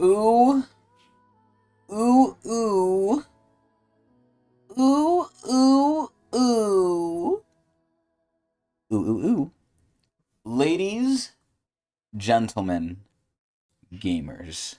Ooh, ooh, ooh, ooh, ooh, ooh, ooh, ooh, ooh. Ladies, gentlemen, gamers,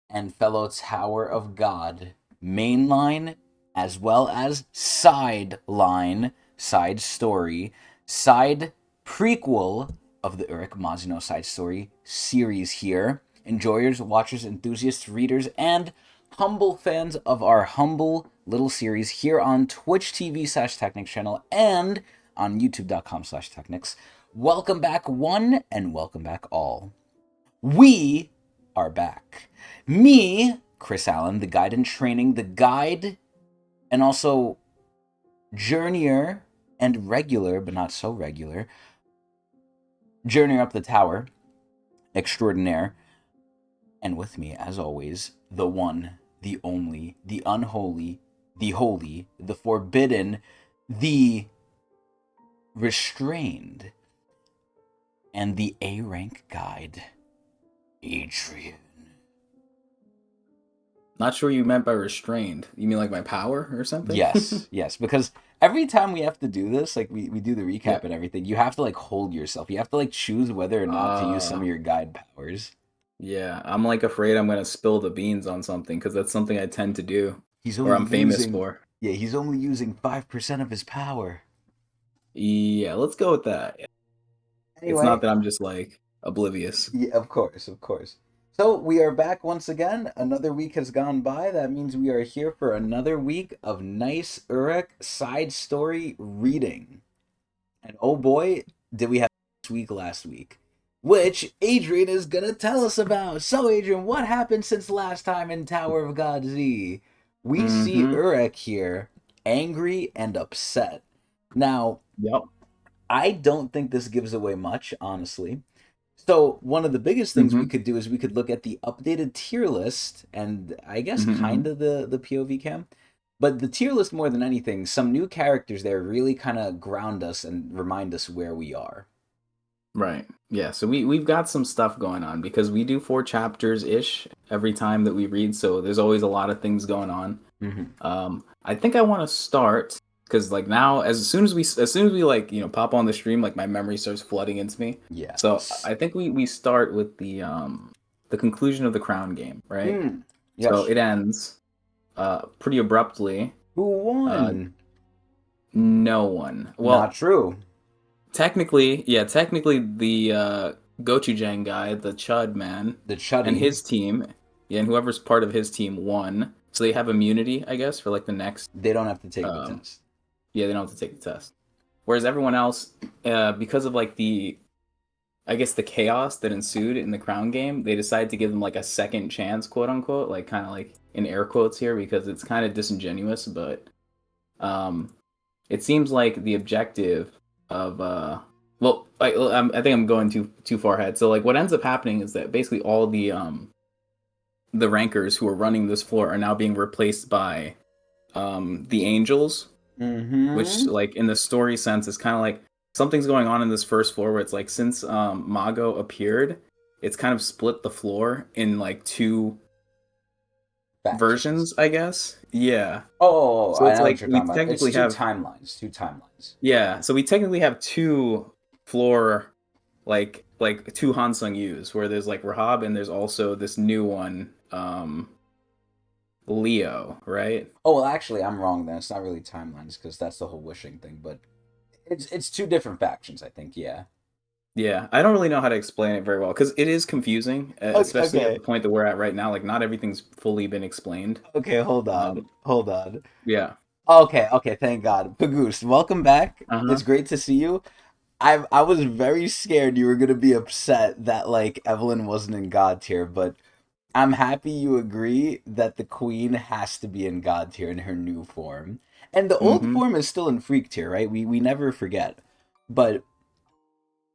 and fellow Tower of God, mainline as well as sideline, side story, side prequel of the Urek Mazino side story series here. Enjoyers, watchers, enthusiasts, readers, and humble fans of our humble little series here on Twitch TV/Tecnics channel and on YouTube.com/Tecnics. Welcome back, one, and welcome back, all. We are back. Me, Chris Allen, the guide in training, the guide, and also journeyer and regular, but not so regular, journeyer up the tower, extraordinaire. And with me, as always, the one, the only, the unholy, the holy, the forbidden, the restrained, and the A rank guide, Adrian. Not sure what you meant by restrained. You mean like my power or something? Yes, yes, because every time we have to do this, like we do the Yeah. recap and everything, you have to like hold yourself. You have to like choose whether or not to use some of your guide powers. Yeah. I'm like afraid I'm gonna spill the beans on something because that's something I tend to do, He's or only I'm famous using for. Yeah, he's only using 5% of his power. Yeah, let's go with that. It's not Anyway, that I'm just like oblivious. yeah, of course, of course. So we are back once again. Another week has gone by. That means we are here for another week of nice Urek side story reading. And oh boy, did we have this week last week, which Adrian is gonna tell us about. So, Adrian, what happened since last time in Tower of God Z? We see Mm-hmm. Urek here, angry and upset. Now, Yep. I don't think this gives away much, honestly. So, one of the biggest things we Mm-hmm. could do is we could look at the updated tier list and I guess Mm-hmm. kind Mm-hmm. of the POV cam. But the tier list more than anything, some new characters there really kind of ground us and remind us where we are. Right. Yeah. So we've got some stuff going on because we do 4 chapters ish every time that we read. So there's always a lot of things going on. Mm-hmm. I think I want to start because like now, as soon as we like pop on the stream, like my memory starts flooding into me. So Yes. I think we start with the conclusion of the Crown game, right? Mm. So Yes. it ends pretty abruptly. Who Uh, won? no one. Not Well, true. technically the gochujang guy, the Chud man, The and Chuddy. his team, yeah, and whoever's part of his team won. So they have immunity, I guess, for like the next. They don't have to take the Um, test. yeah, they don't have to take the test. Whereas everyone else, because of like I guess the chaos that ensued in the Crown game, they decided to give them like a second chance, quote unquote, like kind of like in air quotes here because it's kind of disingenuous, but um, it seems like the objective of well, I think I'm going too far ahead. So like what ends up happening is that basically all the rankers who are running this floor are now being replaced by the angels, which Mm-hmm. like in the story sense is kind of like something's going on in this first floor where it's like since Mago appeared, it's kind of split the floor in like two Factions. versions, I guess. Yeah. Oh, So I it's know what like you're we talking about. It's technically two have timelines. Two timelines. so we technically have two floor like two Hansung Yus where there's like Rahab and there's also this new one Leo, right? Oh well, actually, I'm wrong. Then it's not really timelines because that's the whole wishing thing. But it's two different factions. I think. Yeah. Yeah, I don't really know how to explain it very well because it is confusing, Okay. especially at Okay. the point that we're at right now. Like, not everything's fully been explained. Okay. Hold on. Um, Hold on. yeah. Okay. Okay. Thank God. Pagoose, welcome back. Uh It's huh. great to see you. I was very scared you were gonna be upset that like Evelyn wasn't in God tier, but I'm happy you agree that the queen has to be in God tier in her new form. And the old Mm-hmm. form is still in freak tier, right? We never forget. But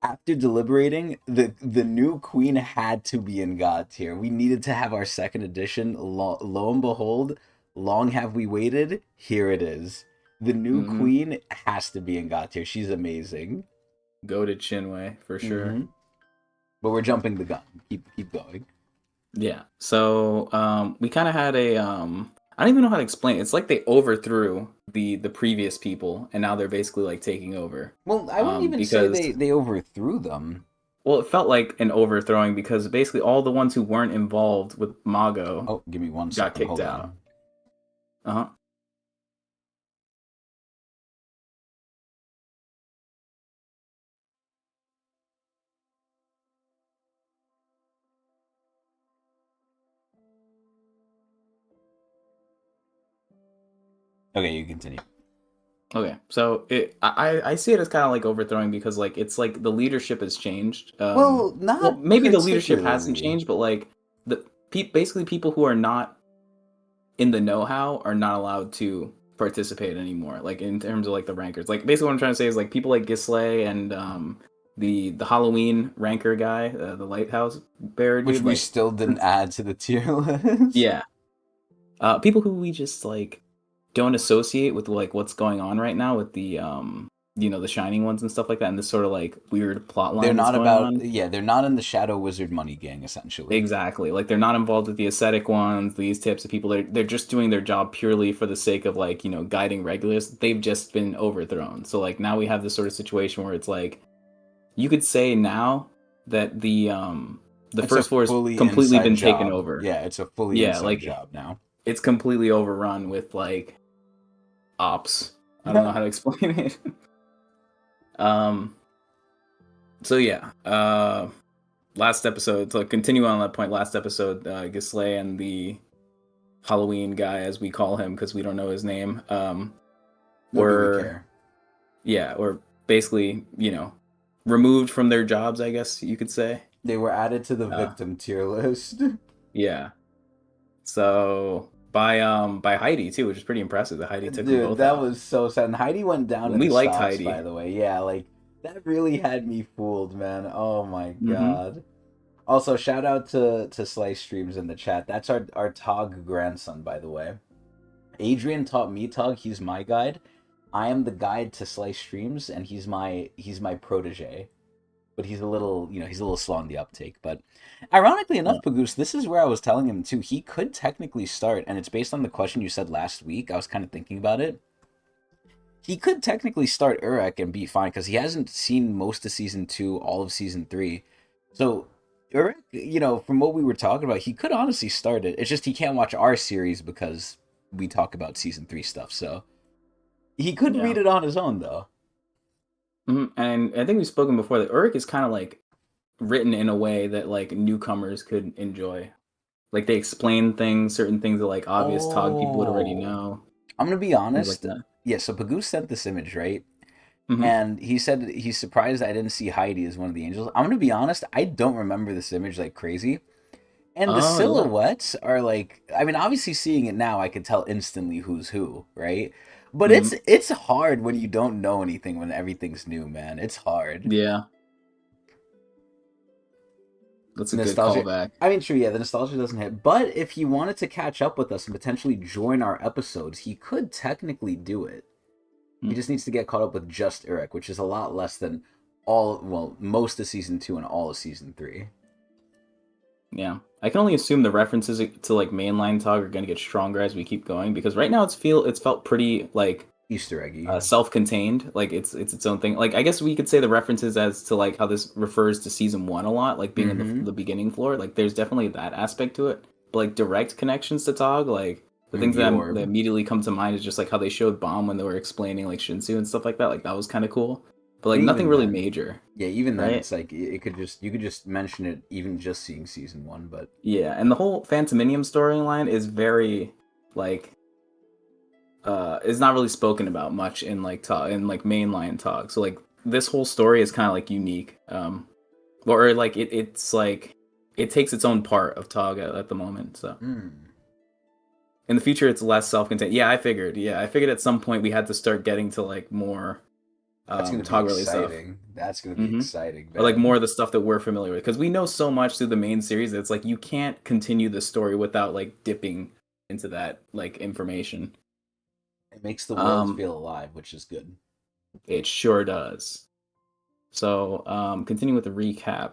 after deliberating, the new queen had to be in God tier. We needed to have our second edition. Lo and behold, long have we waited. Here it is. The new Mm-hmm. queen has to be in God tier. She's amazing. Go to Chinwei for sure. Hmm. But we're jumping the gun. Keep going. Yeah. So we kind of had a I don't even know how to explain it. It's like they overthrew the previous people, and now they're basically like taking over. Well, I wouldn't even say Because they overthrew them. well, it felt like an overthrowing because basically all the ones who weren't involved with Mago Oh, give me one got second. kicked Hold out. on. Uh huh. Okay, you continue. Okay, so I see it as kind of like overthrowing because like it's like the leadership has changed. Well, Well, not maybe the leadership hasn't particularly. changed, but like basically people who are not in the know-how are not allowed to participate anymore. Like in terms of like the rankers, like basically what I'm trying to say is like people like Gisley and the Halloween ranker guy, the lighthouse bearer Which dude, we like still didn't add to the tier list. yeah, people who we just like don't associate with like what's going on right now with the the shining ones and stuff like that and this sort of like weird plot They're line that's not going about, on. yeah, they're not in the Shadow Wizard money gang, essentially. Exactly, like they're not involved with the ascetic ones, these types of people. They're just doing their job purely for the sake of like guiding regulars. They've just been overthrown, so like now we have this sort of situation where it's like you could say now that the It's a first floor has fully completely inside been taken job. over. Yeah, it's a fully Yeah, inside like job now. it's completely overrun with like ops. I don't know how to explain it. um so yeah, last episode, to continue on that point, last episode, Gisley and the Halloween guy, as we call him because we don't know his name, Nor do we were care. were basically removed from their jobs, I guess you could say. They were added to the uh, victim tier list. yeah, so by Heidi too, which is pretty impressive that Heidi took them Dude, both that out. was so sad. And Heidi went down to We the liked stocks, by Heidi. the way. Yeah, like that really had me fooled, man. Oh my Mm-hmm. god. Also, shout out to Slice Streams in the chat. That's our Tog grandson, by the way. Adrian taught me Tog. He's my guide. I am the guide to Slice Streams, and he's my protege. But he's a little, he's a little slow on the uptake. But ironically enough, Pagoose, this is where I was telling him too. He could technically start, and it's based on the question you said last week. I was kind of thinking about it. He could technically start Urek and be fine because he hasn't seen most of season 2, all of season 3. So Urek, from what we were talking about, he could honestly start it. It's just he can't watch our series because we talk about season 3 stuff. So he could Yeah. read it on his own though. And I think we've spoken before that Uruk is kind of like written in a way that like newcomers could enjoy. Like they explain things, certain things that like obvious Tog people would already Oh, know, I'm gonna be things like honest. that. Yeah, so Pagoose sent this image, right? Hmm. And he said he's surprised I didn't see Heidi as one of the angels. I'm gonna be honest, I don't remember this image like crazy. And the Oh yeah. silhouettes are like, I mean, obviously seeing it now, I could tell instantly who's who, right? But Hmm. it's hard when you don't know anything when everything's new, man. It's hard. Yeah, that's a good Nostalgia. callback. I mean, true, yeah, the nostalgia doesn't hit. But if he wanted to catch up with us and potentially join our episodes, he could technically do it. He Mm. just needs to get caught up with just Urek, which is a lot less than most of season 2 and all of season 3. Yeah, I can only assume the references to like mainline Tog are gonna get stronger as we keep going because right now it's felt pretty like Easter eggy. self-contained, like it's own thing. Like I guess we could say the references as to like how this refers to season 1 a lot, like being in Mm-hmm. the beginning floor. Like there's definitely that aspect to it, but like direct connections to Tog, like the And things the that orb. immediately come to mind is just like how they showed Bomb when they were explaining like Shinsu and stuff like that. Like that was kind of cool, but like And nothing even really then, major, yeah, even then, right? it's like it could just you could just mention it even just seeing season 1, but Yeah, and the whole Phantominium storyline is very like is not really spoken about much in like Tog in like mainline Tog. So like this whole story is kind of like unique. Or like it's like it takes its own part of Tog at the moment. So mm, in the future, it's less self-contained. Yeah, I figured. Yeah, I figured at some point we had to start getting to like more that's gonna be Tog related stuff. exciting. That's gonna be Hmm. exciting, Or like man. more of the stuff that we're familiar with because we know so much through the main series that it's like you can't continue the story without like dipping into that like information. It makes the world Um, feel alive, which is good. it sure does. So, continuing with the recap.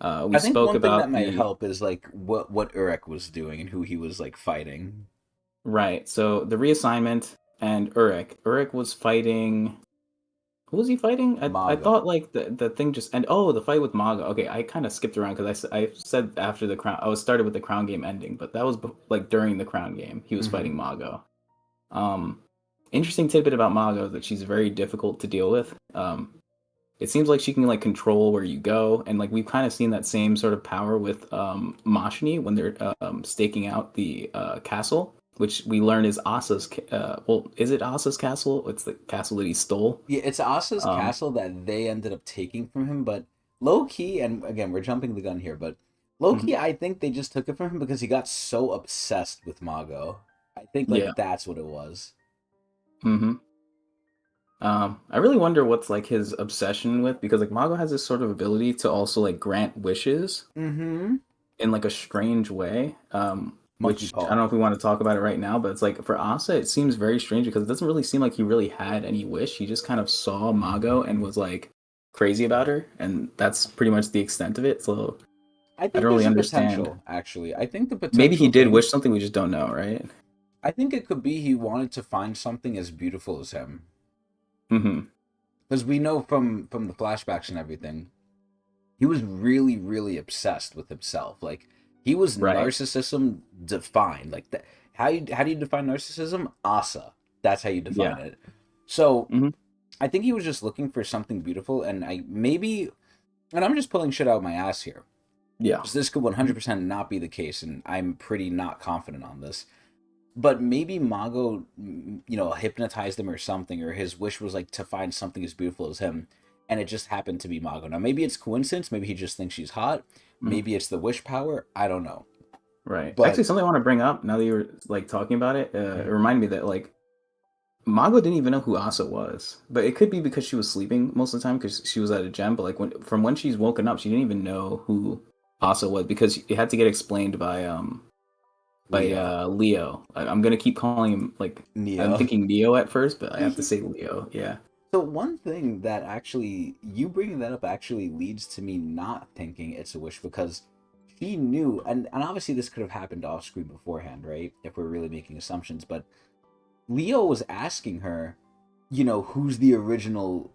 We I think spoke one thing that about might the help is like what Urek was doing and who he was like fighting. right. So the reassignment and Urek. Urek was fighting. Who was he fighting? I Mago. thought like the thing just and oh the fight with Maga. Okay, I kind of skipped around because I said after the crown I was started with the crown game ending, but that was like during the crown game he was Hmm. fighting Mago. Um, interesting tidbit about Mago is that she's very difficult to deal with. It seems like she can like control where you go, and like we've kind of seen that same sort of power with Mashni when they're staking out the castle, which we learn is Asa's. Well, is it Asa's castle? It's the castle that he stole. Yeah, it's Asa's Um, castle that they ended up taking from him, but low key, and again, we're jumping the gun here, but low mhm, key, I think they just took it from him because he got so obsessed with Mago. I think yeah. like that's what it was. hmm I really wonder what's like his obsession with because like Mago has this sort of ability to also like grant wishes Mm-hmm. in like a strange way. Monkey Which I don't paw. know if we want to talk about it right now, but it's like for Asa, it seems very strange because it doesn't really seem like he really had any wish. He just kind of saw Mago and was like crazy about her, and that's pretty much the extent of it. So I I think don't really there's a understand. potential, actually. I think the Maybe he potential did thing, wish something we just don't know, right? I think it could be he wanted to find something as beautiful as him. Mm-hmm. Because we know from the flashbacks and everything, he was really really obsessed with himself. Like he was Right. narcissism defined. Like that, how do you define narcissism? Asa, that's how you define Yeah. it. So Mm-hmm. I think he was just looking for something beautiful, and I maybe, and I'm just pulling shit out of my ass here Yeah. because this could Mhm. 100% not be the case, and I'm pretty not confident on this. But maybe Mago, hypnotized him or something, or his wish was like to find something as beautiful as him, and it just happened to be Mago. Now, maybe it's coincidence. Maybe he just thinks she's hot. Mhm. Maybe it's the wish power. I don't know. Right. Actually, But something I want to bring up now that you were like talking about it, it Mhm. reminded me that like Mago didn't even know who Asa was, but it could be because she was sleeping most of the time because she was at a gym. But like when she's woken up, she didn't even know who Asa was because it had to get explained by Leo, Leo. I'm gonna keep calling him like I'm Neo. thinking Neo at first, but I have to say Leo. Yeah. So one thing that actually you bringing that up actually leads to me not thinking it's a wish because she knew, and obviously this could have happened off screen beforehand, right? If we're really making assumptions, but Leo was asking her, who's the original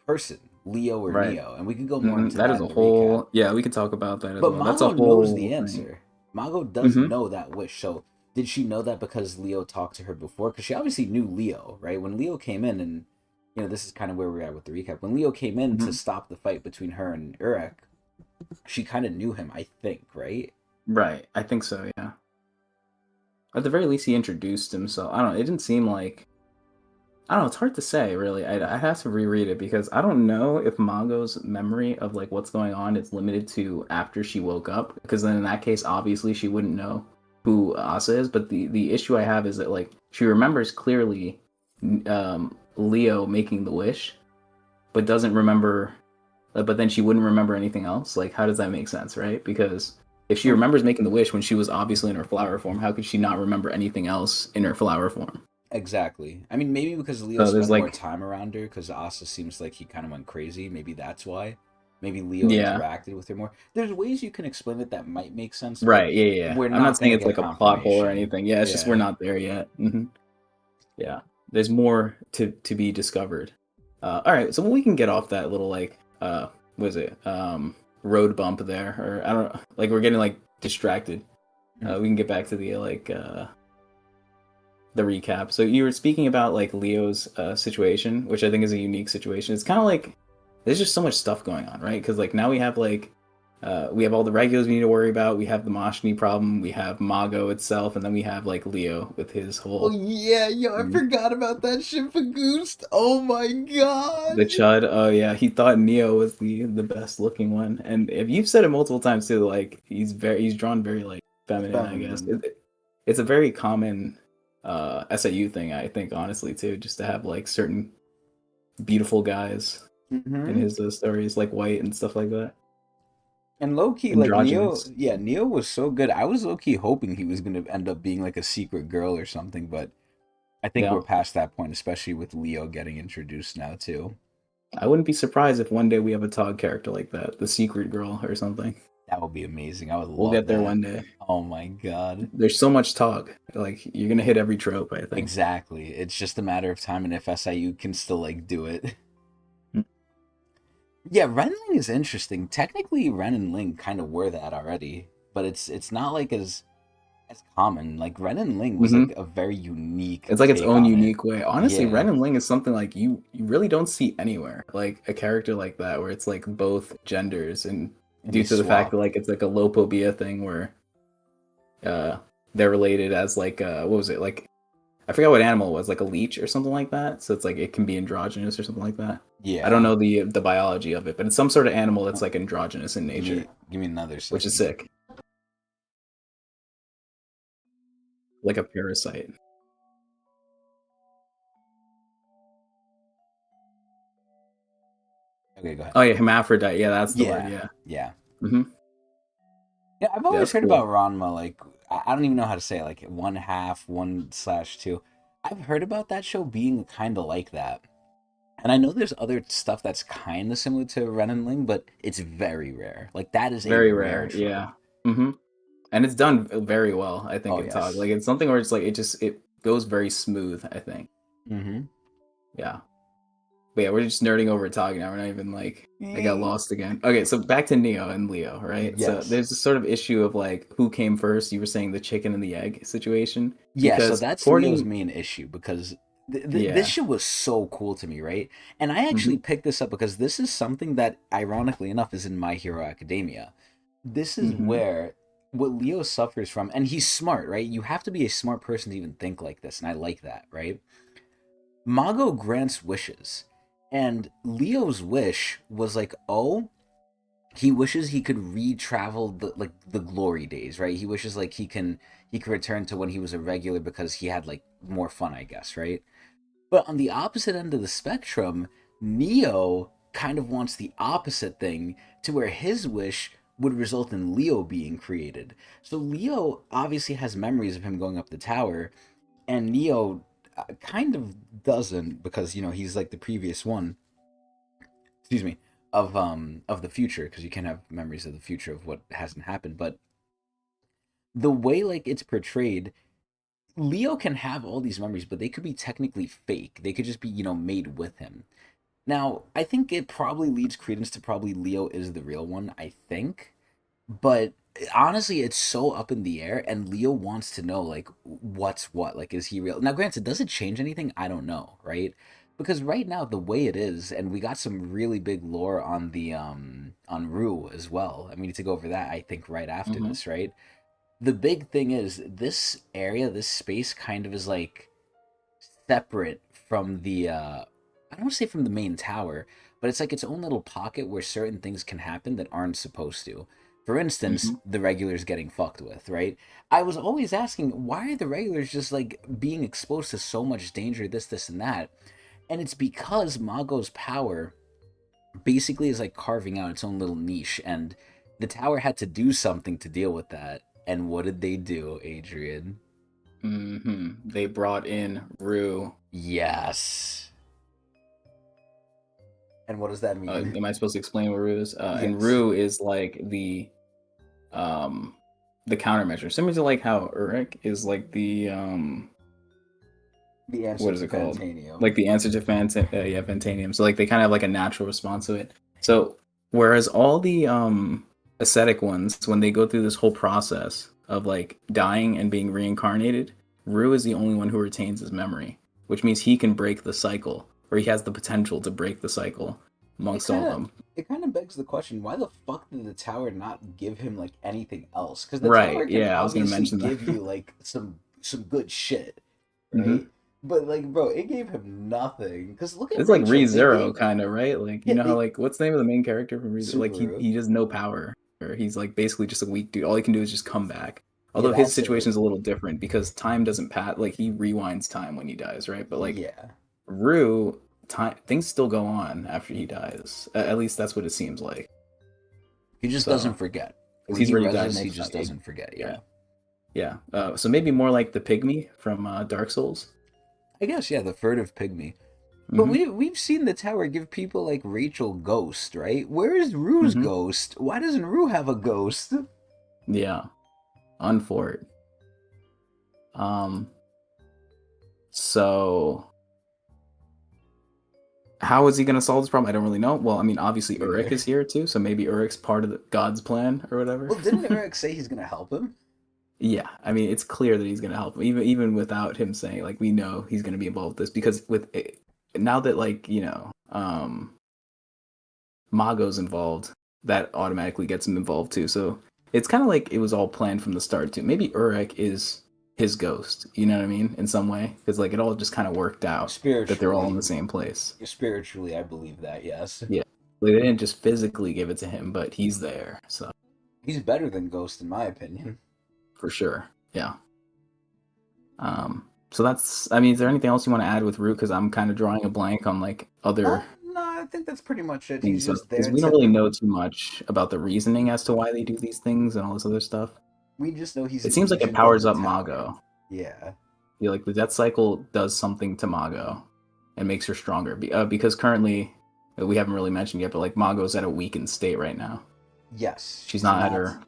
person, Leo or Right. Neo? And we could go more into That that is in a the recap. whole. Yeah, we could talk about that as But well. That's a Mago knows whole the thing. answer. Mago does hmm know that wish. So did she know that because Leo talked to her before? Because she obviously knew Leo, right? When Leo came in, and this is kind of where we're at with the recap. When Leo came in to hmm stop the fight between her and Urek, she kind of knew him, I think, right? Right. I think so. Yeah. At the very least, he introduced himself. I don't know. It didn't seem like I don't know. It's hard to say, really. I have to reread it because I don't know if Mongo's memory of like what's going on is limited to after she woke up. Because then in that case, obviously she wouldn't know who Asa is. But the issue I have is that like she remembers clearly Leo making the wish, but doesn't remember. But then she wouldn't remember anything else. Like, how does that make sense, right? Because if she So remembers making the wish when she was obviously in her flower form, how could she not remember anything else in her flower form? exactly. I mean, maybe because Leo So there's spent more like, time around her, because Asa seems like he kind of went crazy. Maybe that's why. Maybe Leo yeah. interacted with her more. There's ways you can explain it that might make sense, but Right. Yeah. Yeah. Yeah. we're I'm not not saying gonna it's get like a plot hole or confirmation. anything. Yeah. It's just we're Yeah. not there yet. Yeah. There's more to be discovered. All right. So we can get off that little like what is it road bump there, or I don't know. Like we're getting like distracted. We can get back to the recap. So you were speaking about like Leo's situation, which I think is a unique situation. It's kind of like there's just so much stuff going on, right? Because like now we have all the regulars we need to worry about. We have the Moshni problem. We have Mago itself, and then we have like Leo with his Oh whole yeah, yo, I mm, forgot about that shit for Goose. Oh my god. the Chud. Oh yeah, he thought Neo was the best looking one, and if you've said it multiple times too, like he's drawn very like feminine. I guess Feminine. it's a very common SAU thing, I think, honestly too, just to have like certain beautiful guys in Mm-hmm. his stories, like White and stuff like that. And low key, like Neo, Androgynous. yeah, Neo was so good. I was low key hoping he was gonna end up being like a secret girl or something, but I think we're Yeah. past that point, especially with Leo getting introduced now too. I wouldn't be surprised if one day we have a Tog character like that, the secret girl or something. That would be amazing. I would We'll love get there that. one day. Oh my god. There's so much Tog. Like you're gonna hit every trope, I think. Exactly. It's just a matter of time, and if SIU can still like do it. Yeah, Ren and Ling is interesting. Technically, Ren and Ling kind of were that already, but it's not like as common. Like Ren and Ling was Mm-hmm. like a very unique It's like its take own on it. unique way. Honestly, Yeah, Ren and Ling is something like you really don't see anywhere. Like a character like that where it's like both genders and and they due to the fact swap. that like it's like a lopobia thing where uh they're related as like what was it? Like I forgot what animal it was, like a leech or something like that. So it's like it can be androgynous or something like that. I don't Yeah. know the biology of it, but it's some sort of animal that's like androgynous in nature, Give me another which is second. sick. Like a parasite. Okay, go ahead. Oh yeah, hermaphrodite. Yeah, that's the word. Yeah, Yeah. yeah, hmm yeah. I've Yeah, always that's heard about cool. Ranma. Like I don't even know how to say it, like 1/2, 1/2. I've heard about that show being kind of like that. And I know there's other stuff that's kind of similar to Ren and Ling, but it's very rare. Like that is a Very rare rare. trope. Yeah. And it's done very well, I think, Oh in Tog. yes. Like it's something where it's like it goes very smooth, I think. Mm-hmm. Yeah. But yeah, we're just nerding over Tog now. We're not even like I got Eh, lost again. Okay, so back to Neo and Leo, right? So yes. there's this sort of issue of like who came first. You were saying the chicken and the egg situation Yeah, so because that's Leo's according, main issue because this yeah, shit was so cool to me, right? And I hmm actually picked this up because this is something that, ironically enough, is in My Hero Academia. This is hmm where what Leo suffers from, and he's smart, right? You have to be a smart person to even think like this, and I like that, right? Mago grants wishes, and Leo's wish was like, oh, he wishes he could re-travel the glory days, right? He wishes like he could return to when he was a regular because he had like more fun, I guess, right? But on the opposite end of the spectrum, Neo kind of wants the opposite thing to where his wish would result in Leo being created. So Leo obviously has memories of him going up the tower, and Neo kind of doesn't because he's like the previous one, excuse me, of the future, because you can have memories of the future of what hasn't happened. But the way like it's portrayed, Leo can have all these memories, but they could be technically fake. They could just be made with him. Now I think it probably leads credence to probably Leo is the real one, I think. But honestly, it's so up in the air, and Leo wants to know like what's what. Like, is he real? Now, granted, does it change anything? I don't know, right? Because right now, the way it is, and we got some really big lore on the on Rue as well. And we need to go over that, I think, right after hmm this, right? The big thing is this area, this space, kind of is like separate from the I don't want to say from the main tower, but it's like its own little pocket where certain things can happen that aren't supposed to. For instance, hmm the regulars getting fucked with, right? I was always asking, why are the regulars just like being exposed to so much danger, this, and that? And it's because Mago's power basically is like carving out its own little niche, and the tower had to do something to deal with that. And what did they do, Adrian? They brought in Rue. Yes. And what does that mean? Am I supposed to explain what Rue is? And Yes. Rue is like um the countermeasure, similar to like how Urek is like the The answer what is to it called? Fantanium. Like the answer to yeah, Fantanium. So like they kind of have like a natural response to it. So whereas all the ascetic ones, when they go through this whole process of like dying and being reincarnated, Rue is the only one who retains his memory, which means he can break the cycle, or he has the potential to break the cycle It amongst all kind of of them. it kind of begs the question, why the fuck did the tower not give him like anything else? Because the Right. tower can Yeah, I was gonna obviously mention that. give you like some good shit, hmm right? But like, bro, it gave him nothing. Because look at It's like Rachel. They ReZero gave kind of, right? Like you yeah know how they like what's the name of the main character from ReZero? Like Subaru. he has no power, or he's like basically just a weak dude. All he can do is just come back. Yeah, Although his that's situation it. is a little different because time doesn't pass. Like he rewinds time when he dies, right? But like Yeah, Rue, time things still go on after he dies. At least that's what it seems like. he just doesn't So forget. because When he's he already died reses, he multiple just times. doesn't forget. Yeah, Yeah, yeah. So maybe more like the pygmy from Dark Souls. I guess yeah, the furtive pygmy. But Hmm. we've seen the tower give people like Rachel ghost, right? Where is Rue's Hmm. ghost? Why doesn't Rue have a ghost? Yeah, unfort. Um, so how is he going to solve this problem? I don't really know. Well, I mean, obviously Me Urek neither. is here too, so maybe Urek's part of God's plan or whatever. Well, didn't Urek say he's gonna help him? Yeah, I mean, it's clear that he's going to help him, even without him saying, like, we know he's going to be involved with this because now that, like, Mago's involved, that automatically gets him involved too. So it's kind of like it was all planned from the start too. Maybe Urek is his ghost, you know what I mean, in some way, because like it all just kind of worked out that they're all in the Spiritually, same place. spiritually, I believe that. Yes, Yeah, like, they didn't just physically give it to him, but he's there, so he's better than Ghost in my opinion. for sure, yeah. So that's. I mean, is there anything else you want to add with Root? Because I'm kind of drawing a blank on like other No, I think that's pretty much it. He's things, so just because there we don't to. really know too much about the reasoning as to why they do these things and all this other stuff. We just know he's It an seems like it agent of powers the up tower. Mago. Yeah. Yeah, like the death cycle does something to Mago and makes her stronger. Because currently, we haven't really mentioned yet, but like Mago's at a weakened state right now. Yes, She's not at her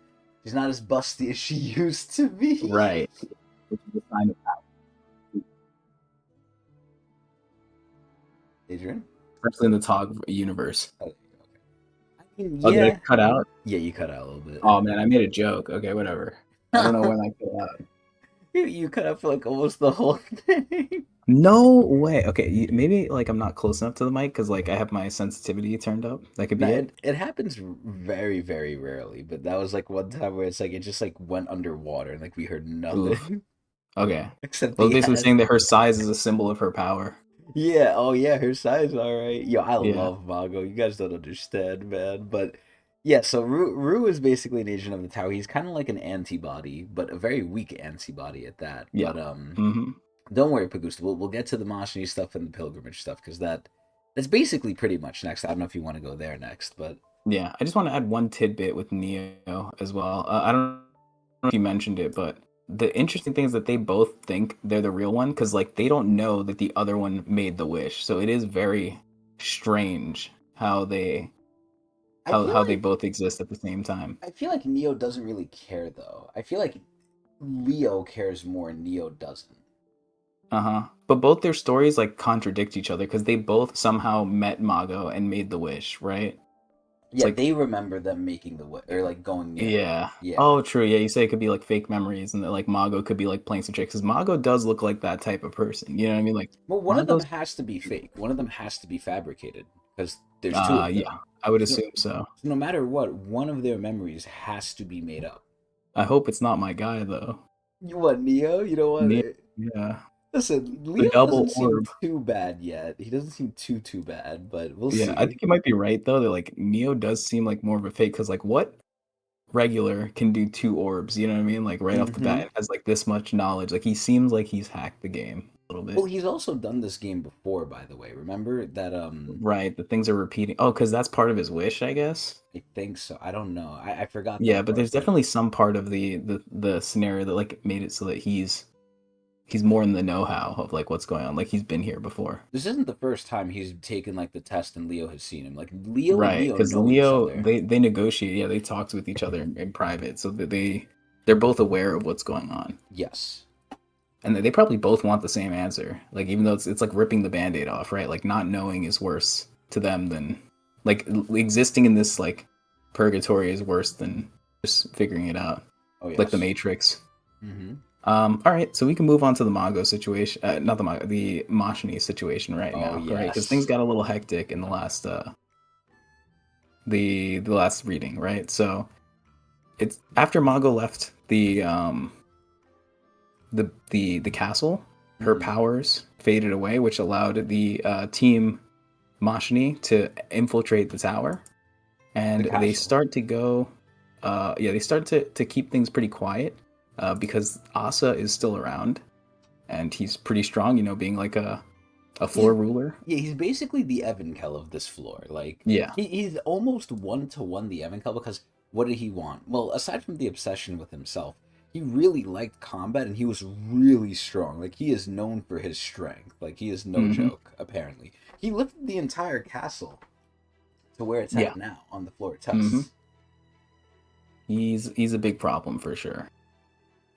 she's not as busty as she used to be. right, which is a sign of Adrian. especially in the Tog universe. Oh, okay. I mean, Oh, did I yeah. cut out? Yeah, you cut out a little bit. Oh man, I made a joke. Okay, whatever. I don't know when I cut out. You cut out for like almost the whole thing. No way. Okay, maybe like I'm not close enough to the mic because like I have my sensitivity turned up. That could No, be it. it happens very, very rarely, but that was like one time where it's like it just like went underwater and like we heard Oof. nothing Okay. except Well, the basically ass. saying that her size is a symbol of her power. Yeah, oh yeah, her size, all right. Yo, I Yeah. love Mago. You guys don't understand, man. But yeah, so Rue is basically an agent of the tower. He's kind of like an antibody, but a very weak antibody at that. Yeah. But Hmm. don't worry, Pagusta. We'll get to the Mashni stuff and the pilgrimage stuff because that's basically pretty much next. I don't know if you want to go there next, but Yeah. I just want to add one tidbit with Neo as well. I don't know if you mentioned it, but the interesting thing is that they both think they're the real one because like they don't know that the other one made the wish. So it is very strange how they I how feel how they like both exist at the same time. Neo doesn't really care though. I feel like Leo cares more, and Neo doesn't. Uh-huh. But both their stories like contradict each other because they both somehow met Mago and made the wish, right? It's Yeah, like, they remember them making the or like going near her. yeah. Yeah. Oh, true. Yeah, you say it could be like fake memories and that like Mago could be like playing some tricks because Mago does look like that type of person. You know what I mean? Like Well, one of them Mago's has to be fake. One of them has to be fabricated because there's two of yeah, them. I would So, assume so. so no matter what, one of their memories has to be made up. I hope it's not my guy though. You want Neo? You don't want Ne- it. Yeah. Listen, The Leo double doesn't seem orb. too bad yet. He doesn't seem too bad, but we'll Yeah, I see. think you might be right though that like Neo does seem like more of a fake because like what regular can do two orbs, you know what I mean? Like right off the bat, Hmm. and has like this much knowledge. Like he seems like he's hacked the game a little Well, bit. he's also done this game before, by the way. Remember that? Right, the things are repeating. Oh, because that's part of his wish, I guess. I think so. I don't know. I forgot Yeah, that but part, there's but definitely some part of the scenario that like made it so that he's more in the know-how of like what's going on. Like he's been here before. this isn't the first time he's taken like the test and Leo has seen him. Like Leo and Right, Neo because know each Leo other. they negotiate. Yeah, they talked with each other in private, so that they're both aware of what's going on. Yes. And they probably both want the same answer. Like even though it's like ripping the band-aid off, right? Like not knowing is worse to them than like existing in this like purgatory is worse than just figuring it out. Oh Like the yes. Matrix. Mm-hmm. All right, so we can move on to the Mago situation. Not the Mago, the Mashni situation right Oh now, right? Because things yes. got a little hectic in the last the last reading, right? So it's after Mago left the castle, her Mm-hmm. powers faded away, which allowed the team Mashni to infiltrate the tower, The and they castle. start to go. Yeah, they start to keep things pretty quiet because Asa is still around, and he's pretty strong. You know, being like a He's floor ruler. yeah, he's basically the Evankel of this floor. Like Yeah. he's almost one to one the Evankel because what did he want? Well, aside from the obsession with himself, he really liked combat and he was really strong. Like he is known for his strength. Like he is no Hmm. joke, apparently. He lifted the entire castle to where it's Yeah. at now on the floor of hmm tests. He's a big problem for sure.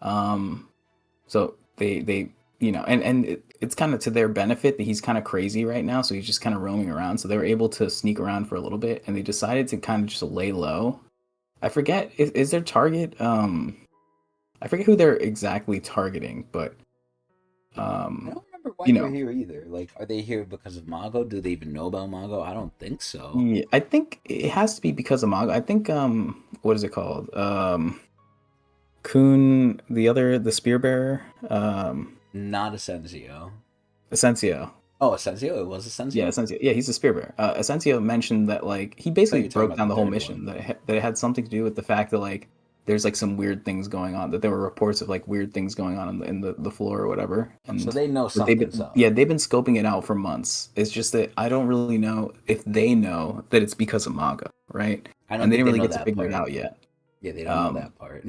Um, so they and it's kind of to their benefit that he's kind of crazy right now, so he's just kind of roaming around. So they were able to sneak around for a little bit, and they decided to kind of just lay low. I forget is their target. I forget who they're exactly targeting, but I um, don't remember why you they're know, here either. Like, are they here because of Mago? Do they even know about Mago? I don't think so. yeah, I think it has to be because of Mago. I think what is it called? Kun, the spear bearer, Not Asensio. Asensio. Oh, Asensio? It was Yeah, Asensio? Asensio. Yeah, he's a spear bearer. Asensio mentioned that like he I thought basically you were talking broke about down the the whole third mission one. that it had something to do with the fact that like there's like some weird things going on. That there were reports of like weird things going on in the floor or whatever, Oh, so and they know that they've something's been up. yeah they've been scoping it out for months. It's just that I don't really know if they know that it's because of Maga, right? I don't And they think didn't they really know get to that figure it part. out yet. Yeah, they don't know Um, that part.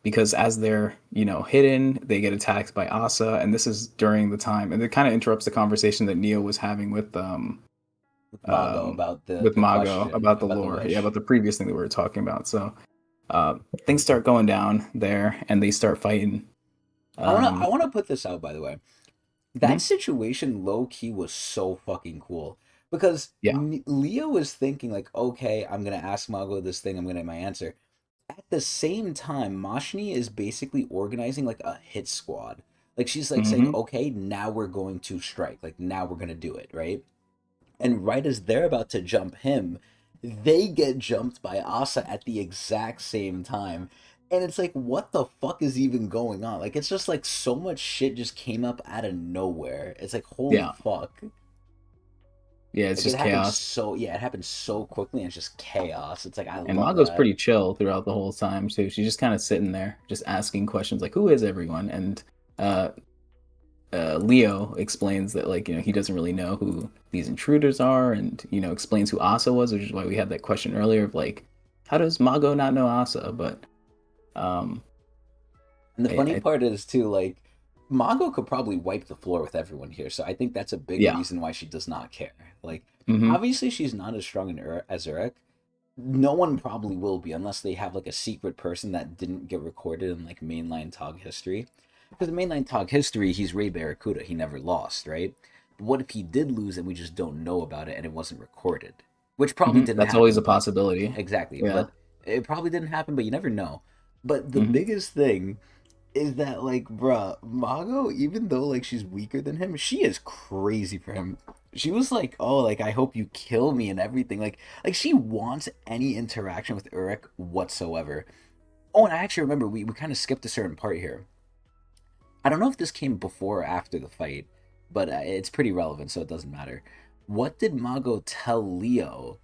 because as they're hidden, they get attacked by Asa, and this is during the time, and it kind of interrupts the conversation that Neo was having With Mago um, about the with Mago question about the about the lore, yeah, wish. about the previous thing that we were talking about. So things start going down there, and they start fighting. I Um, wanna put this out by the way. That mhm, situation low key was so fucking cool because yeah, Leo was thinking like, okay, I'm gonna ask Mago this thing, I'm gonna get my answer. At the same time, Mashni is basically organizing like a hit squad. Like she's like saying, hmm okay, now we're going to strike. Like now we're gonna do it, right? And right as they're about to jump him, they get jumped by Asa at the exact same time. And it's like, what the fuck is even going on? Like, it's just like so much shit just came up out of nowhere. It's like, holy yeah, fuck. yeah. It's Like, it just happened chaos, so, yeah, it happened so quickly and it's just chaos. It's like, I and love Mago's that. pretty chill throughout the whole time too. She's just kind of sitting there, just asking questions like, "Who is everyone?" And uh, Leo explains that like he doesn't really know who these intruders are, and explains who Asa was, which is why we had that question earlier of like, how does Mago not know Asa? But um, And the funny I part is, too, like, Mago could probably wipe the floor with everyone here. So I think that's a big yeah, reason why she does not care. Like, hmm obviously, she's not as strong as Urek. No one probably will be unless they have like a secret person that didn't get recorded in like mainline Tog history. Because in mainline Tog history, he's Ray Barracuda. He never lost, right? But what if he did lose and we just don't know about it and it wasn't recorded? Which probably didn't that's always happen, a but possibility. exactly. Yeah, But it probably didn't happen, but you never know. But the hmm biggest thing is that like bruh, Mago, even though like she's weaker than him, she is crazy for him. She was like, oh, like I hope you kill me and everything. Like she wants any interaction with Urek whatsoever. Oh, and I actually remember we kind of skipped a certain part here. I don't know if this came before or after the fight, but it's pretty relevant, so it doesn't matter. What did Mago tell Leo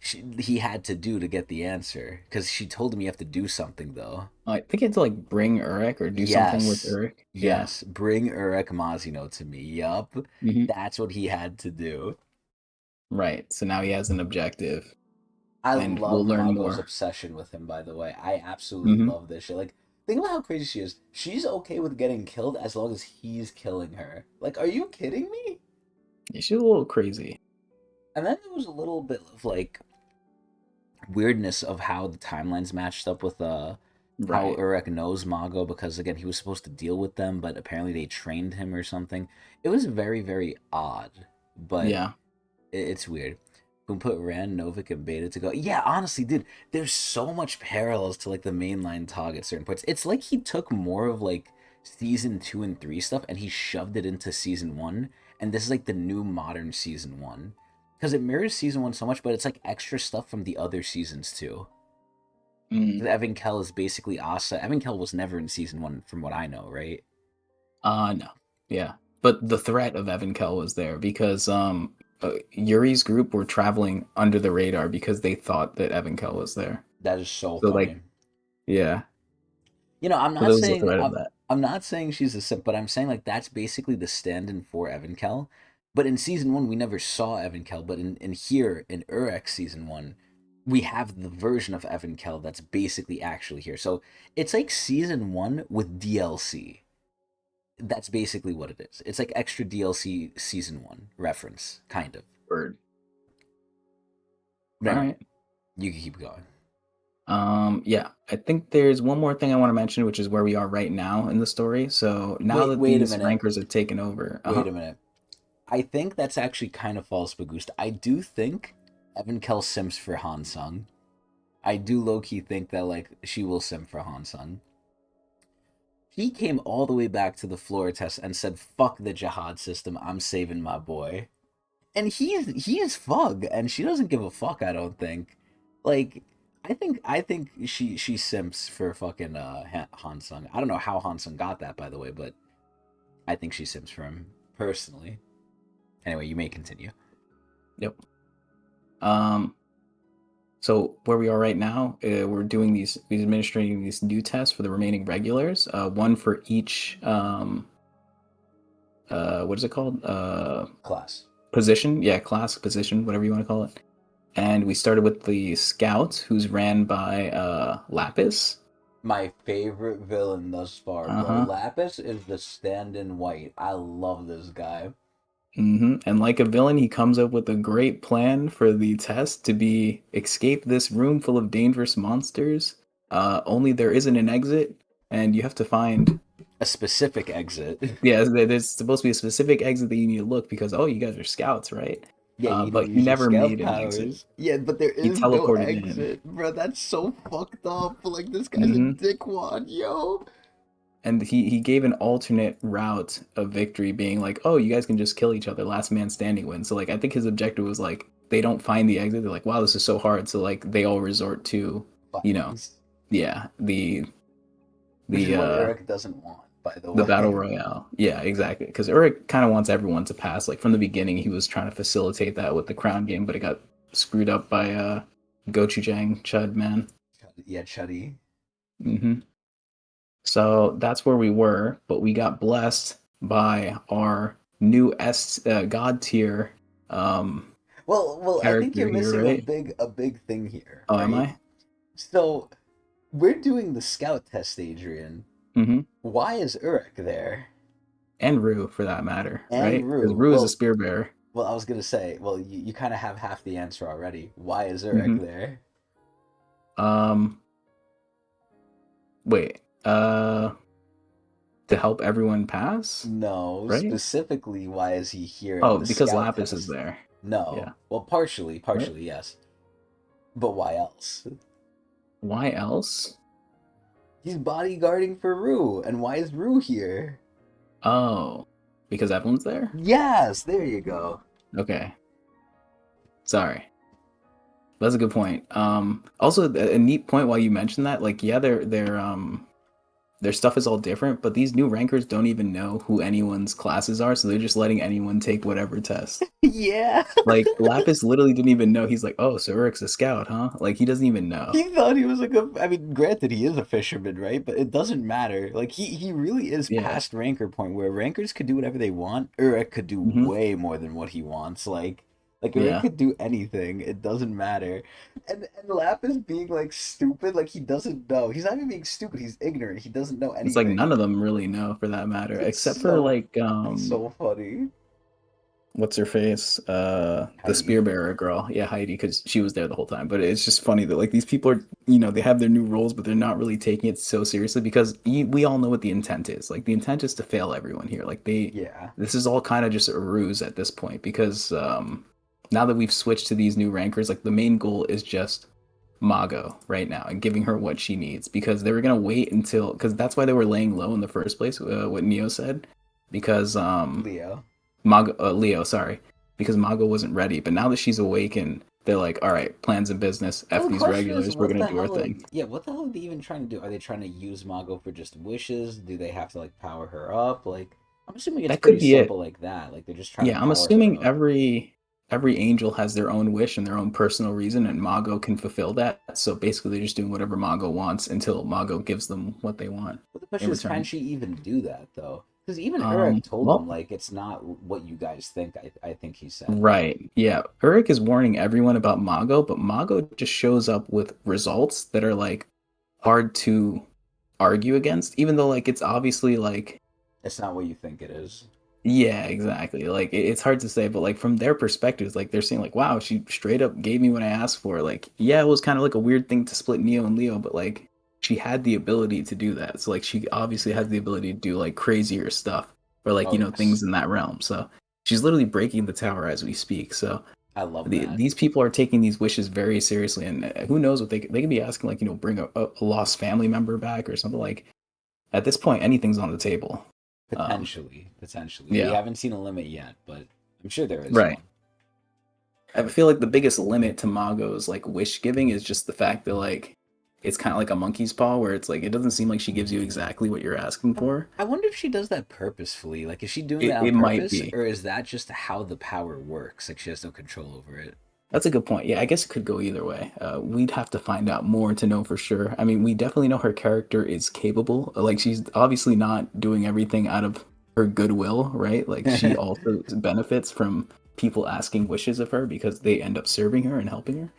he had to do to get the answer? Because she told him you have to do something though. I think you have to like bring Urek or do something with Yes. Urek. Yeah, Yes. Bring Urek Mazino to me. Yup. hmm That's what he had to do. right. So now he has an objective, I and we'll love learn Mago's more. obsession with him, by the way. I absolutely hmm love this shit. Like, think about how crazy she is. She's okay with getting killed as long as he's killing her. Like, are you kidding me? Yeah, she's a little crazy. And then there was a little bit of like weirdness of how the timelines matched up with how Right. Urek knows Mago because again he was supposed to deal with them, but apparently they trained him or something. It was very, very odd, but Yeah. it's weird. Who put Rand, Novik, and Beta to go? Yeah, honestly, dude, there's so much parallels to like the mainline Tog at certain points. It's like he took more of like season 2 and 3 stuff and he shoved it into season 1, and this is like the new modern season 1 because it mirrors season 1 so much, but it's like extra stuff from the other seasons too. Mm. Evan Kell is basically Asa. Evan Kell was never in season 1, from what I know, right? No. Yeah. But the threat of Evan Kell was there because Yuri's group were traveling under the radar because they thought that Evan Kell was there. That is so So like, funny. yeah. You know, I'm So not there was the saying threat of I'm that. I'm not saying she's a simp, but I'm saying like that's basically the stand-in for Evan Kell. But in season 1, we never saw Evan Kell. But in here in Urek season 1, we have the version of Evan Kell that's basically actually here. So it's like season 1 with DLC. That's basically what it is. It's like extra DLC season 1 reference, kind of. bird. No, All no, right. you can keep going. Yeah, I think there's one more thing I want to mention, which is where we are right now in the story. So now that Wait a these minute. rankers have taken over, Wait a minute. I think that's actually kind of false, Bagoost. I do think Evan Kell sims for Hansung. I do low key think that like she will sim for Hansung. He came all the way back to the floor test and said, "Fuck the jihad system. I'm saving my boy." And he is Fug, and she doesn't give a fuck. I don't think. Like, I think she simps for fucking Hansung. I don't know how Hansung got that, by the way, but I think she sims for him personally. Anyway, you may continue. yep. Um, so where we are right now, we're doing these administering these new tests for the remaining regulars. One for each. What is it called? Class. Position. Yeah, class, position, whatever you want to call it. And we started with the scout, who's ran by Lapis. My favorite villain thus far, bro. Uh-huh. Lapis is the stand-in white. I love this guy. And like a villain, he comes up with a great plan for the test to be escape this room full of dangerous monsters. Only there isn't an exit, and you have to find. A specific exit. Yeah, there's supposed to be a specific exit that you need to look because you guys are scouts, right? Yeah, you need to But he use your never scout made an exit. powers. Yeah, but there He is no teleported in. exit. Bro, that's so fucked up. Like, this guy's a hmm dickwad, yo. And he gave an alternate route of victory, being like, "Oh, you guys can just kill each other. Last man standing wins." So like, I think his objective was like, they don't find the exit. They're like, "Wow, this is so hard." So like, they all resort to, Violence. yeah, Which is the what uh Urek doesn't want, by the the battle way. royale. Yeah, exactly. Because Urek kind of wants everyone to pass. Like from the beginning, he was trying to facilitate that with the crown game, but it got screwed up by Gochujang Chud man. Yeah, Chuddy. hmm So that's where we were, but we got blessed by our new God tier Well, I think character you're here, missing right? a big thing here, Oh, am right? I? So, we're doing the scout test, Adrian. Mm-hmm. Why is Urek there? And Rue, for that matter, And right? Because Rue. Rue is a spear bearer. Well, I was gonna say, well, you kind of have half the answer already. Why is Urek Mm-hmm. there? Um, Wait. To help everyone pass, No, right? specifically, why is he here Oh, in the because scout Lapis is test? there. No. Yeah. Well, Right? partially, yes. But why else? Why else? He's bodyguarding for Rue, and why is Rue here? Oh, because everyone's there? Yes, there you go. Okay. Sorry. That's a good point. Also a neat point while you mentioned that, like, yeah, their stuff is all different, but these new rankers don't even know who anyone's classes are, so they're just letting anyone take whatever test. Yeah. Like Lapis literally didn't even know. He's like, "Oh, so Urik's a scout, huh?" Like he doesn't even know. He thought he was like a. I mean, granted, he is a fisherman, right? But it doesn't matter. Like he really is Yeah. past ranker point where rankers could do whatever they want. Urek could do hmm way more than what he wants. Like Urek Yeah. could do anything. It doesn't matter. And Lapis being like stupid, like he doesn't know. He's not even being stupid. He's ignorant. He doesn't know It's like none anything. of them really know for that matter, It's except for so like it's so funny. what's her face? The spear Heidi. bearer girl. Yeah, Heidi, because she was there the whole time. But it's just funny that like these people are, they have their new roles, but they're not really taking it so seriously because we all know what the intent is. Like the intent is to fail everyone here. Like Yeah. this is all kind of just a ruse at this point because now that we've switched to these new rankers, like the main goal is just Mago right now and giving her what she needs because they were gonna wait until because that's why they were laying low in the first place. What Neo said because Leo. Leo, sorry, because Mago wasn't ready. But now that she's awakened, they're like, all right, plans and business. Well, F the these question is, regulars. We're what gonna the do our hell? thing. Yeah, what the hell are they even trying to do? Are they trying to use Mago for just wishes? Do they have to like power her up? Like, I'm assuming it's That could pretty be it. simple like that. Like they're just trying to Yeah, I'm power her assuming up. every angel has their own wish and their own personal reason, and Mago can fulfill that. So basically, they're just doing whatever Mago wants until Mago gives them what they want But the in question is, can return. she even do that though? Because even Urek told them Well, like it's not what you guys think. I think he said. right. Yeah. Uruk is warning everyone about Mago, but Mago just shows up with results that are like hard to argue against, even though like it's obviously like It's not what you think it is. Yeah, exactly. Like it's hard to say, but like from their perspectives, like they're saying like, wow, she straight up gave me what I asked for. Like, yeah, it was kind of like a weird thing to split Neo and Leo, but like she had the ability to do that. So like she obviously has the ability to do like crazier stuff or like, Oh things yes, in that realm. So she's literally breaking the tower as we speak. So I love that. these people are taking these wishes very seriously, and who knows what they could be asking, like, bring a lost family member back or something. Like at this point, anything's on the table. Um, Potentially. We yeah. haven't seen a limit yet, but I'm sure there is Right. one. I feel like the biggest limit to Mago's like wish giving is just the fact that like it's kind of like a monkey's paw where it's like it doesn't seem like she gives you exactly what you're asking for. I wonder if she does that purposefully. Like, is she doing It that on it might purpose, be. or is that just how the power works? Like, she has no control over it. That's a good point. Yeah, I guess it could go either way. We'd have to find out more to know for sure. I mean, we definitely know her character is capable. Like she's obviously not doing everything out of her goodwill, right? Like she also benefits from people asking wishes of her because they end up serving her and helping her.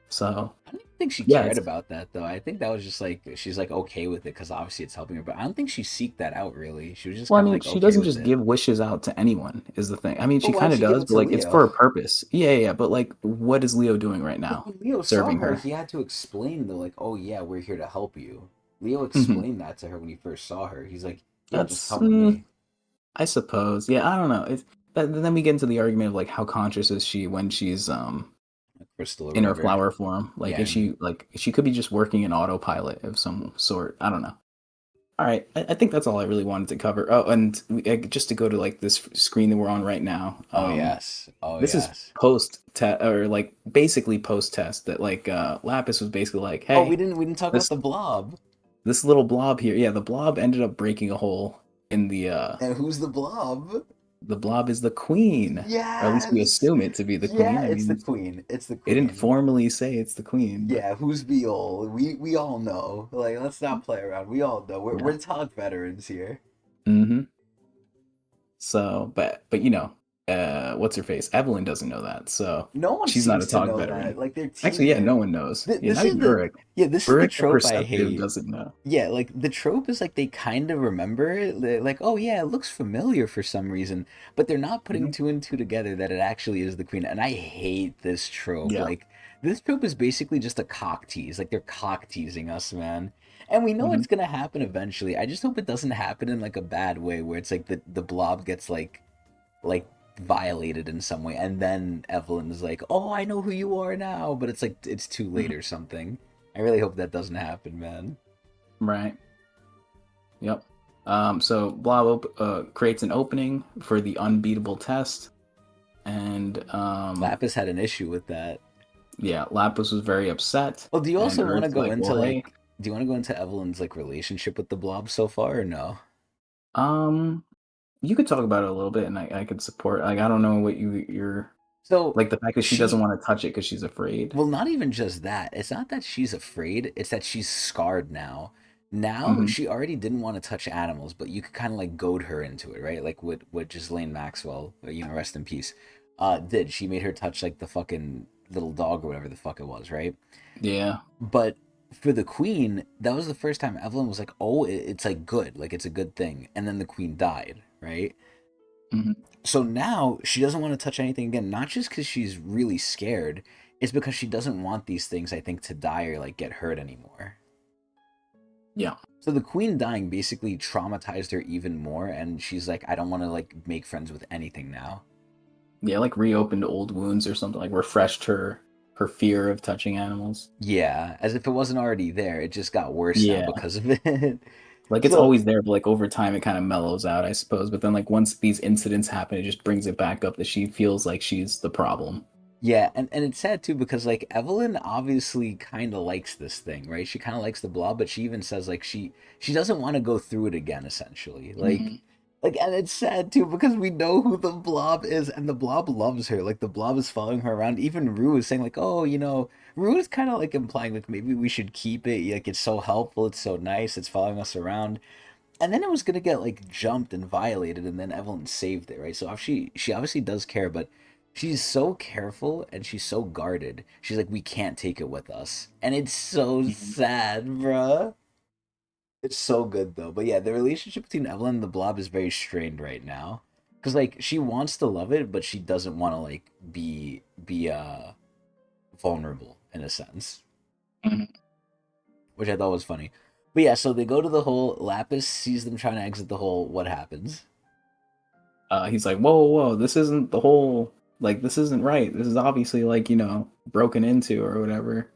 So I don't even think she yeah, cared it's about that though. I think that was just like she's like okay with it because obviously it's helping her. But I don't think she seeked that out really. She was just Well, I kind of mean, like she okay doesn't with just it. give wishes out to anyone, is the thing. I mean, But she why'd kind of she give does, it but to like it's Leo? for a purpose. Yeah, yeah, yeah. But like, what is Leo doing right Because now? when Leo saw Serving her, her. he had to explain though, like, oh yeah, we're here to help you. Leo Hmm. explained that to her when he first saw her. He's like, yeah, just That's, come with me. I suppose. Yeah, I don't know. It's then we get into the argument of like how conscious is she when she's A crystal or in her whatever. flower form? Like, Yeah, is she like she could be just working in autopilot of some sort? I don't know. All right, I think that's all I really wanted to cover. Oh, and just to go to like this screen that we're on right now. oh yes. Oh This is yes. post test or like basically post test that like Lapis was basically like, Oh, hey, we didn't talk about this the blob. this little blob here, yeah, the blob ended up breaking a hole in And who's the blob? the blob is the queen, or at least we Yes. assume it to be the Yeah, queen. I it's mean, the queen. It's the it didn't queen. formally say it's the queen, but Yeah, who's Viol? We all know. Like, let's not play around. We all know. yeah. We're talk veterans here. Hmm. So, but what's her face? Evelyn doesn't know that, so No one she's not a seems to talk know that. veteran. Like their Actually, yeah, no team. one knows. Yeah, This not is even the Urek. yeah. This is the Urek the trope I Perceptive hate. doesn't know. Yeah, like the trope is like they kind of remember it. They're like, oh yeah, it looks familiar for some reason, but they're not putting Hmm. two and two together that it actually is the queen. And I hate this trope. Yeah. Like this trope is basically just a cock tease. Like they're cock teasing us, man. And we know Hmm. it's gonna happen eventually. I just hope it doesn't happen in like a bad way, where it's like the blob gets like violated in some way, and then Evelyn's like, oh, I know who you are now, but it's like it's too late Hmm. or something. I really hope that doesn't happen, man. Right. Yep. So Blob creates an opening for the unbeatable test, and Lapis had an issue with that. yeah, Lapis was very upset, Well, do you and also want to Earth's go like, into well, hey, like do you want to go into Evelyn's like relationship with the blob so far or no? um, you could talk about it a little bit, and I could support. Like, I don't know what you're So like the fact that she doesn't she want to touch it because she's afraid. well, not even just that. It's not that she's afraid, it's that she's scarred now. Now Hmm. she already didn't want to touch animals, but you could kind of like goad her into it, right? Like what Ghislaine Maxwell, rest in peace, did. She made her touch like the fucking little dog or whatever the fuck it was, right? Yeah. But for the queen, that was the first time Evelyn was like, "Oh, it's like good, like it's a good thing." And then the queen died, right? Hmm. So now she doesn't want to touch anything again, not just because she's really scared, it's because she doesn't want these things, I think, to die or like get hurt anymore. Yeah. So the queen dying basically traumatized her even more, and she's like, I don't want to like make friends with anything now. Yeah, like reopened old wounds or something, like refreshed her fear of touching animals. Yeah, as if it wasn't already there. It just got worse now Yeah. because of it. Like it's So always there, but like over time it kind of mellows out, I suppose. But then like once these incidents happen, it just brings it back up that she feels like she's the problem. yeah, and it's sad too because like Evelyn obviously kind of likes this thing, right? She kind of likes the blob, but she even says like she doesn't want to go through it again essentially. Hmm. Like and it's sad too because we know who the blob is and the blob loves her. Like the blob is following her around. Even Rue is saying like, "Oh, Rue is kind of like implying like maybe we should keep it. Like it's so helpful, it's so nice, it's following us around." And then it was gonna get like jumped and violated, and then Evelyn saved it, right? So if she obviously does care, but she's so careful and she's so guarded. She's like, we can't take it with us, and it's so Hmm. sad, bruh. It's so good though. But yeah, the relationship between Evelyn and the Blob is very strained right now. because like she wants to love it, but she doesn't want to like be vulnerable in a sense, Mhm. which I thought was funny. But yeah, so they go to the hole. Lapis sees them trying to exit the hole. What happens? He's like, whoa, whoa, whoa, this isn't the whole, like, this isn't right. This is obviously, like, broken into or whatever.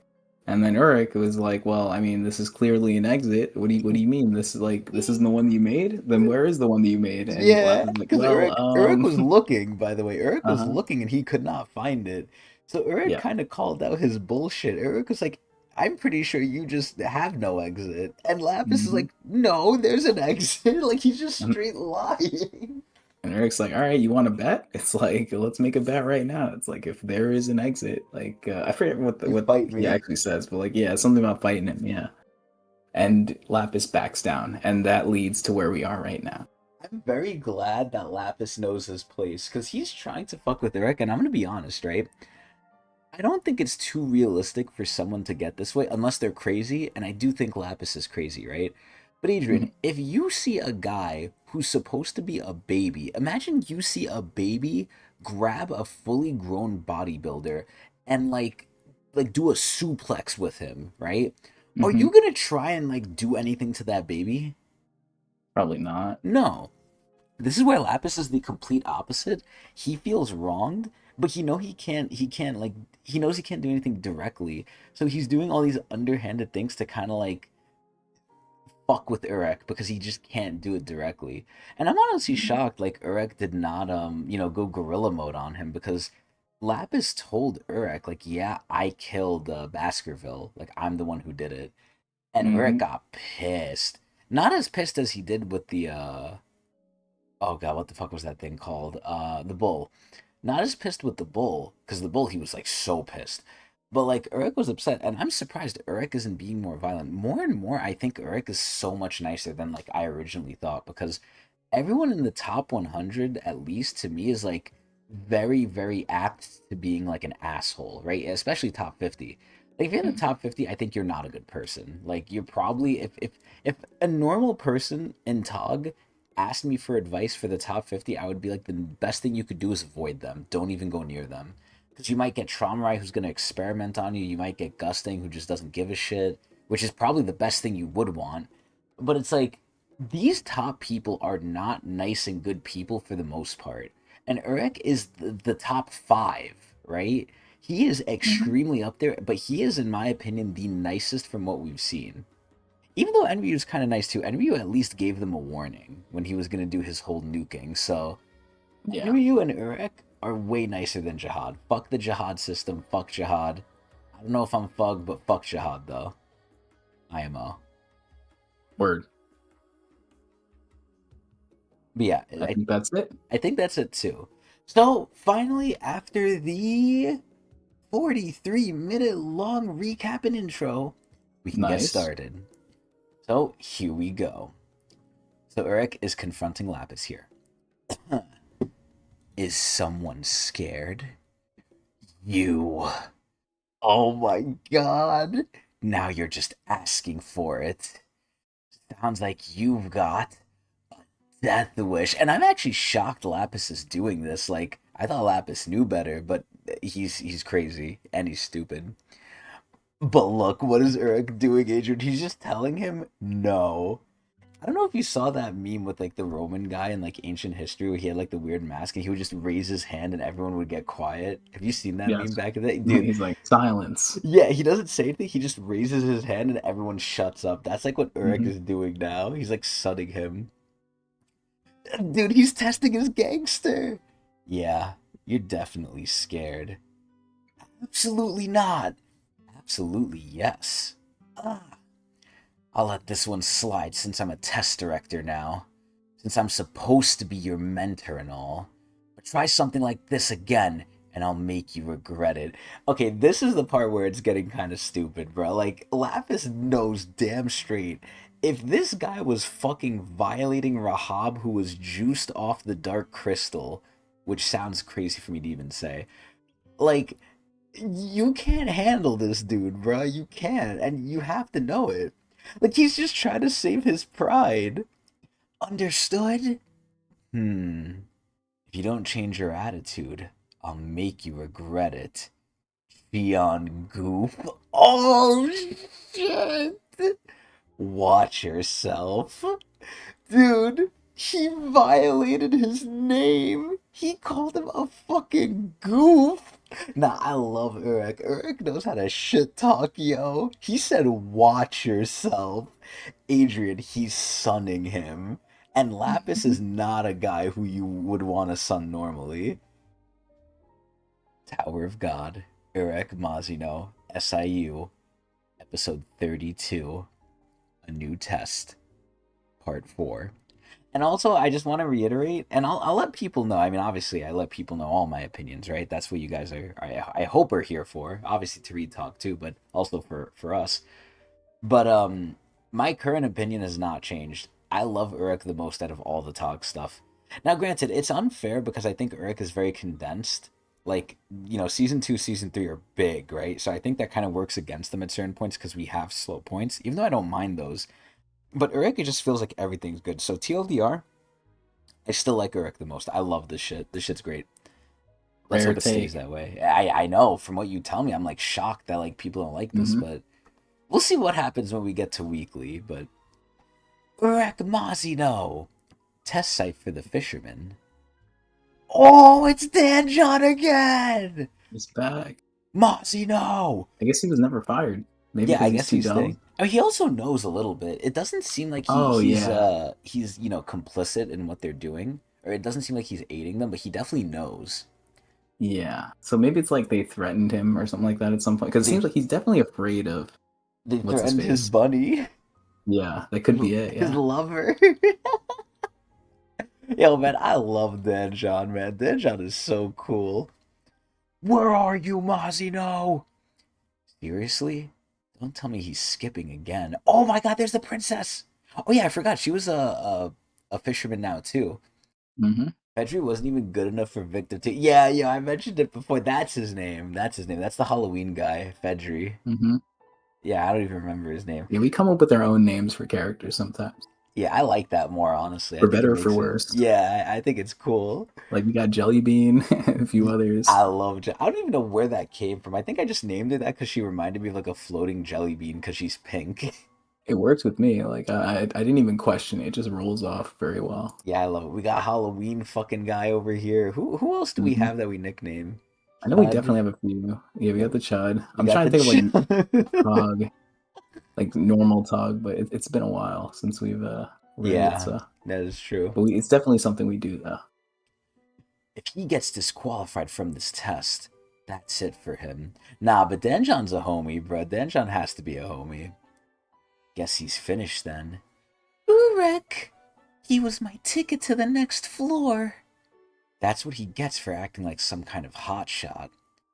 And then Urek was like, well, I mean, this is clearly an exit. What do you mean? This isn't the one that you made? Then where is the one that you made? And Lap Yeah, is like, because well, Urek was looking, by the way. Urek was uh-huh, looking and he could not find it. So Urek yeah. kind of called out his bullshit. Urek was like, I'm pretty sure you just have no exit. And Lapis is hmm like, no, there's an exit. Like he's just And, straight lying. and Urek's like, all right, you want to bet? It's like, let's make a bet right now. It's like, if there is an exit, like, I forget You what fight he me. actually says, but like, yeah, something about fighting him, yeah. And Lapis backs down, and that leads to where we are right now. I'm very glad that Lapis knows his place because he's trying to fuck with Urek. And I'm gonna be honest, right? I don't think it's too realistic for someone to get this way unless they're crazy, and I do think Lapis is crazy, right? But Adrian, Mhm. if you see a guy who's supposed to be a baby, imagine you see a baby grab a fully grown bodybuilder and like do a suplex with him, right? Are hmm you gonna try and like do anything to that baby? Probably not. No. This is where Lapis is the complete opposite. He feels wronged, but he can't like he knows he can't do anything directly. So he's doing all these underhanded things to kind of like fuck with Urek because he just can't do it directly. And I'm honestly Mhm. shocked like Urek did not go gorilla mode on him because Lapis told Urek like, "Yeah, I killed Baskerville. Like I'm the one who did it." And Urek hmm got pissed. Not as pissed as he did with the oh god, what the fuck was that thing called? The bull. Not as pissed with the bull, because the bull he was like so pissed. But like Urek was upset, and I'm surprised Urek isn't being more violent. More and more, I think Urek is so much nicer than like I originally thought, because everyone in the top 100, at least to me, is like very, very apt to being like an asshole, right? Especially top 50. Like if you're in the top 50, I think you're not a good person. Like you're probably if a normal person in Tog asked me for advice for the top 50, I would be like the best thing you could do is avoid them. Don't even go near them. Because you might get Traumarai who's going to experiment on you. You might get Gusting who just doesn't give a shit, which is probably the best thing you would want. But it's like these top people are not nice and good people for the most part. And Urek is the top five, right? He is hmm extremely up there, but he is, in my opinion, the nicest from what we've seen. Even though Enryu is kind of nice too, Enryu at least gave them a warning when he was going to do his whole nuking. So Yeah. Enryu and Urek are way nicer than Jihad. Fuck the Jihad system. Fuck Jihad. I don't know if I'm Fug, but fuck Jihad though. IMO. Word. But yeah, I I, think that's it. I think that's it too. So finally, after the 43-minute long recap and intro, we can get Nice. started. So here we go. So Urek is confronting Lapis here. Is someone scared? You. Oh my god. Now you're just asking for it. Sounds like you've got death wish. And I'm actually shocked Lapis is doing this. Like, I thought Lapis knew better, but he's crazy and he's stupid. But look, what is Uruk doing, Adrian? He's just telling him no. I don't know if you saw that meme with like the Roman guy in like ancient history where he had like the weird mask and he would just raise his hand and everyone would get quiet. Have you seen that meme Yes. back in the day? Dude, He's like, silence. yeah, he doesn't say anything. He just raises his hand and everyone shuts up. That's like what Uruk hmm is doing now. He's like sunning him. Dude, he's testing his gangster. Yeah, you're definitely scared. Absolutely not. Absolutely yes. Ah, I'll let this one slide since I'm a test director now. Since I'm supposed to be your mentor and all. But try something like this again, and I'll make you regret it. Okay, this is the part where it's getting kind of stupid, bro. Like, Lapis knows damn straight. If this guy was fucking violating Rahab, who was juiced off the dark crystal, which sounds crazy for me to even say, like, you can't handle this dude, bro. You can't, and you have to know it. Like, he's just trying to save his pride. Understood? Hmm. If you don't change your attitude, I'll make you regret it. Beyond goof. Oh shit! Watch yourself. Dude, he violated his name. He called him a fucking goof. Nah, I love Urek. Urek knows how to shit talk, yo. He said, watch yourself. Adrian, he's sunning him. And Lapis is not a guy who you would want to sun normally. Tower of God, Urek Mazino, SIU, episode 32, A New Test, part 4. And also, I just want to reiterate, and I'll let people know. I mean, obviously, I let people know all my opinions, right? That's what you guys are, I hope, are here for. Obviously, to read talk too, but also for us. But my current opinion has not changed. I love Urek the most out of all the talk stuff. Now, granted, it's unfair because I think Urek is very condensed. Like, season 2, season 3 are big, right? So I think that kind of works against them at certain points because we have slow points, even though I don't mind those. But Urek, it just feels like everything's good. So TLDR, I still like Urek the most. I love this shit. This shit's great. Let's Rare hope it stays take. that way. I know from what you tell me, I'm like shocked that like people don't like this, but we'll see what happens when we get to weekly. But Urek Mazino, test site for the fishermen. Oh, it's Dan John again. He's back. Mazino. I guess he was never fired. Maybe Yeah, I because he's guess too he's dumb. staying. I mean, he also knows a little bit. It doesn't seem like Oh yeah, he's complicit in what they're doing, or it doesn't seem like he's aiding them, but he definitely knows. yeah. So maybe it's like they threatened him or something like that at some point. Because it They seems like he's definitely afraid of they what's his threatened his face. bunny, Yeah, that could be it. his Yeah. lover. Yo, man, I love Dan John, man. Dan John is so cool. Where are you, Mazino? Seriously? Don't tell me he's skipping again. Oh my God, there's the princess. Oh yeah, I forgot she was a fisherman now too. hmm Petri wasn't even good enough for Victor to. Yeah, yeah, I mentioned it before. That's his name. That's his name. That's the Halloween guy, Fedri. hmm Yeah, I don't even remember his name. Yeah, we come up with our own names for characters sometimes, Yeah, I like that more, honestly. I for think it better or for makes it. worse. Yeah, I think it's cool. Like we got Jellybean and a few others. I love. I don't even know where that came from. I think I just named it that because she reminded me of like a floating jelly bean because she's pink. It works with me. Like I didn't even question it. It just rolls off very well. Yeah, I love it. We got Halloween fucking guy over here. Who else do we hmm have that we nickname? I know we Chud. definitely have a few. Yeah, we got the Chud. We I'm got trying the to think of like Chud. Tog, like normal Tog, but it's been a while since we've read it. Yeah, So, that is true. but it's definitely something we do though. If he gets disqualified from this test, that's it for him. Nah, but Danjon's a homie, bro. Danjon has to be a homie. Guess he's finished then. Urek! He was my ticket to the next floor. That's what he gets for acting like some kind of hotshot.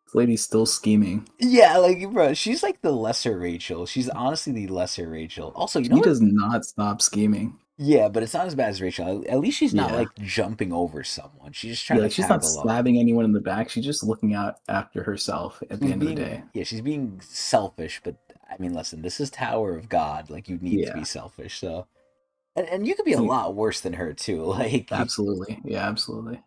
This lady's still scheming. Yeah, like, bro, she's like the lesser Rachel. She's honestly the lesser Rachel. Also, you know She what? does not stop scheming. Yeah, but it's not as bad as Rachel. At least she's not Yeah. like jumping over someone. She's just trying Yeah, to like she's tag not along. stabbing anyone in the back. She's just looking out after herself at the She's end of the day. being, yeah, she's being selfish, but I mean, listen, this is Tower of God. Like, you need to be Yeah. selfish. So, and you could be a See, lot worse than her too. Like, you're absolutely. Yeah, absolutely.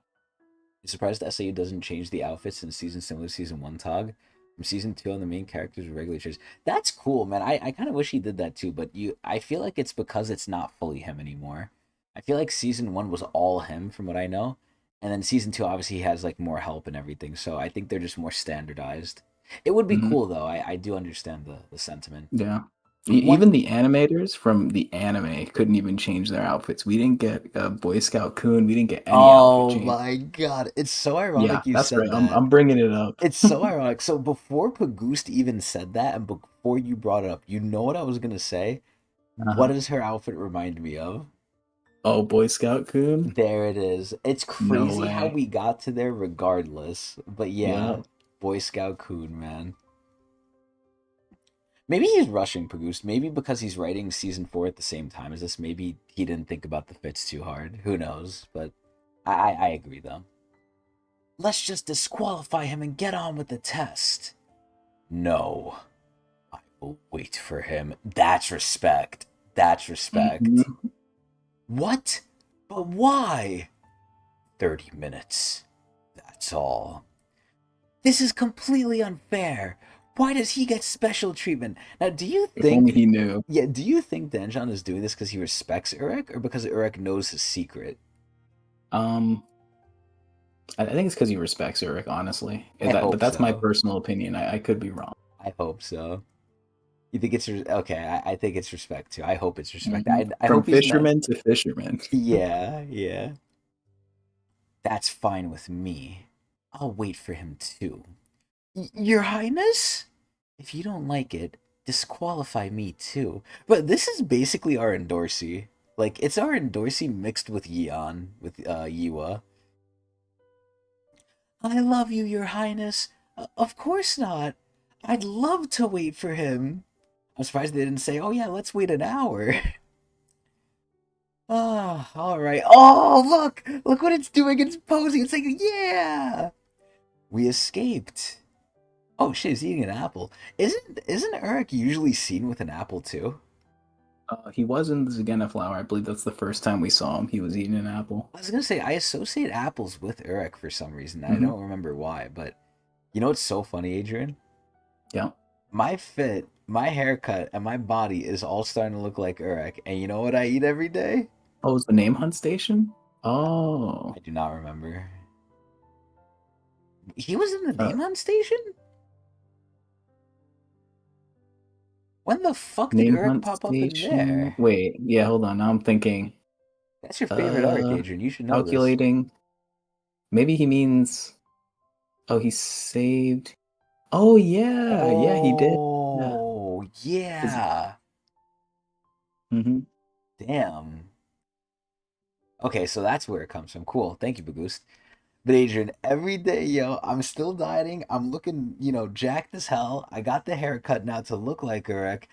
surprised SAU doesn't change the outfits in season similar to season one. Tog from season two on the main characters with regular traits. That's cool, man. I kind of wish he did that too, but I feel like it's because it's not fully him anymore. I feel like season one was all him, from what I know, and then season two obviously he has like more help and everything. So I think they're just more standardized. It would be hmm cool though. I do understand the sentiment. Yeah. One, Even the animators from the anime couldn't even change their outfits. We didn't get a Boy Scout Coon. We didn't get any outfit oh change. my God, it's so Yeah, ironic you that's right. said I'm that. I'm bringing it up. It's so ironic. So before Pagoost even said that, and before you brought it up, you know what I was gonna say? What Uh-huh. does her outfit remind me of? Oh, Boy Scout Coon? There it is. It's No crazy how way. we got to there regardless. But yeah, Yeah. Boy Scout Coon, man. Maybe he's rushing Pagoost. Maybe because he's writing season four at the same time as this. Maybe he didn't think about the fits too hard. Who knows? But I agree though. Let's just disqualify him and get on with the test. No. I will wait for him. That's respect. That's respect. hmm What? But why? 30 minutes. That's all. This is completely unfair. Why does he get special treatment? Now, do you If only think... he knew. Yeah, do you think Denjon is doing this because he respects Urek, or because Urek knows his secret? Um, I think it's because he respects Urek, honestly. I But hope that's my so. personal opinion. I could be wrong. I hope so. You think it's... Okay, I think it's respect, too. I hope it's respect. Mhm. I From hope he's not... fisherman to fisherman. Yeah, yeah. That's fine with me. I'll wait for him, too. Your Highness? If you don't like it, disqualify me too. But this is basically our Endorsey. Like, it's our Endorsey mixed with Yeon, with Yua. I love you, Your Highness. Of course not. I'd love to wait for him. I'm surprised they didn't say, oh yeah, let's wait an hour. Ah, alright. Oh, look! Look what it's doing. It's posing. It's like, yeah! We escaped. Oh shit, he's eating an apple. Isn't Urek usually seen with an apple too? He was in the Zagena flower. I believe that's the first time we saw him. He was eating an apple. I was gonna say I associate apples with Urek for some reason. I Hmm. don't remember why, but you know what's so funny, Adrian? Yeah. My fit, my haircut, and my body is all starting to look like Urek. And you know what I eat every day? Oh, it's the name hunt station? Oh. I do not remember. He was in the Uh, name hunt station? When the fuck did name Urek hunt pop up in station. there? Wait, yeah, hold on. Now I'm thinking. That's your favorite arc, Adrian. You should know this. Calculating. Maybe he means. Oh, he saved. Oh yeah, yeah, he did. Yeah. Oh, yeah. Mm-hmm. Damn. Okay, so that's where it comes from. Cool. Thank you, Bagoost. But Adrian, every day, yo, I'm still dieting. I'm looking, jacked as hell. I got the haircut now to look like Urek.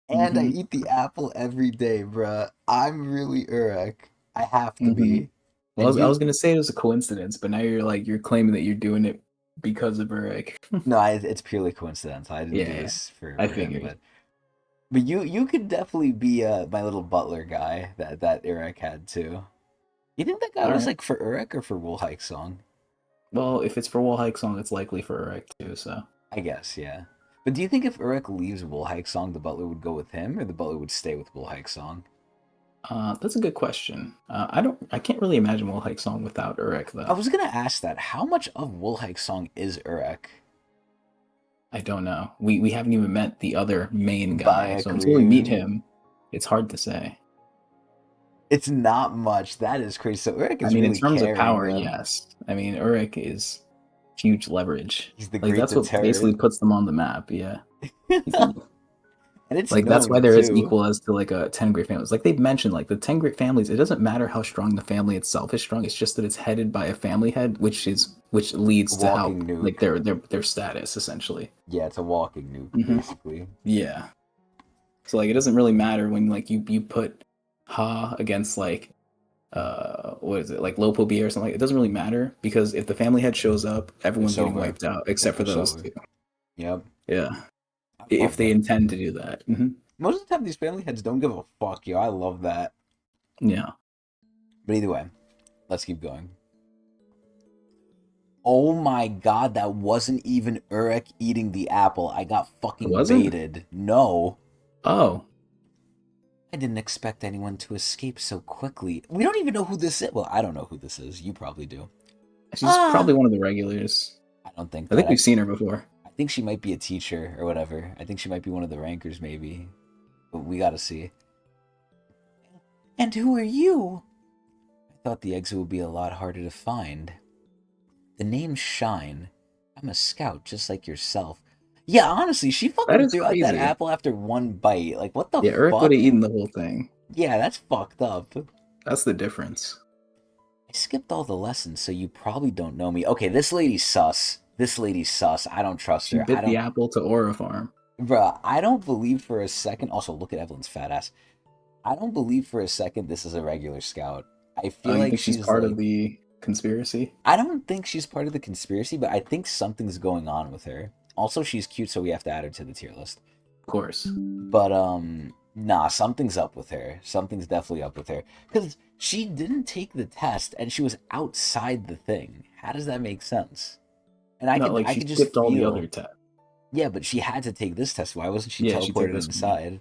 And I Mm-hmm. eat the apple every day, bruh. I'm really Urek. I have to Mm-hmm. be. Well, And I was you... gonna say it was a coincidence, but now you're claiming that you're doing it because of Urek. No, it's purely coincidental. I didn't do Yeah, this for, I him, figured. but you could definitely be my little butler guy that Urek had too. You think that guy All was right. like for Urek or for Woolhike Song? Well, if it's for Wall Hike Song, it's likely for Urek too. So, I guess, yeah. But do you think if Urek leaves Woolhike Song, the butler would go with him, or the butler would stay with Woolhike Song? that's a good question. I can't really imagine Wall Hike Song without Urek I though. was gonna ask that. How much of Woolhike Song is Urek? I don't know. We haven't even met the other main But I guy, so until we meet agree. him, it's hard to say. It's not much. That is crazy. So Urek I is mean, in really terms of carrying power, them. yes. I mean, Urek is huge leverage. He's the Like great that's what basically deterrent. puts them on the map. Yeah, he's And it's like that's why known they're as too. equal as to like a 10 great families. Like they've mentioned, like the 10 great families. It doesn't matter how strong the family itself is strong. It's just that it's headed by a family head, which leads to how Walking like nuke. their status essentially. Yeah, it's a walking nuke, Hmm. basically. Yeah. So like it doesn't really matter when like you put Ha against like what is it like Lopo B or something like it doesn't really matter because if the family head shows up everyone's It's getting over. wiped out except for It's those over. two. Yep. Yeah, I if love they that. intend to do that. Hmm. Most of the time, these family heads don't give a fuck, yo. I love that. Yeah. But either way, let's keep going. Oh my god, that wasn't even Urek eating the apple. I got It fucking wasn't. baited. No. Oh, I didn't expect anyone to escape so quickly. We don't even know who this is. Well, I don't know who this is. You probably do. she's Ah! probably one of the regulars. I don't think I think that. we've seen her before. I think she might be a teacher or whatever. I think she might be one of the rankers, maybe. But we gotta see. And who are you? I thought the exit would be a lot harder to find. The name's Shine. I'm a scout just like yourself. Yeah, honestly, she That fucking is threw out that crazy. apple after one bite. Like, what the Yeah, Urek would fuck? have eaten the whole thing. Yeah, that's fucked up. That's the difference. I skipped all the lessons, so you probably don't know me. Okay, this lady's sus. This lady's sus. I don't trust She her. I bit the don't... apple to Aura Farm. Bruh, I don't believe for a second... Also, look at Evelyn's fat ass. I don't believe for a second this is a regular scout. I Oh, feel you like think she's she's part of like... the conspiracy? I don't think she's part of the conspiracy, but I think something's going on with her. Also, she's cute, so we have to add her to the tier list. Of course. But Nah, something's up with her. Something's definitely up with her. Because she didn't take the test and she was outside the thing. How does that make sense? And Not like I she could just skipped all the other feel. tests. Yeah, but she had to take this test. Why wasn't she Yeah, she took teleported this one. inside?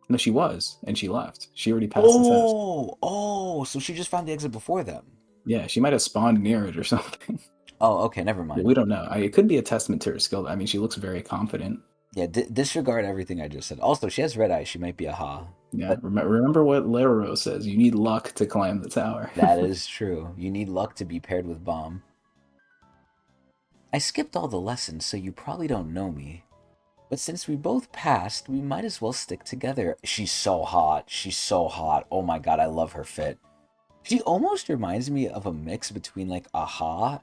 No, she was, and she left. She already passed the test. Oh, so she just found the exit before them. Yeah, she might have spawned near it or something. Oh, okay, never But mind. we don't know. It could be a testament to her skill. I mean, she looks very confident. Yeah, disregard everything I just said. Also, she has red eyes. She might be a ha. Yeah, But remember what Lero says. You need luck to climb the tower. that is true. You need luck to be paired with bomb. I skipped all the lessons, so you probably don't know me. But since we both passed, we might as well stick together. She's so hot. She's so hot. Oh my god, I love her fit. She almost reminds me of a mix between like a ha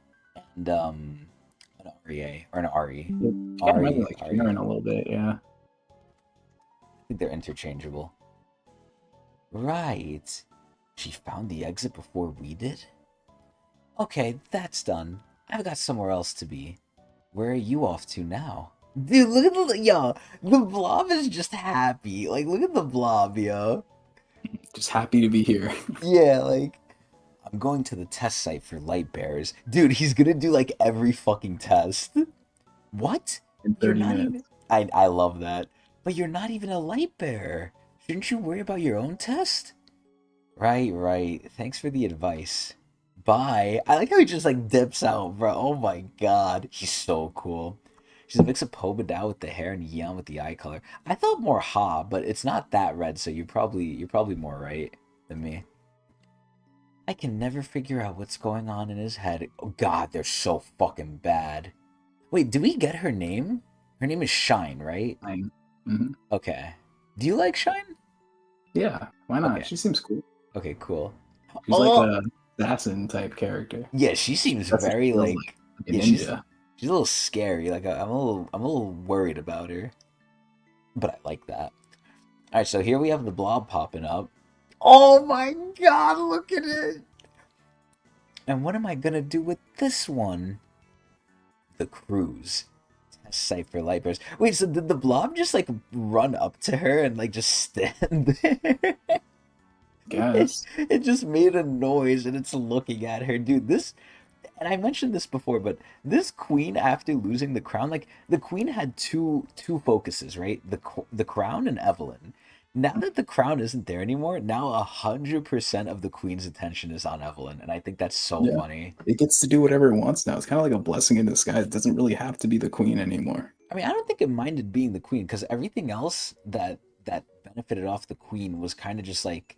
and an REA or an RE. She kind of reminds me like RE. Sharon a little bit, yeah. I think they're interchangeable. Right. She found the exit before we did? Okay, that's done. I've got somewhere else to be. Where are you off to now? Dude, look at the blob is just happy. Like, look at the blob, yo. Just happy to be here. Yeah, like, I'm going to the test site for light bearers. Dude, he's gonna do like every fucking test. What? In You're 30 not even. minutes. I love that. But you're not even a light bearer. Shouldn't you worry about your own test? Right. Thanks for the advice. Bye. I like how he just like dips out, bro. Oh my god. He's so cool. She's a mix of Pobadao with the hair and Yan with the eye color. I thought more Ha, but it's not that red, so you're probably more right than me. I can never figure out what's going on in his head. Oh god, they're so fucking bad. Wait, do we get her name? Her name is Shine, right? Fine. Mhm. Okay. Do you like Shine? Yeah, why not? Okay. She seems cool. Okay, cool. She's like Oh, a assassin type character. yeah, she seems That's what she very feels like like a yeah, she's ninja. she's a little scary. Like I'm a little worried about her, but I like that. All right, so here we have the blob popping up. Oh my god, look at it! And what am I gonna do with this one? The cruise. Test site for light bearers. Wait, so did the blob just like run up to her and like just stand there? it, Guess. it just made a noise and it's looking at her. Dude, this and I mentioned this before, but this queen after losing the crown, like the queen had two focuses, right? The crown and Evelyn. Now that the crown isn't there anymore, now 100% of the queen's attention is on Evelyn, and I think that's so Yeah. funny. It gets to do whatever it wants now. It's kind of like a blessing in disguise. It doesn't really have to be the queen anymore. I mean, I don't think it minded being the queen because everything else that benefited off the queen was kind of just like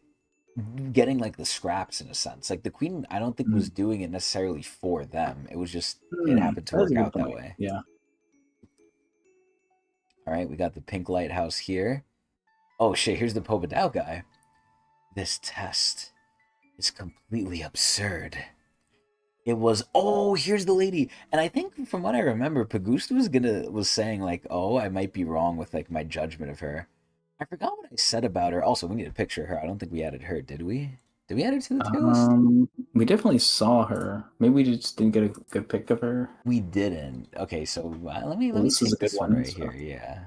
getting like the scraps in a sense. Like the queen, I don't think was Mm. doing it necessarily for them. It was just it happened to That is a work good out that point. way. Yeah. All right, we got the pink lighthouse here. Oh shit, here's the Pobadao guy. This test is completely absurd. It was here's the lady. And I think from what I remember, Pagusta was saying like, oh, I might be wrong with like my judgment of her. I forgot what I said about her. Also, we need a picture of her. I don't think we added her, did we? Did we add her to the tier list? We definitely saw her. Maybe we just didn't get a good pic of her. We didn't. Okay, so let Well, me this is a take good this one one. right So. here. Yeah.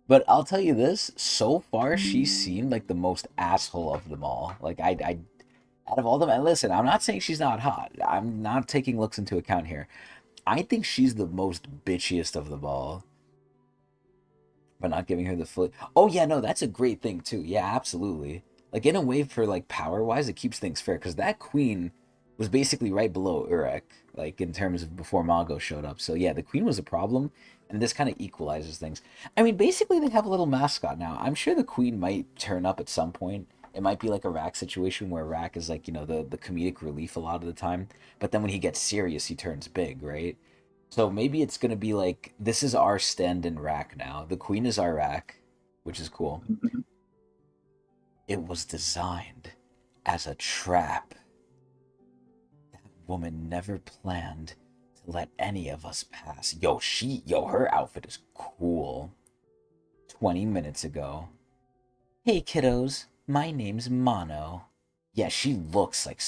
But I'll tell you this, so far she seemed like the most asshole of them all. Like I out of all them, and listen, I'm not saying she's not hot. I'm not taking looks into account here. I think she's the most bitchiest of them all. But not giving her the full. Oh yeah, no, that's a great thing too. Yeah, absolutely. Like in a way, for like power wise, it keeps things fair because that queen was basically right below Urek, like in terms of before Mago showed up. So yeah, the queen was a problem, and this kind of equalizes things. I mean, basically they have a little mascot now. I'm sure the queen might turn up at some point. It might be like a Rack situation where Rack is like, the comedic relief a lot of the time, but then when he gets serious, he turns big, right? So maybe it's gonna be like this is our stand-in Rack now. The queen is our Rack, which is cool. Mhm. It was designed as a trap. That woman never planned to let any of us pass. Her outfit is cool. 20 minutes ago. Hey kiddos, my name's Mono. Yeah, she looks like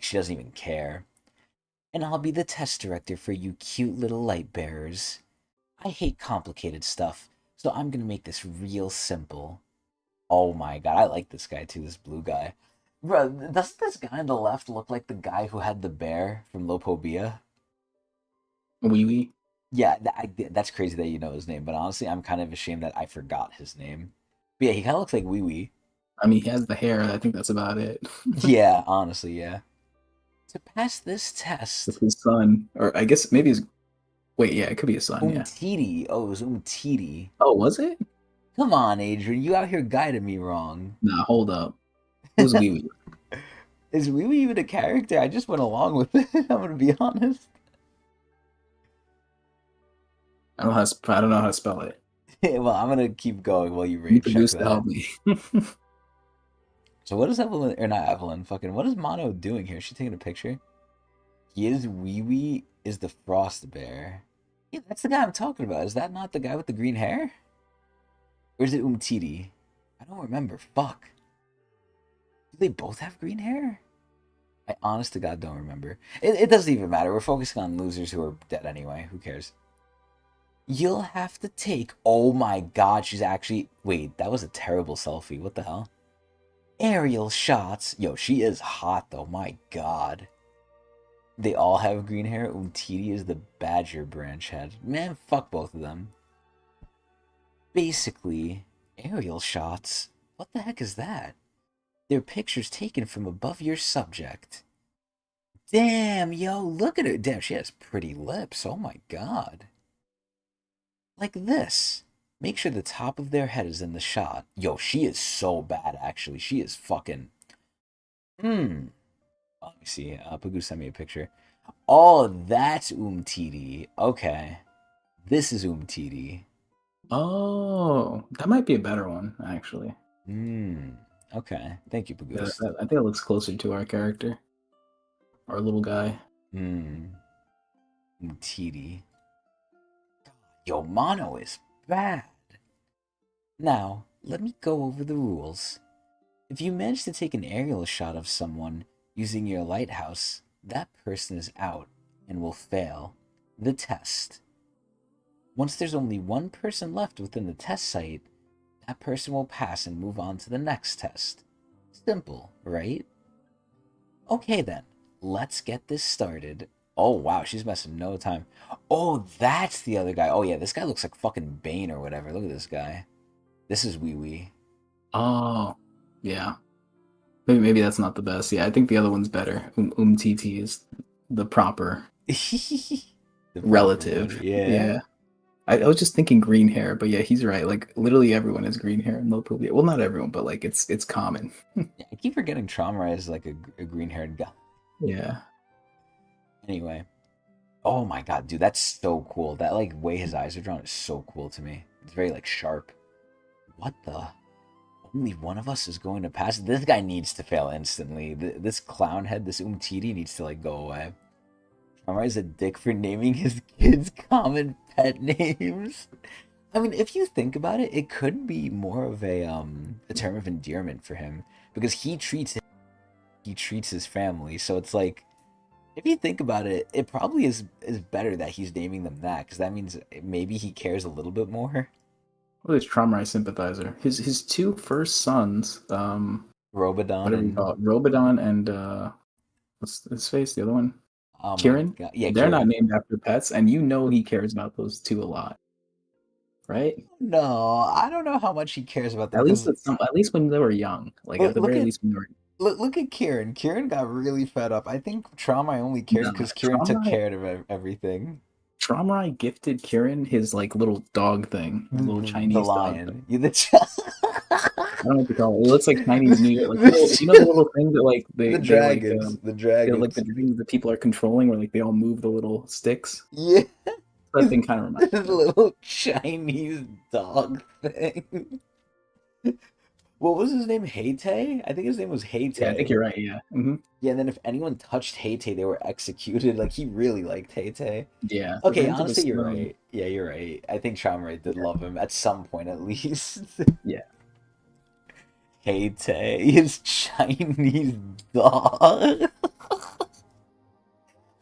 she doesn't even care. And I'll be the test director for you cute little light bearers. I hate complicated stuff, So I'm gonna make this real simple. Oh my god, I like this guy too, this blue guy. Bro, doesn't this guy on the left look like the guy who had the bear from Lopobia? Wee wee. Yeah, that's crazy that you know his name, but honestly, I'm kind of ashamed that I forgot his name. But yeah, he kind of looks like Wee Wee. I mean, he has the hair. I think that's about it. Yeah, honestly, yeah. To pass this With test, his son, or I guess maybe his. Wait, yeah, it could be his son. Yeah. Umtiti. Oh, it was Umtiti. Oh, was it? Come on, Adrian, you out here guiding me wrong. Nah, hold up. Who's Wee Wee? Is Wee Wee even a character? I just went along with it. I'm gonna be honest. I don't know how to spell it. Well, I'm gonna keep going while you You rate need check produce to that. help me. So what is Evelyn or not Evelyn? Fucking what is Mono doing here? Is she taking a picture? His Wee Wee is the Frost Bear. Yeah, that's the guy I'm talking about. Is that not the guy with the green hair? Or is it Umtiti? I don't remember. Fuck. Do they both have green hair? I honest to God don't remember. It doesn't even matter. We're focusing on losers who are dead anyway. Who cares? You'll have to take. Oh my god, she's actually. Wait, that was a terrible selfie. What the hell? Aerial shots. Yo, she is hot though. My god. They all have green hair. Umtiti is the badger branch head. Man, fuck both of them. Basically, aerial shots. What the heck is that? They're pictures taken from above your subject. Damn, yo, look at her. Damn, she has pretty lips. Oh my god. Like this. Make sure the top of their head is in the shot. Yo, she is so bad, actually. She is fucking. Let me see. Pagu sent me a picture. Oh, that's Umtiti. Okay. This is Umtiti. Oh, that might be a better one, actually. Okay. Thank you, Yeah, Pagoose. I think it looks closer to our character, our little guy. Umtiti. Yo, Mono is bad. Now, let me go over the rules. If you manage to take an aerial shot of someone using your lighthouse, that person is out and will fail the test. Once there's only one person left within the test site, that person will pass and move on to the next test. Simple, right? Okay then, let's get this started. Oh wow, she's messing no time. Oh, that's the other guy. Oh yeah, this guy looks like fucking Bane or whatever. Look at this guy. This is Wee Wee. Oh, yeah. Maybe that's not the best. Yeah, I think the other one's better. TT is the proper The relative. one, yeah. Yeah. I was just thinking green hair, but yeah, he's right. Like literally everyone has green hair in Lopopia. Well, not everyone, but like it's common. Yeah, I keep forgetting Trauma is like a green-haired guy. Yeah. Anyway. Oh my god, dude, that's so cool. That like way his eyes are drawn is so cool to me. It's very like sharp. What the? Only one of us is going to pass. This guy needs to fail instantly. This clown head, this Umtiti needs to like go away. Traumari's a dick for naming his kids common pet names. I mean, if you think about it, it could be more of a term of endearment for him because he treats his family. So it's like if you think about it, it probably is better that he's naming them that because that means maybe he cares a little bit more. Well, he's Traumrai sympathizer. His two first sons, Robodon whatever you and call it, Robodon and what's his face? The other one? oh my Kieran. god, yeah, They're not Kieran. named after pets, and you know he cares about those two a lot, right? No, I don't know how much he cares about them because At least when they were young, like at look, the look very at least when they were. look at Kieran. Kieran got really fed up. I think Trauma only cares Nah, because Kieran took care of everything. Traumrai gifted Kieran his like little dog thing, his little The Chinese dog thing. lion. You the I don't know what to call it. It looks like Chinese New Year, like you know the little thing that like they like the they're like the dragons. dreams that people are controlling, where like they all move the little sticks. Yeah, That thing kind of reminds this me of. little Chinese dog thing. What was his name? Heite? I think his name was Yeah, I think Heite. you're right. Yeah. Yeah, and then if anyone touched Heite, they were executed. Like he really liked Heite. Yeah. So for Okay, him to honestly, you're bestow, right. Yeah, you're right. I think Traumray did love him at some point at least. yeah. Heite, his Chinese dog.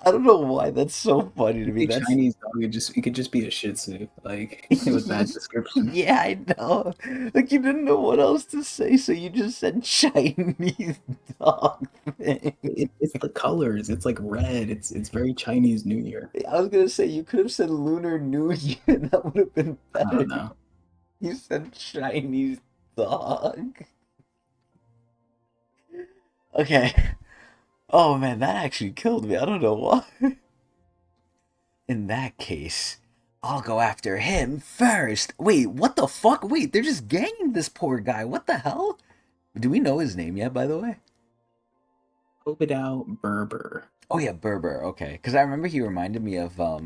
I don't know why that's so funny to me. A That's Chinese dog, it could just be a Shih Tzu, like with that description. yeah, I know. Like you didn't know what else to say, so you just said Chinese dog thing. It's the colors. It's like red. It's very Chinese New Year. I was gonna say you could have said Lunar New Year. That would have been I don't better. know. You said Chinese dog. Okay. Oh man, that actually killed me. I don't know why. In that case, I'll go after him first. Wait, what the fuck? Wait, they're just ganging this poor guy. What the hell? Do we know his name yet, by the way? Obadiah Berber. Oh yeah, Berber. Okay, because I remember he reminded me of what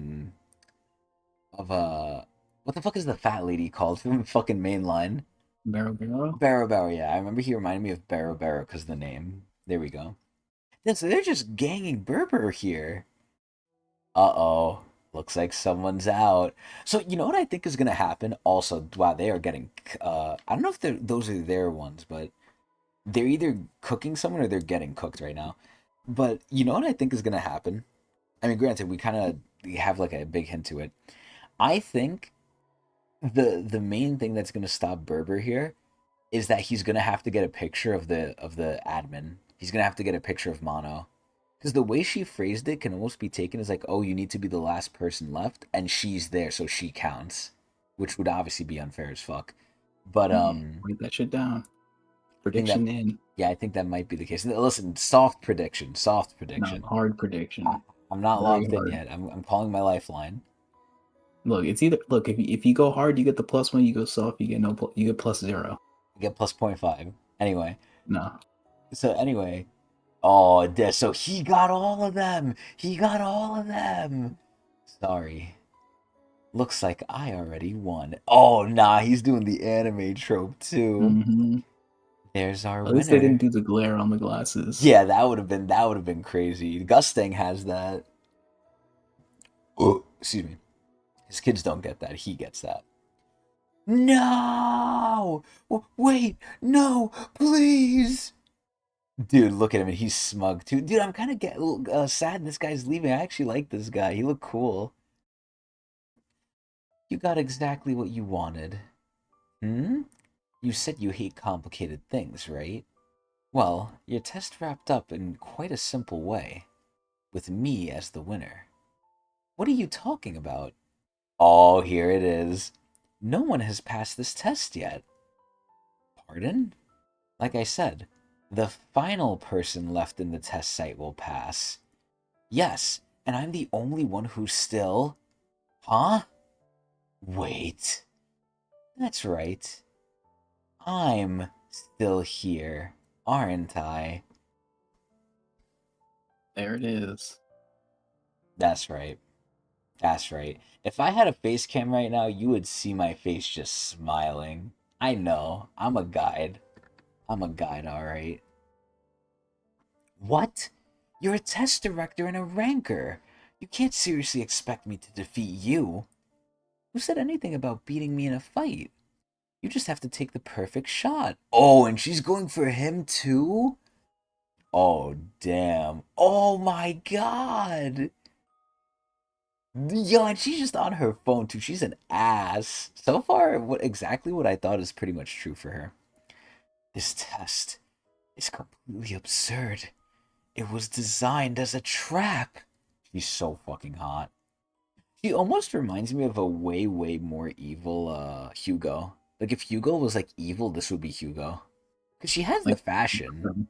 the fuck is the fat lady called from fucking mainline? Barrow Barrow? Barrow Barrow. Yeah, I remember he reminded me of Barrow Barrow because the name. There we go. Yeah, so they're just ganging Berber here. Uh-oh. Looks like someone's out. So you know what I think is gonna happen? Also, wow, they are getting. I don't know if those are their ones, but they're either cooking someone or they're getting cooked right now. But you know what I think is gonna happen? I mean, granted, we kind of have like a big hint to it. I think the main thing that's gonna stop Berber here is that he's gonna have to get a picture of the admin. He's gonna have to get a picture of Mono. Because the way she phrased it can almost be taken as like, oh, you need to be the last person left, and she's there, so she counts, which would obviously be unfair as fuck. But Write that shit down. I think that Prediction in. yeah, I think that might be the case. Listen, soft prediction, soft No, prediction. hard I, prediction. I'm not Very locked in hard. yet. I'm calling my lifeline. Look, it's either look if you go hard, you get the +1. You go soft, you get no. You get +0. I get plus 0.5. Anyway, No. so anyway, oh, so he got all of them. He got all of them. Sorry. Looks like I already won. Oh, nah, he's doing the anime trope too. Hmm. There's our At least they didn't winner. do the glare on the glasses. Yeah, that would have been crazy. Gustang has that. Oh, excuse me. His kids don't get that. He gets that. No! Wait, no, please. Dude, look at him, and he's smug too. Dude, I'm kind of get sad this guy's leaving. I actually like this guy. He looked cool. You got exactly what you wanted. Hmm? You said you hate complicated things, right? Well, your test wrapped up in quite a simple way, with me as the winner. What are you talking about? Oh, here it is. No one has passed this test yet. Pardon? Like I said, the final person left in the test site will pass. Yes, and I'm the only one who's still. Huh? Wait. That's right. I'm still here, aren't I? There it is. That's right. That's right. If I had a face cam right now, you would see my face just smiling. I know. I'm a guide. I'm a guide, alright. What? You're a test director and a ranker. You can't seriously expect me to defeat you. Who said anything about beating me in a fight? You just have to take the perfect shot. Oh, and she's going for him too? Oh, damn. Oh my god. Yo, and she's just on her phone too. She's an ass. So far, exactly what I thought is pretty much true for her. This test is completely absurd. It was designed as a trap. She's so fucking hot. She almost reminds me of a way, way more evil Hugo. Like if Hugo was like evil, this would be Hugo. Cause she has the Like, fashion.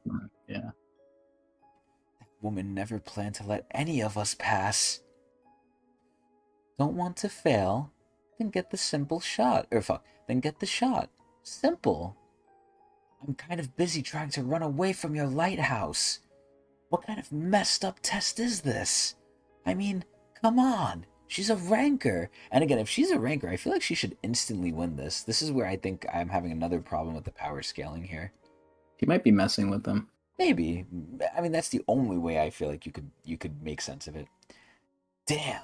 yeah. That woman never planned to let any of us pass. Don't want to fail? Then get the simple shot. Or fuck, then get the shot. Simple. I'm kind of busy trying to run away from your lighthouse. What kind of messed up test is this? I mean, come on. She's a ranker. And again, if she's a ranker, I feel like she should instantly win this. This is where I think I'm having another problem with the power scaling here. He might be messing with them. Maybe. I mean, that's the only way I feel like you could make sense of it. Damn.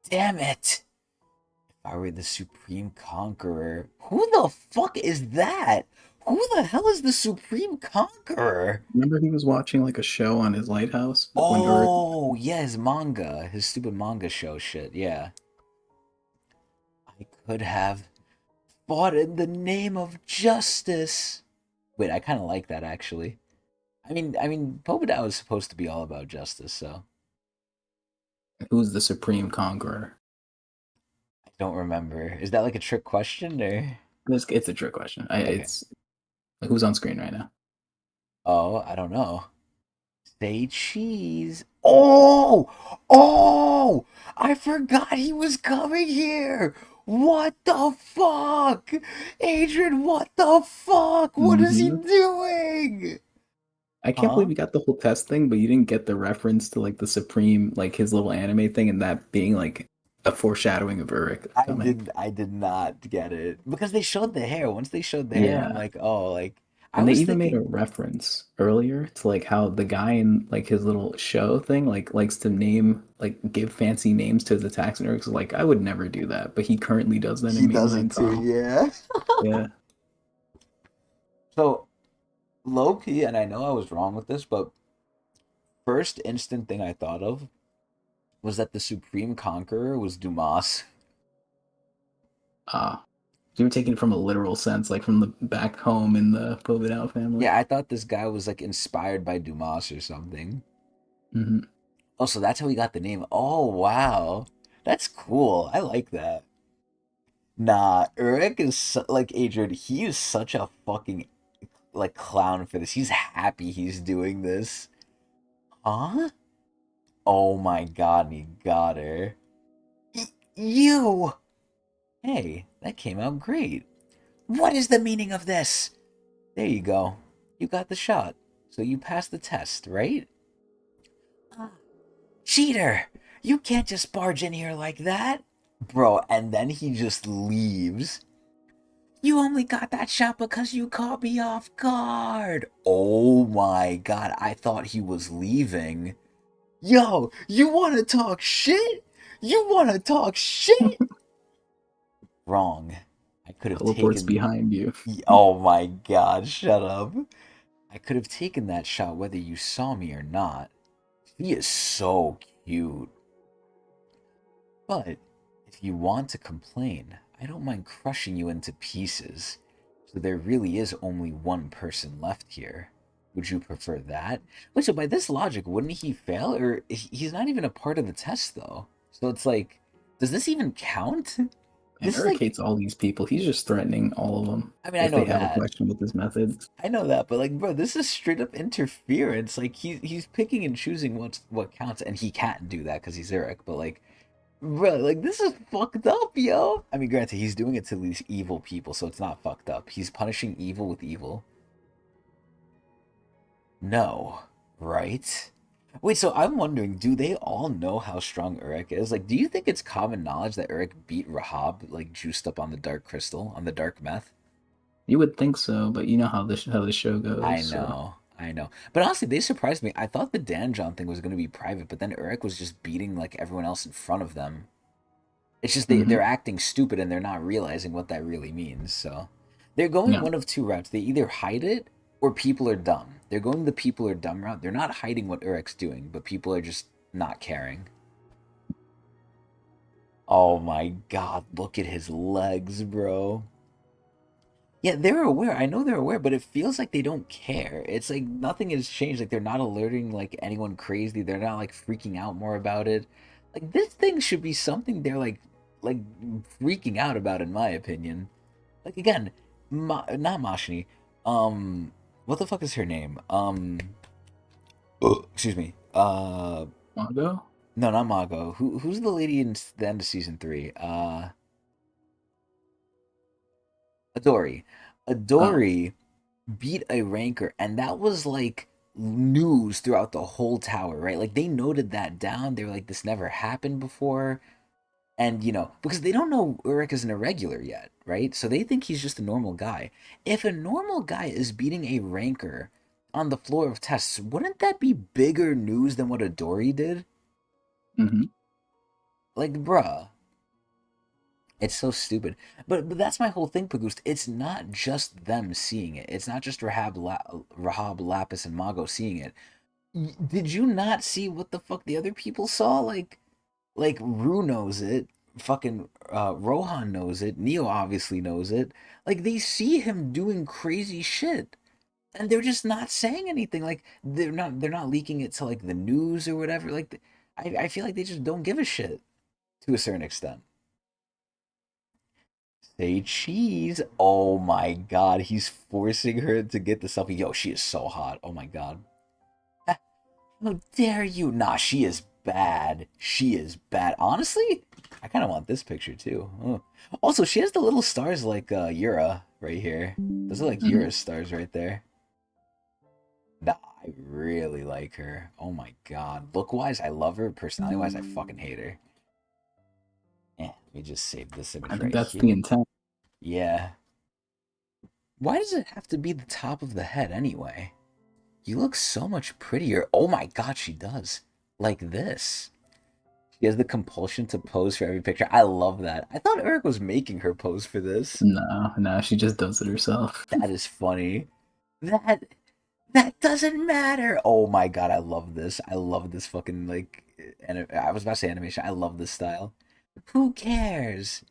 Damn it. If I were the supreme conqueror, who the fuck is that? Who the hell is the Supreme Conqueror? Remember he was watching like a show on his lighthouse when Urek. Oh, yeah, his manga, his stupid manga show shit. Yeah, I could have fought in the name of justice. Wait, I kind of like that actually. I mean, Pobedao is supposed to be all about justice, so Who's the Supreme Conqueror? I don't remember. Is that like a trick question or? It's a trick question. Okay. It's who's on screen right now? Oh, I don't know. Say cheese. Oh! Oh! I forgot he was coming here! What the fuck? Adrian, what the fuck? What is he Hmm. doing? I can't believe Huh? you got the whole test thing, but you didn't get the reference to like the Supreme, like his little anime thing, and that being like a foreshadowing of Urek coming. I did not get it. Because they showed the hair. Once they showed the hair, I'm Yeah. like, oh, like I And they was even made a thinking reference earlier to like how the guy in like his little show thing like likes to name like give fancy names to his attacks and Eric's like I would never do that, but he currently does that he in does it mainline too, Tom. yeah. Yeah. So low key, and I know I was wrong with this, but first instant thing I thought of was that the Supreme Conqueror was Dumas. Ah. So you were taking it from a literal sense, like from the back home in the Povedao family. Yeah, I thought this guy was like inspired by Dumas or something. Hmm. Oh, so that's how he got the name. Oh, wow. That's cool. I like that. Nah, Urek is like Adrian, he is such a fucking like clown for this. He's happy he's doing this. Huh? Oh my god, and he got her. You! Hey, that came out great. What is the meaning of this? There you go. You got the shot. So you passed the test, right? Cheater! You can't just barge in here like that. Bro, and then he just leaves. You only got that shot because you caught me off guard. Oh my god, I thought he was leaving. Yo, you wanna talk shit? You wanna talk shit? Wrong. I could have Teleports taken. behind you. Oh my god, shut up. I could have taken that shot whether you saw me or not. He is so cute. But if you want to complain, I don't mind crushing you into pieces. So there really is only one person left here. Would you prefer that? Wait, so by this logic, wouldn't he fail? Or he's not even a part of the test, though. So it's like, does this even count? And This is Urek like, hates all these people. He's just threatening all of them I mean, I if know they have a that. question with his methods. I know that, but like, bro, this is straight up interference. Like, he's picking and choosing what counts, and he can't do that because he's Eric. But like, bro, like this is fucked up, yo. I mean, granted, he's doing it to these evil people, so it's not fucked up. He's punishing evil with evil. No, right? Wait, so I'm wondering, do they all know how strong Urek is? Like, do you think it's common knowledge that Urek beat Rahab, like, juiced up on the dark crystal, on the dark meth? You would think so, but you know how the show I goes, so know, I know. But honestly, they surprised me. I thought the Danjon thing was going to be private, but then Urek was just beating, like, everyone else in front of them. It's just they're hmm. acting stupid and they're not realizing what that really means. So they're going Yeah. one of two routes. They either hide it or people are dumb. They're going the people are dumb route. They're not hiding what Urek's doing, but people are just not caring. Oh my god, look at his legs, bro. Yeah, they're aware. I know they're aware, but it feels like they don't care. It's like nothing has changed. Like they're not alerting like anyone crazy. They're not like freaking out more about it. Like this thing should be something they're like freaking out about in my opinion. Like again, not Mashini. What the fuck is her name? Excuse me. Mongo? No, not Mago. Who's the lady in the end of season 3? Adori. Oh. Adori beat a ranker, and that was like news throughout the whole tower, right? Like they noted that down. They were like, this never happened before. And because they don't know Urek is an irregular yet, right? So they think he's just a normal guy. If a normal guy is beating a ranker on the floor of tests, wouldn't that be bigger news than what Adori did? Hmm. Like, bruh. It's so stupid. But that's my whole thing, Pagoost. It's not just them seeing it. It's not just Rahab, Lapis, and Mago seeing it. Did you not see what the fuck the other people saw? Like Rue knows it. Fucking Rohan knows it. Neo obviously knows it. Like they see him doing crazy shit, and they're just not saying anything. Like they're not leaking it to like the news or whatever. Like I feel like they just don't give a shit to a certain extent. Say cheese. Oh my god, he's forcing her to get the selfie. Yo, she is so hot. Oh my god. How dare you? Nah, she is bad. She is bad. Honestly, I kind of want this picture too. Oh. Also, she has the little stars like Yura right here. Those are like Mhm. Yura's stars right there. Nah, I really like her. Oh my god. Look-wise, I love her. Personality-wise, I fucking hate her. Let me just save this I image think right that's here. the intent. Yeah. Why does it have to be the top of the head anyway? You look so much prettier. Oh my god, she does. Like this. She has the compulsion to pose for every picture. I love that. I thought Eric was making her pose for this. No, no, she just does it herself. That is funny. That that doesn't matter. Oh my god, I love this. I love this fucking like I was about to say animation. I love this style. Who cares?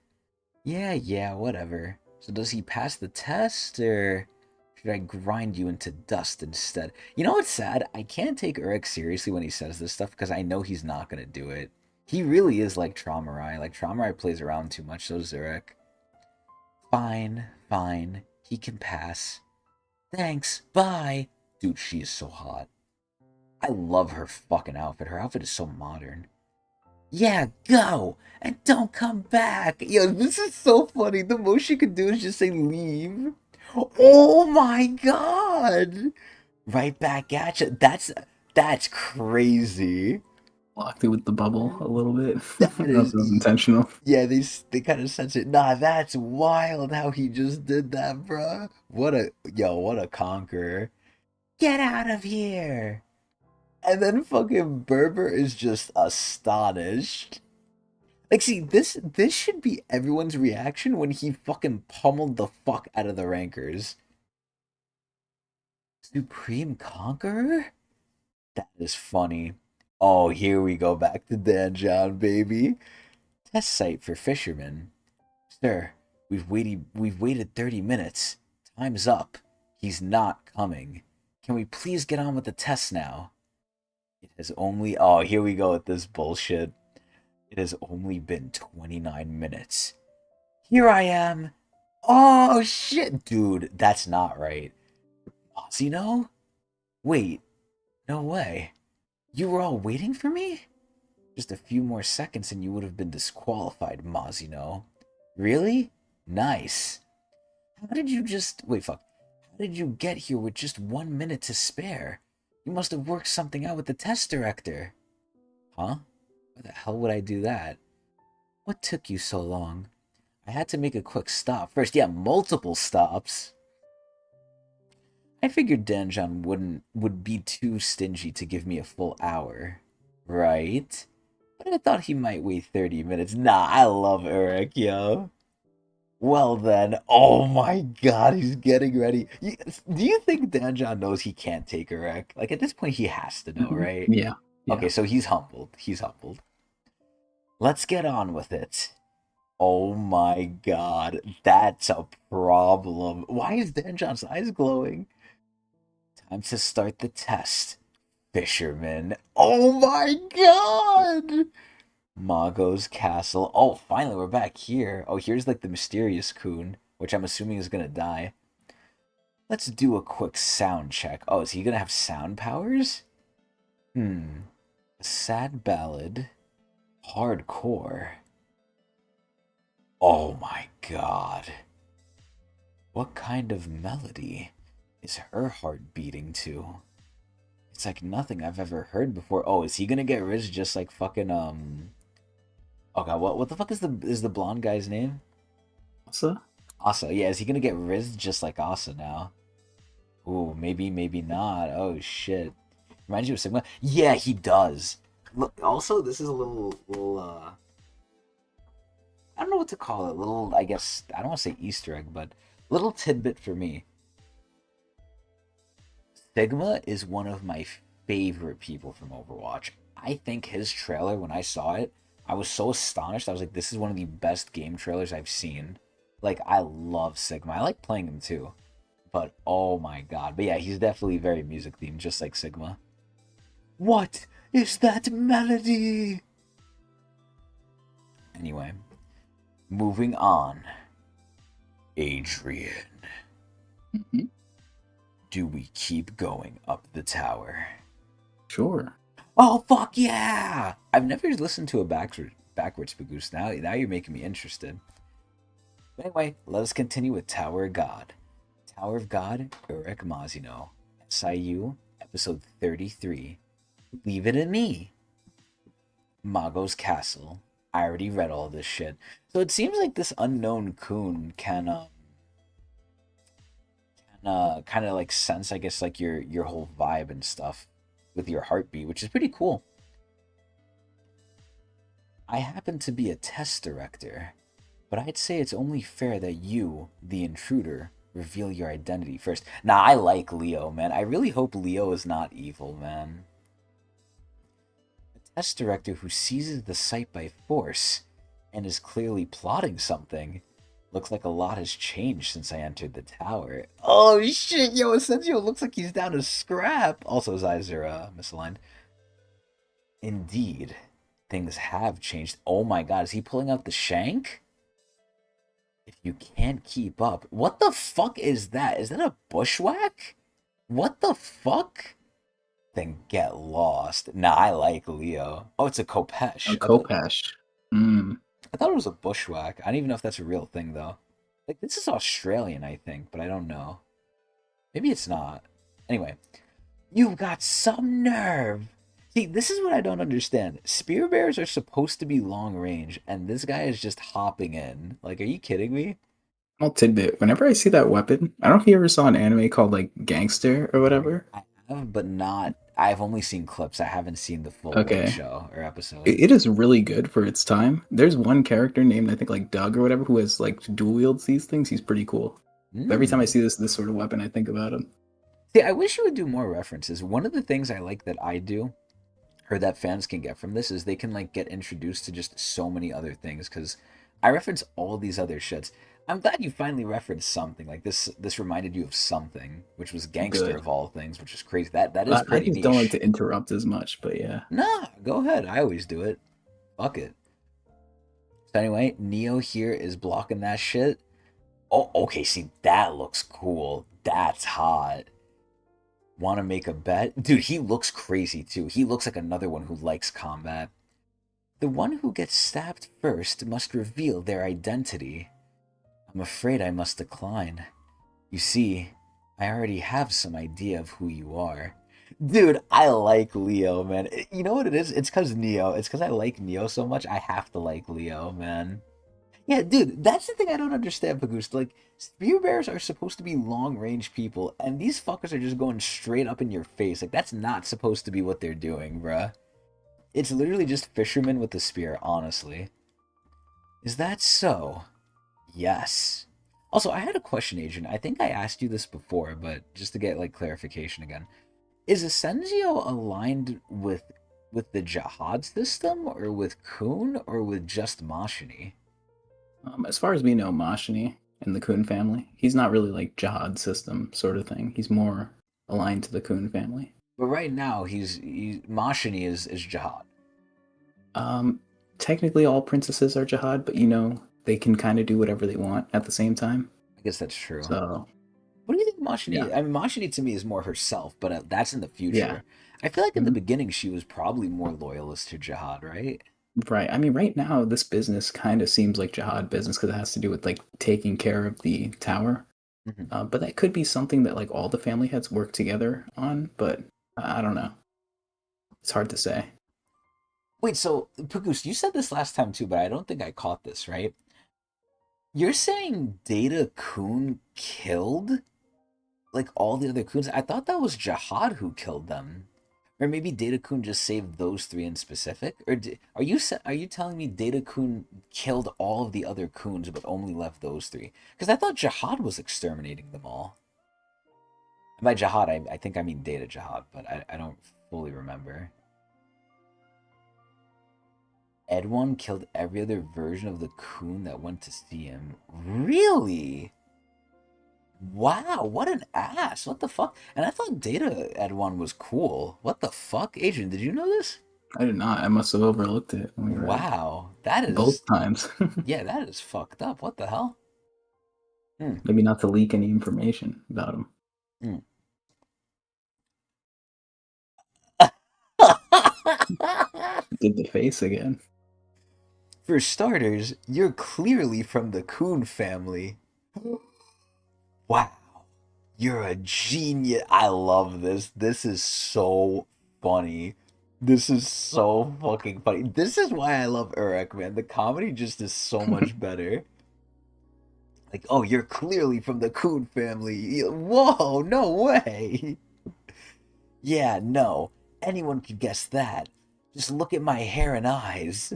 Yeah, yeah, whatever. So does he pass the test or should I grind you into dust instead? You know what's sad? I can't take Urek seriously when he says this stuff because I know he's not gonna do it. He really is like Traumarai. Like Traumarai plays around too much, so does Urek. Fine, fine. He can pass. Thanks, bye. Dude, she is so hot. I love her fucking outfit. Her outfit is so modern. Yeah, go! And don't come back! Yo, this is so funny. The most she could do is just say leave. Oh my god! Right back at you. That's crazy. Blocked it with the bubble a little bit. I That don't know if is it was intentional. yeah, they kind of sense it. Nah, that's wild how he just did that, bruh. What a conqueror. Get out of here! And then fucking Berber is just astonished. Like, see, this should be everyone's reaction when he fucking pummeled the fuck out of the rankers. Supreme Conqueror? That is funny. Oh, here we go back to Dan John, baby. Test site for fishermen. Sir, we've waited 30 minutes. Time's up. He's not coming. Can we please get on with the test now? It has only oh, here we go with this bullshit. It has only been 29 minutes. Here I am. Oh shit, dude, that's not right. Mazino? Wait, no way. You were all waiting for me? Just a few more seconds and you would have been disqualified, Mazino. Really? Nice. How did you just wait, fuck. How did you get here with just 1 minute to spare? You must have worked something out with the test director. Huh? Why the hell would I do that? What took you so long? I had to make a quick stop first. Yeah, multiple stops. I figured Danjon would be too stingy to give me a full hour, right? But I thought he might wait 30 minutes. Nah, I love Urek, yo. Well then, oh my god, he's getting ready. Do you think Danjon knows he can't take Urek? Like at this point, he has to know, right? Yeah, Okay, yeah. so he's humbled. He's humbled. Let's get on with it. Oh my god, that's a problem. Why is Danjon's eyes glowing? Time to start the test. Fisherman. Oh my god! Mago's castle. Oh, finally, we're back here. Oh, here's like the mysterious coon, which I'm assuming is gonna die. Let's do a quick sound check. Oh, is he gonna have sound powers? Hmm. A sad ballad. Hardcore. Oh my god. What kind of melody is her heart beating to? It's like nothing I've ever heard before. Oh, is he gonna get rich just like fucking Oh god, what the fuck is the blonde guy's name? So, Asa. Yeah, is he gonna get rizzed just like Asa now? Ooh, maybe, maybe not. Oh shit. Reminds you of Sigma? Yeah, he does. Look, also, this is a little I don't know what to call it. Little, I guess I don't want to say Easter egg, but little tidbit for me. Sigma is one of my favorite people from Overwatch. I think his trailer, when I saw it, I was so astonished. I was like, this is one of the best game trailers I've seen. Like, I love Sigma. I like playing him too. But oh my god. But yeah, he's definitely very music themed, just like Sigma. What is that melody? Anyway, moving on. Adrian, Mhm. do we keep going up the tower? Sure. Oh fuck yeah! I've never listened to a backwards Pagoose. Now you're making me interested. But anyway, let us continue with Tower of God. Tower of God, Urek Mazino. SIU, episode 33. Leave it in me. Mago's Castle. I already read all this shit. So it seems like this unknown coon can kind of like sense, I guess, like your whole vibe and stuff with your heartbeat, which is pretty cool. I happen to be a test director, but I'd say it's only fair that you, the intruder, reveal your identity first. Nah, I like Leo, man. I really hope Leo is not evil, man. A test director who seizes the site by force and is clearly plotting something. Looks like a lot has changed since I entered the tower. Oh shit, yo, Asensio looks like he's down to scrap. Also, his eyes are misaligned. Indeed, things have changed. Oh my god, is he pulling out the shank? If you can't keep up, what the fuck is that? Is that a bushwhack? What the fuck? Then get lost. Nah, I like Leo. Oh, it's a A Kopesh. Kopesh. Mm. I thought it was a bushwhack. I don't even know if that's a real thing though. Like this is Australian, I think, but I don't know. Maybe it's not. Anyway, you've got some nerve. See, this is what I don't understand. Spear bears are supposed to be long range, and this guy is just hopping in. Like, are you kidding me? Small tidbit. Whenever I see that weapon, I don't know if you ever saw an anime called like Gangster or whatever. I have, but not. I've only seen clips. I haven't seen the full like Okay. show or episode. It is really good for its time. There's one character named I think like Doug or whatever who has like dual wields these things. He's pretty cool. Every time I Mm. see this sort of weapon, I think about him. See, I wish you would do more references. One of the things I like that I do, or that fans can get from this, is they can like get introduced to just so many other things. Because I reference all these other shits. I'm glad you finally referenced something like this. This reminded you of something, which was Gangster Good. of all things, which is crazy. That is I pretty just don't like niche. to interrupt as much, but yeah. Nah, go ahead. I always do it. Fuck it. So anyway, Neo here is blocking that shit. Oh, okay. See, that looks cool. That's hot. Want to make a bet? Dude, he looks crazy too. He looks like another one who likes combat. The one who gets stabbed first must reveal their identity. I'm afraid I must decline. You see, I already have some idea of who you are. Dude, I like Leo, man. You know what it is? It's because Neo. It's because I like Neo so much, I have to like Leo, man. Yeah, dude, that's the thing I don't understand, Pagoose. Like, spear bears are supposed to be long range people, and these fuckers are just going straight up in your face. Like, that's not supposed to be what they're doing, bruh. It's literally just fishermen with a spear, honestly. Is that so? Yes. Also, I had a question, Adrian. I think I asked you this before, but just to get like clarification again. Is Asensio aligned with the Jihad system, or with Kun, or with just Mashini? As far as we know, Mashini and the Kun family, he's not really like Jihad system sort of thing. He's more aligned to the Kun family. But right now, Mashini is Jihad. Um, Technically, all princesses are Jihad, but they can kind of do whatever they want at the same time. I guess that's true. So What do you think Mashini? yeah, I mean, Mashini to me is more herself, but that's in the yeah. future. I feel like in the Mhm. beginning she was probably more loyalist to Jihad, right? Right. I mean, right now, this business kind of seems like Jihad business because it has to do with like taking care of the tower. Mhm. But that could be something that like all the family heads work together on. But I don't know. It's hard to say. Wait, so Pagoose, you said this last time too, but I don't think I caught this, right? You're saying Data Kun killed like all the other Kuns? I thought that was Jihad who killed them. Or maybe Data-kun just saved those three in specific? Or are you telling me Data-kun killed all of the other Kuns but only left those three? Because I thought Jihad was exterminating them all. And by Jihad, I think I mean Data Jihad, but I don't fully remember. Edwin killed every other version of the Kun that went to see him. Really? Wow, what an ass. What the fuck? And I thought Data Edwin was cool. What the fuck? Adrian, did you know this? I did not. I must have overlooked it when we read Wow, that is, both times. yeah, that is fucked up. What the hell? Hmm. Maybe not to leak any information about him. Hmm. Did the face again. For starters, you're clearly from the Coon family. Wow, you're a genius. I love this. This is so funny. This is so fucking funny. This is why I love Urek, man. The comedy just is so much better. Like, oh, you're clearly from the Coon family. Whoa, no way. Yeah, no. Anyone could guess that. Just look at my hair and eyes.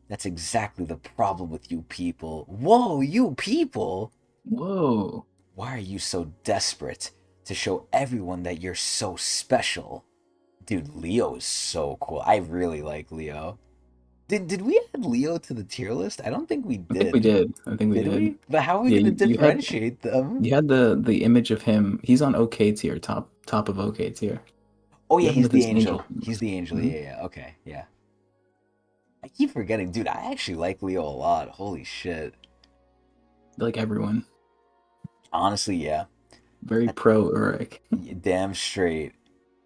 That's exactly the problem with you people. Whoa, you people! Whoa. Why are you so desperate to show everyone that you're so special? Dude, Leo is so cool. I really like Leo. Did we add Leo to the tier list? I don't think we I think we did. did. I think we Did did. we? But how are we Yeah, gonna you had differentiate them? you had the image of him. He's on OK tier, top of OK tier. Oh You yeah, have him he's with the his angel. angel. He's the angel. Mhm. Yeah, yeah. Okay, yeah. I keep forgetting, dude. I actually like Leo a lot. Holy shit. Like everyone. Honestly, yeah. Very That, pro Urek. damn straight.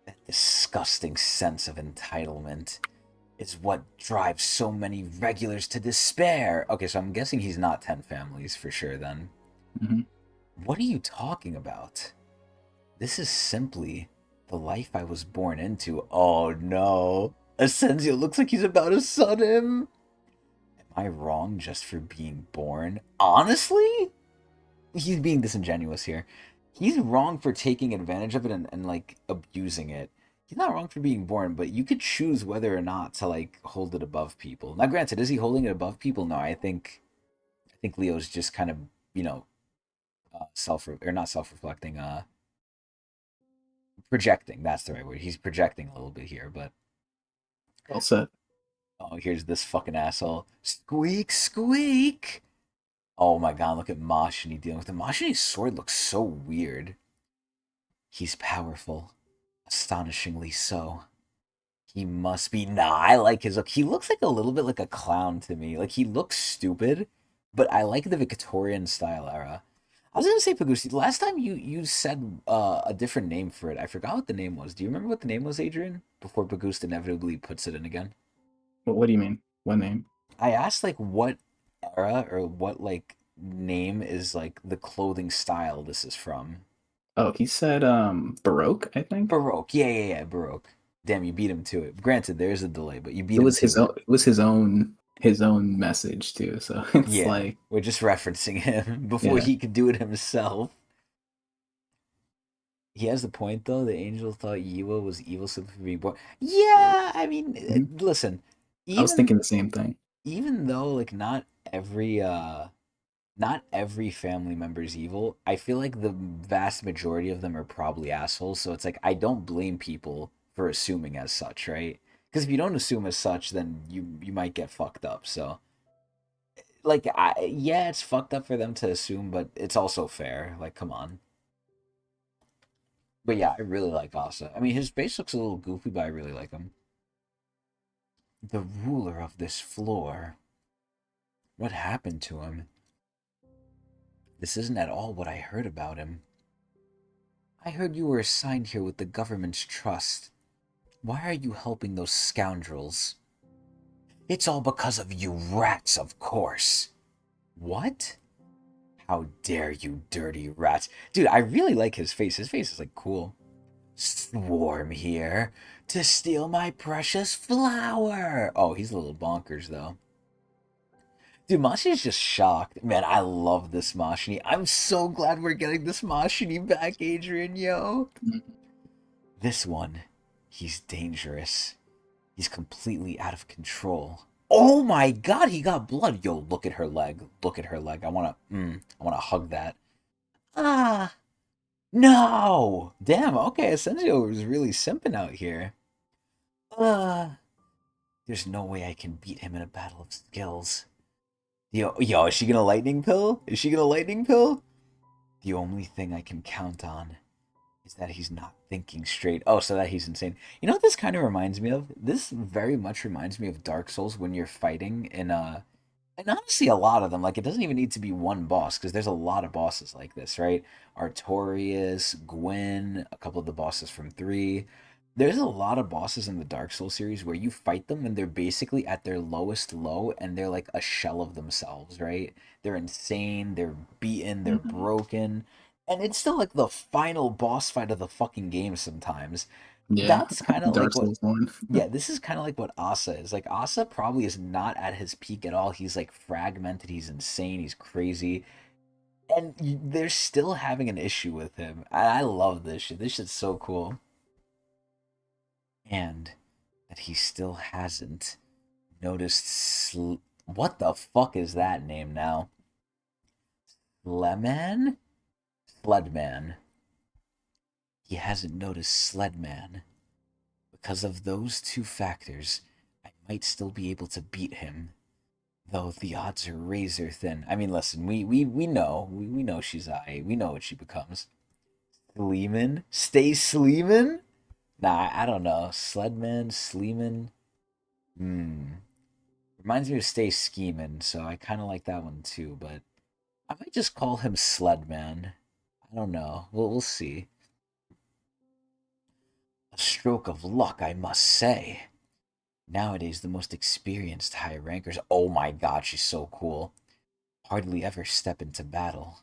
That disgusting sense of entitlement is what drives so many regulars to despair. Okay, so I'm guessing he's not 10 families for sure then. Mhm. What are you talking about? This is simply the life I was born into. Oh no. Asensio looks like he's about to sun him. Am I wrong just for being born? Honestly? He's being disingenuous here. He's wrong for taking advantage of it and like abusing it. He's not wrong for being born, but you could choose whether or not to like hold it above people. Now, granted, is he holding it above people? No, I think Leo's just kind of you know self or not self reflecting, projecting. That's the right word. He's projecting a little bit here, but Well said. oh, here's this fucking asshole. Squeak, squeak. Oh my god, look at Mashini dealing with him. Mashini's sword looks so weird. He's powerful. Astonishingly so. He must be. Nah, I like his look. He looks like a little bit like a clown to me. Like, he looks stupid, but I like the Victorian style era. I was gonna say Pagusti. Last time you said a different name for it. I forgot what the name was. Do you remember what the name was, Adrian? Before Pagusta inevitably puts it in again. What do you mean? What name? I asked like what era or what like name is like the clothing style this is from. Oh, he said Baroque, I think. Baroque. Yeah, yeah, yeah, Baroque. Damn, you beat him to it. Granted, there is a delay, but you It beat him was to his it. own his own message too. So it's Yeah, like we're just referencing him before yeah. he could do it himself. He has the point though. The angel thought Yiwa was evil simply for being born. Yeah, I mean, Mhm. listen, I was even thinking the same thing. even though like not every family member is evil, I feel like the vast majority of them are probably assholes. So it's like I don't blame people for assuming as such, right? Because if you don't assume as such, then you might get fucked up. So like yeah, it's fucked up for them to assume, but it's also fair. Like, come on. But yeah, I really like Asa. I mean, his face looks a little goofy, but I really like him. The ruler of this floor. What happened to him? This isn't at all what I heard about him. I heard you were assigned here with the government's trust. Why are you helping those scoundrels? It's all because of you rats, of course. What? How dare you, dirty rats. Dude, I really like his face. His face is like cool. Swarm here to steal my precious flower. Oh, he's a little bonkers though. Dude, Mashini's just shocked. Man, I love this Mashini. I'm so glad we're getting this Mashini back, Adrian, yo. Mhm. This one He's dangerous. He's completely out of control. Oh my god, he got blood. Yo, look at her leg. Look at her leg. I wanna hug that. Ah, no. Damn, okay, Asensio was really simping out here. Uh, there's no way I can beat him in a battle of skills. Yo, is she gonna lightning pill? Is she gonna lightning pill? The only thing I can count on is that he's not thinking straight. Oh, so that he's insane. You know what this kind of reminds me of? This very much reminds me of Dark Souls when you're fighting in and honestly a lot of them. Like it doesn't even need to be one boss because there's a lot of bosses like this, right? Artorias, Gwyn, a couple of the bosses from 3. There's a lot of bosses in the Dark Souls series where you fight them and they're basically at their lowest low and they're like a shell of themselves, right? They're insane, they're beaten, they're Hmm. broken, and it's still like the final boss fight of the fucking game sometimes. Yeah, That's kind of Dark like what Souls 1. yeah, this is kind of like what Asa is. Like Asa probably is not at his peak at all. He's like fragmented, he's insane, he's crazy. And they're still having an issue with him. I love this shit. This shit's so cool. And that he still hasn't noticed what the fuck is that name now? Sledman? Sledman. He hasn't noticed Sledman. Because of those two factors, I might still be able to beat him. Though the odds are razor thin. I mean, listen, we know. We know she's we know what she becomes. Sleeman? Stay Sleeman? Nah, I don't know. Sledman? Sleeman? Hmm. Reminds me of Stay Scheming, so I kind of like that one too, but I might just call him Sledman. I don't know. We'll see. A stroke of luck, I must say. Nowadays, the most experienced high rankers. Oh my god, she's so cool. Hardly ever step into battle.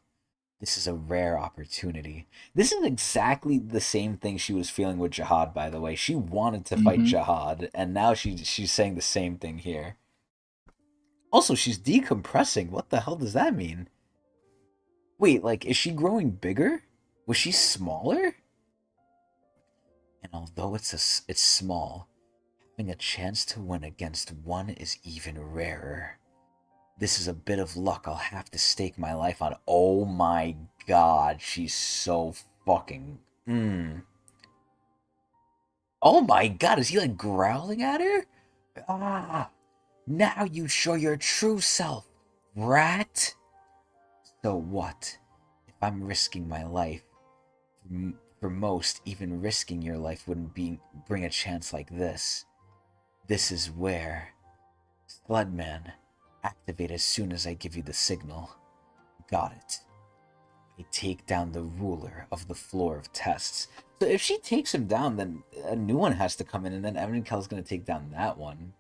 This is a rare opportunity. This is exactly the same thing she was feeling with Jihad, by the way. She wanted to fight Hmm. Jihad, and now she's saying the same thing here. Also, she's decompressing. What the hell does that mean? Wait, like, is she growing bigger? Was she smaller? And although it's small, having a chance to win against one is even rarer. This is a bit of luck I'll have to stake my life on. Oh my god, she's so fucking. Oh my god, is he like growling at her? Ah, now you show your true self, rat. So what? If I'm risking my life, for most, even risking your life wouldn't bring a chance like this. This is where Sludman, activate as soon as I give you the signal. Got it. I take down the ruler of the floor of tests. So if she takes him down, then a new one has to come in, and then Evan Kell's gonna take down that one.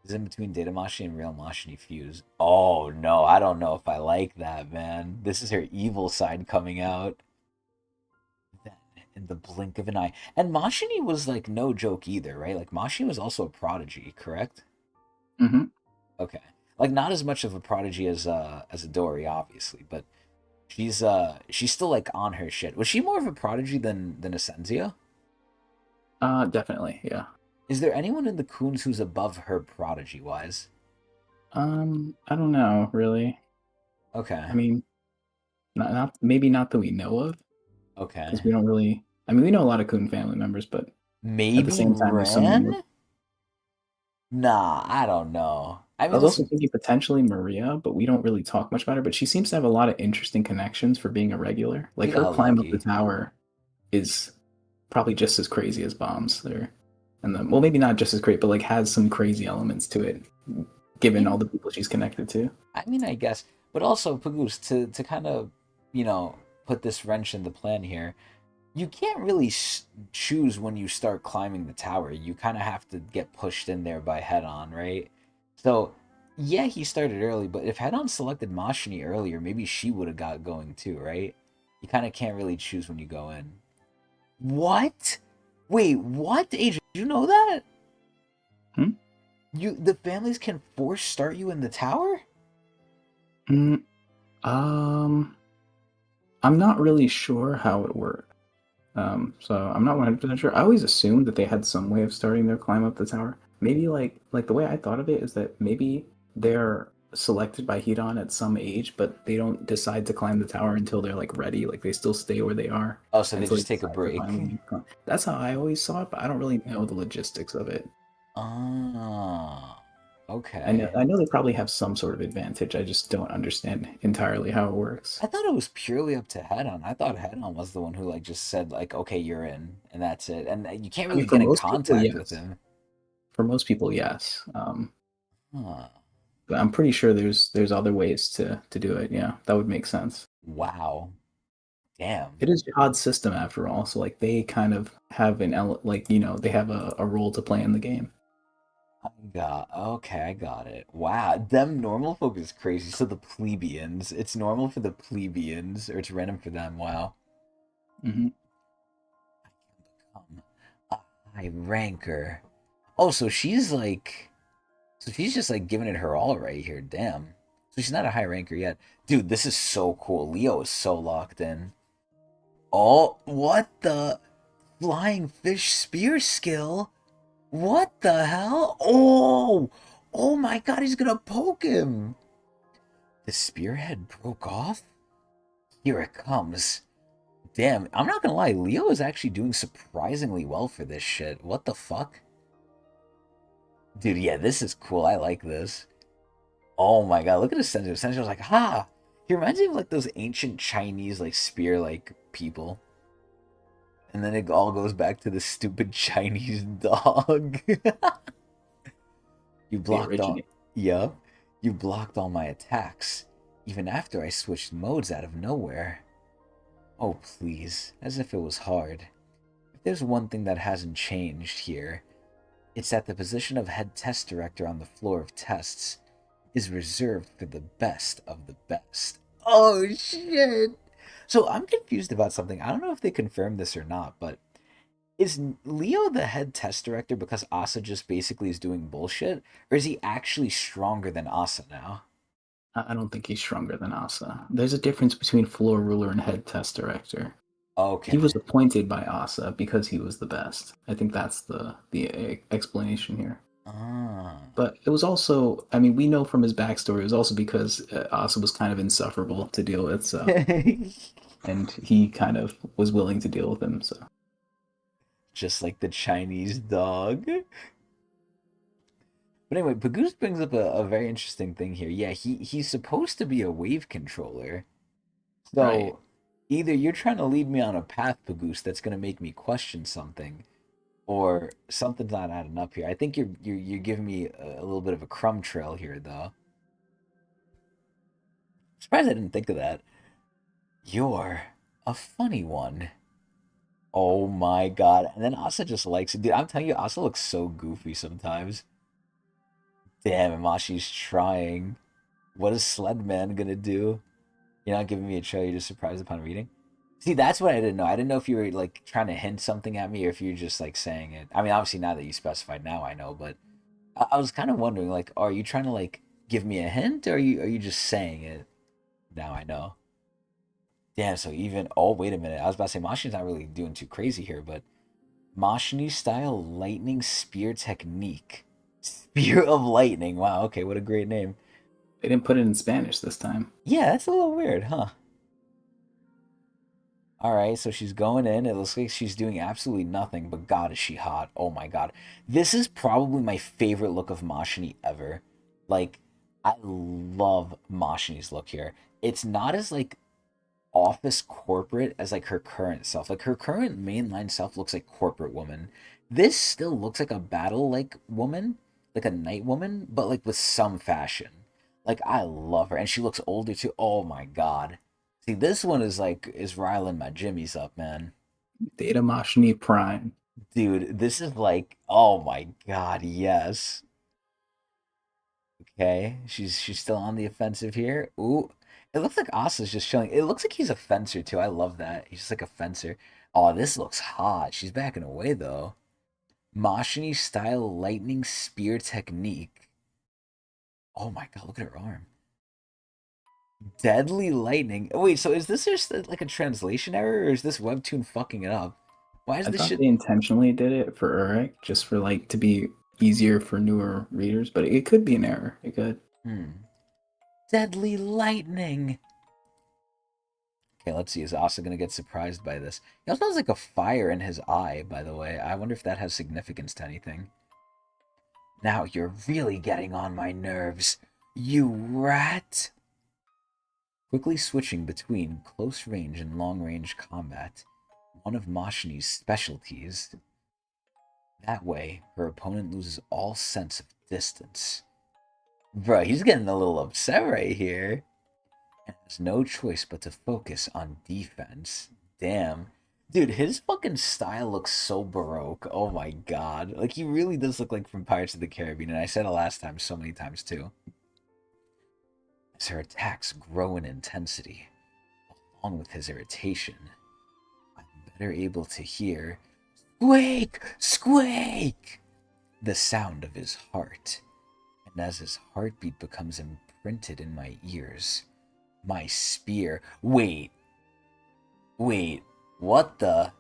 Is in between Data Mashi and Real Mashini fuse. Oh no, I don't know if I like that, man. This is her evil side coming out. Then, in the blink of an eye. And Mashini was like no joke either, right? Like Mashini was also a prodigy, correct? Hmm. Okay. Like not as much of a prodigy as Adori, obviously, but she's still like on her shit. Was she more of a prodigy than Asensio? Definitely, yeah. Is there anyone in the Coons who's above her prodigy wise? I don't know, really. Okay. I mean, not maybe not that we know of, because Okay. we don't really. I mean, we know a lot of Coon family members, but at the Maybe same time, there's so many more. Ren? Nah, I don't know. I I mean, was also listen, thinking potentially Maria, but we don't really talk much about her. But she seems to have a lot of interesting connections for being a regular. she Like her got climb up the lucky. tower is probably just as crazy as bombs there. And then, well, maybe not just as great, but like has some crazy elements to it, I given all mean, the people she's connected to. I guess, but also Pagoose to kind of, you know, put this wrench in the plan here. You can't really choose when you start climbing the tower. You kind of have to get pushed in there by head on, right? So, yeah, he started early, but if head on selected Mashini earlier, maybe she would have got going too, right? You kind of can't really choose when you go in. What? Wait, what? Adrian, did you know that? Hmm? The families can force start you in the tower? Mm, um, I'm not really sure how it works. So I'm not 100% sure. I always assumed that they had some way of starting their climb up the tower. Maybe like the way I thought of it is that maybe they're selected by Hidan at some age, but they don't decide to climb the tower until they're like ready. Like they still stay where they are Oh, so they until they just take a decide to break. finally climb. That's how I always saw it, but I don't really know the logistics of it. Ah, I know okay. I know they probably have some sort of advantage. I just don't understand entirely how it works. I thought it was purely up to Head-On. I thought Head-On was the one who like just said like, "Okay, you're in," and that's it. And you can't I mean, really for get in most people, contact with yes. him. For most people, yes. Huh. But I'm pretty sure there's other ways to do it. Yeah, that would make sense. Wow. Damn. It is Jihad's system after all, so like they kind of have like they have a role to play in the game. Okay, I got it. Wow, them normal folk is crazy. So the plebeians, it's normal for the plebeians, or it's random for them. Wow. Hmm. Become a high ranker. Oh, so she's just like giving it her all right here. Damn. So she's not a high ranker yet. Dude, this is so cool. Leo is so locked in. Oh, what the flying fish spear skill? What the hell? Oh, oh my God, he's gonna poke him. The spearhead broke off? Here it comes. Damn, I'm not gonna lie, Leo is actually doing surprisingly well for this shit. What the fuck? Dude, yeah, this is cool. I like this. Oh my God, look at his sensor. Sensor's like, ha! He reminds me of like those ancient Chinese, like spear like people. And then it all goes back to the stupid Chinese dog. You They blocked all. originate. Yup. You blocked all my attacks. Even after I switched modes out of nowhere. Oh, please. As if it was hard. If there's one thing that hasn't changed here, it's that the position of head test director on the floor of tests is reserved for the best of the best. Oh, shit. So I'm confused about something. I don't know if they confirmed this or not, but is Leo the head test director because Asa just basically is doing bullshit? Or is he actually stronger than Asa now? I don't think he's stronger than Asa. There's a difference between floor ruler and head test director. He Okay. was appointed by Asa because he was the best. I think that's the explanation here. Ah. But it was also, I mean, we know from his backstory, it was also because Asa was kind of insufferable to deal with, so, and he kind of was willing to deal with him, so. Just like the Chinese dog. But anyway, Pagoose brings up a very interesting thing here. Yeah, he's supposed to be a wave controller. Right. So either you're trying to lead me on a path, Pagoose, that's gonna make me question something, or something's not adding up here. I think you're giving me a little bit of a crumb trail here, though. Surprised I didn't think of that. You're a funny one. Oh my God. And then Asa just likes it. Dude, I'm telling you, Asa looks so goofy sometimes. Damn, Imashi's trying. What is Sledman gonna do? You're not giving me a trail, you're just surprised upon reading? See, that's what I didn't know. I didn't know if you were like trying to hint something at me or if you're just like saying it. I mean, obviously now that you specified now I know, but I was kind of wondering, like, are you trying to like give me a hint or are you just saying it? Now I know. Damn, so even oh wait a minute. I was about to say Mashi's not really doing too crazy here, but Mashini style lightning spear technique. Spear of lightning. Wow, okay, what a great name. They didn't put it in Spanish this time. Yeah, that's a little weird, huh? All right, so she's going in. It looks like she's doing absolutely nothing, but God, is she hot. Oh my God. This is probably my favorite look of Mashini ever. Like, I love Mashini's look here. It's not as like office corporate as like her current self. Like her current mainline self looks like corporate woman. This still looks like a battle like woman, like a night woman, but like with some fashion. Like I love her, and she looks older too. Oh my God. See, this one is riling my jimmies up, man. Data Machine Prime. Dude, this is like, oh my God, yes. Okay, she's still on the offensive here. Ooh, it looks like Asa's just chilling. It looks like he's a fencer too. I love that. He's just like a fencer. Oh, this looks hot. She's backing away though. Mashini style lightning spear technique. Oh my God, look at her arm. Deadly lightning. Oh, wait, so is this just like a translation error or is this webtoon fucking it up? Why is I this thought shit? they intentionally did it for Urek, just for like to be easier for newer readers, but it could be an error. It could. Deadly lightning. Okay, let's see. Is Asa gonna get surprised by this? He also has like a fire in his eye, by the way. I wonder if that has significance to anything. Now you're really getting on my nerves, you rat! Quickly switching between close range and long range combat, one of Mashini's specialties. That way, her opponent loses all sense of distance. Bro, he's getting a little upset right here. And has no choice but to focus on defense. Damn. Dude, his fucking style looks so baroque. Oh my god. Like, he really does look like from Pirates of the Caribbean, and I said it last time so many times too. As her attacks grow in intensity, along with his irritation, I'm better able to hear squeak! Squeak! The sound of his heart. And as his heartbeat becomes imprinted in my ears, my spear. Wait, what the?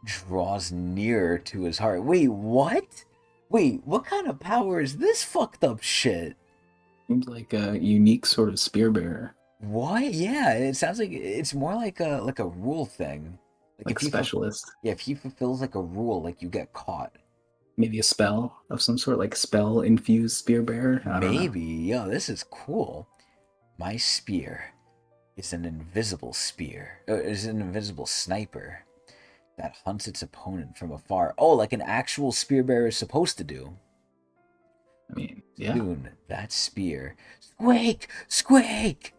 Draws nearer to his heart. Wait, what? Wait, what kind of power is this fucked up shit? Seems like a unique sort of spear bearer, What? Yeah, it sounds like it's more like a rule thing. Like like specialist. if he fulfills like a rule, like you get caught. Maybe a spell of some sort, like spell infused spear bearer. I don't know. Maybe. Yo, this is cool. My spear is an invisible spear. Is an invisible sniper that hunts its opponent from afar. Oh, like an actual spear bearer is supposed to do. I mean, yeah. Soon, that spear, squeak, squeak,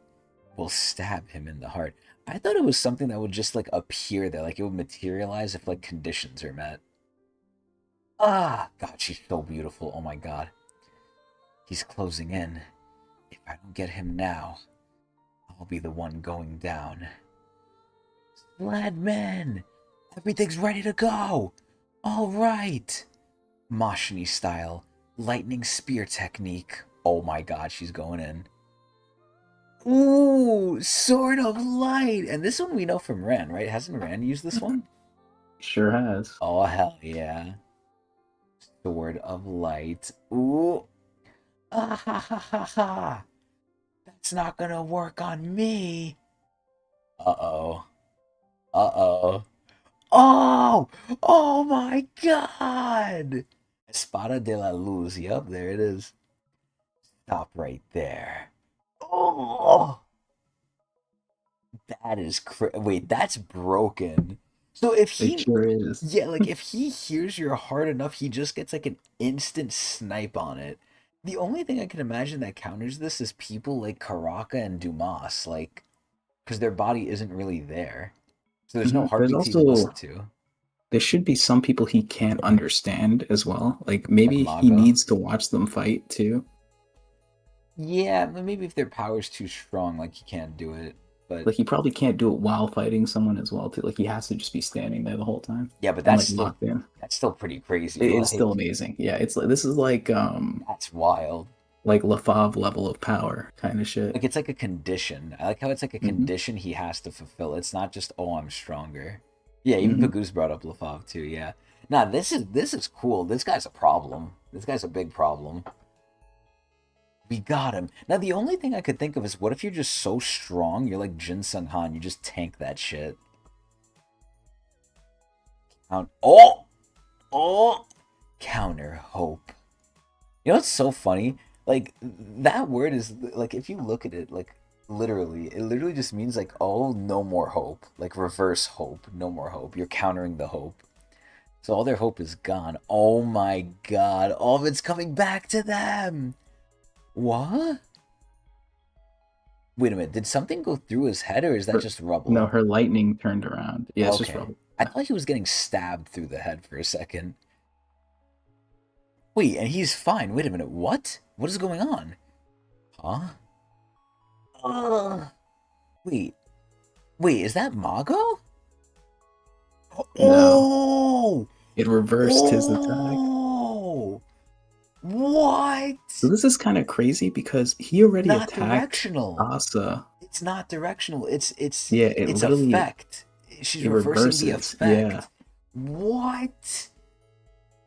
will stab him in the heart. I thought it was something that would just like appear there, like it would materialize if like conditions are met. Ah, God, she's so beautiful. Oh my God. He's closing in. If I don't get him now, I'll be the one going down. Sledman! Everything's ready to go! All right! Mashini style, lightning spear technique. Oh my god, she's going in. Ooh, Sword of Light! And this one we know from Ren, right? Hasn't Ren used this one? Sure has. Oh, hell yeah. Sword of Light. Ooh. Ah ha ha ha ha! That's not gonna work on me! Uh-oh. Uh-oh. Oh! Oh my god! Espada de la Luz. Yep, there it is. Stop right there. Oh! That is wait, that's broken. So if It he, sure is. yeah, like if he hears your heart enough, he just gets like an instant snipe on it. The only thing I can imagine that counters this is people like Karaka and Dumas, like, because their body isn't really there. So there's no There's heartbeat to even listen also to. there should be some people he can't understand as well. Like Like maybe he Mago. needs to watch them fight too. Yeah, maybe if their power's too strong, like he can't do it. But Like he probably can't do it while fighting someone as well too. Like he has to just be standing there the whole time yeah, but and like locked in. that's still pretty crazy. It's Like still amazing. Yeah, it's like this is that's wild. like Lafave level of power kind of shit. Like it's like a condition. I like how it's like a Hmm. condition he has to fulfill. It's not just oh I'm stronger. Yeah, even Hmm. Pagoose brought up Lafave too. Yeah. Nah, this is cool. This guy's a problem. This guy's a big problem. We got him. Now the only thing I could think of is what if you're just so strong, you're like Jin Sung Han, you just tank that shit. Oh! Oh! Counter hope. You know what's so funny? Like that word is like if you look at it like literally, it literally just means like oh no more hope. Like reverse hope, no more hope. You're countering the hope. So all their hope is gone. Oh my god, all of it's coming back to them. What? Wait a minute, did something go through his head or is that just No, rubble? her lightning turned around. Yeah, it's just Okay. rubble. I thought he was getting stabbed through the head for a second. Wait, and he's fine. Wait a minute, what? What is going on? Huh? Wait. Wait, is that Mago? No, Oh! it reversed his attack. Oh! What? So this is kind of crazy because he already Not attacked directional. Asa. It's not directional. It's Yeah, it it's literally effect. She's it reversing the reverses. Yeah, effect. What?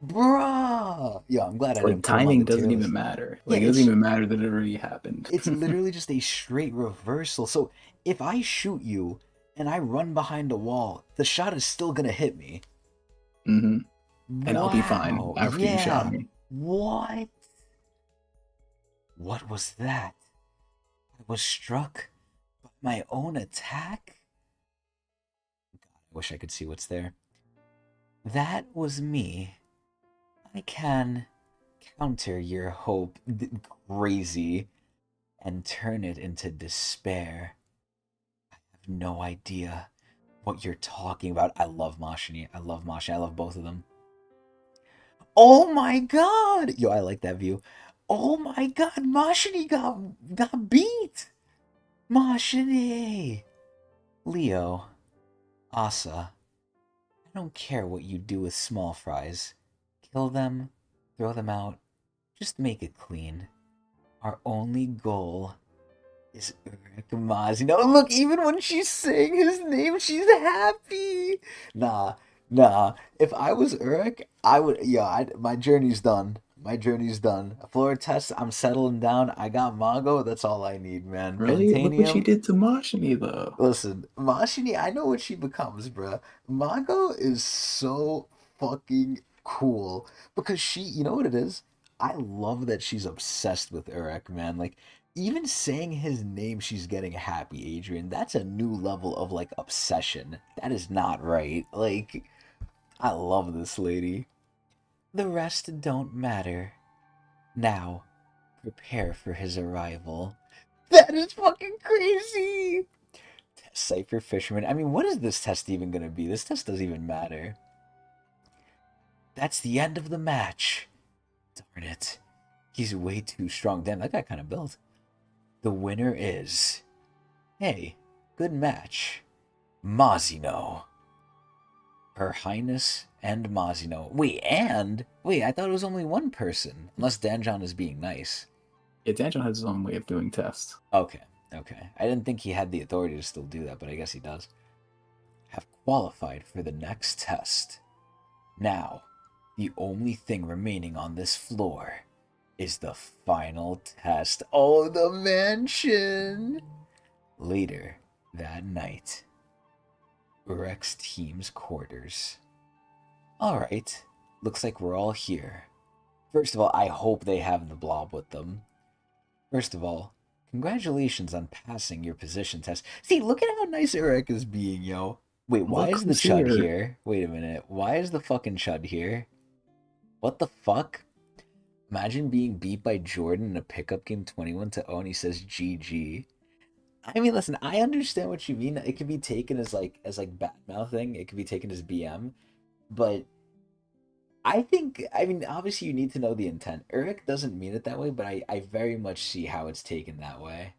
Bruh. Yeah, I'm glad I Like didn't put him on timing the tier doesn't even list. matter. Yeah, Like it doesn't even matter that it already happened. it's literally just a straight reversal. So if I shoot you and I run behind a wall, the shot is still gonna hit me. hmm And I'll be fine Wow. after you shot Yeah. me. What? What was that? I was struck by my own attack? God, I wish I could see what's there. That was me. I can counter your hope crazy and turn it into despair. I have no idea what you're talking about. I love Mashini. I love Mashini. I love both of them. Oh my god! Yo, I like that view. Oh my god, Mashini got beat! Mashini! Leo, Asa, I don't care what you do with small fries. Kill them, throw them out, just make it clean. Our only goal is Urek Mazino. Look, even when she's saying his name, she's happy. Nah, nah. If I was Urek, I would. Yeah, my journey's done. My journey's done. Floor test, I'm settling down. I got Mago. That's all I need, man. Really? Look what she Pentanium. did to Mashini though. Listen, Mashini, I know what she becomes, bruh. Mago is so fucking cool because you know what it is? I love that she's obsessed with Urek, man. Like, even saying his name, she's getting happy, Adrian. That's a new level of, like, obsession. That is not right. Like, I love this lady. The rest don't matter. Now, prepare for his arrival. That is fucking crazy! Cypher Fisherman. I mean, what is this test even gonna be? This test doesn't even matter. That's the end of the match. Darn it. He's way too strong. Damn, that guy kind of built. The winner is... Hey, good match. Mazino. Her Highness and Mazino. Wait, I thought it was only one person. Unless Danjon is being nice. Yeah, Daniel has his own way of doing tests. Okay. I didn't think he had the authority to still do that, but I guess he does. Have qualified for the next test. Now, the only thing remaining on this floor is the final test. Oh, the mansion! Later that night, Urek's team's quarters. Alright, looks like we're all here. First of all, I hope they have the blob with them. First of all, congratulations on passing your position test. See, look at how nice Urek is being, yo. Wait, why Look is the who's Chud here. here? Wait a minute. Why is the fucking Chud here? What the fuck? Imagine being beat by Jordan in a pickup game 21-0 and he says GG. I mean, listen, I understand what you mean. It could be taken as bad mouthing. It could be taken as BM, but I mean, obviously you need to know the intent. Urek doesn't mean it that way, but I very much see how it's taken that way.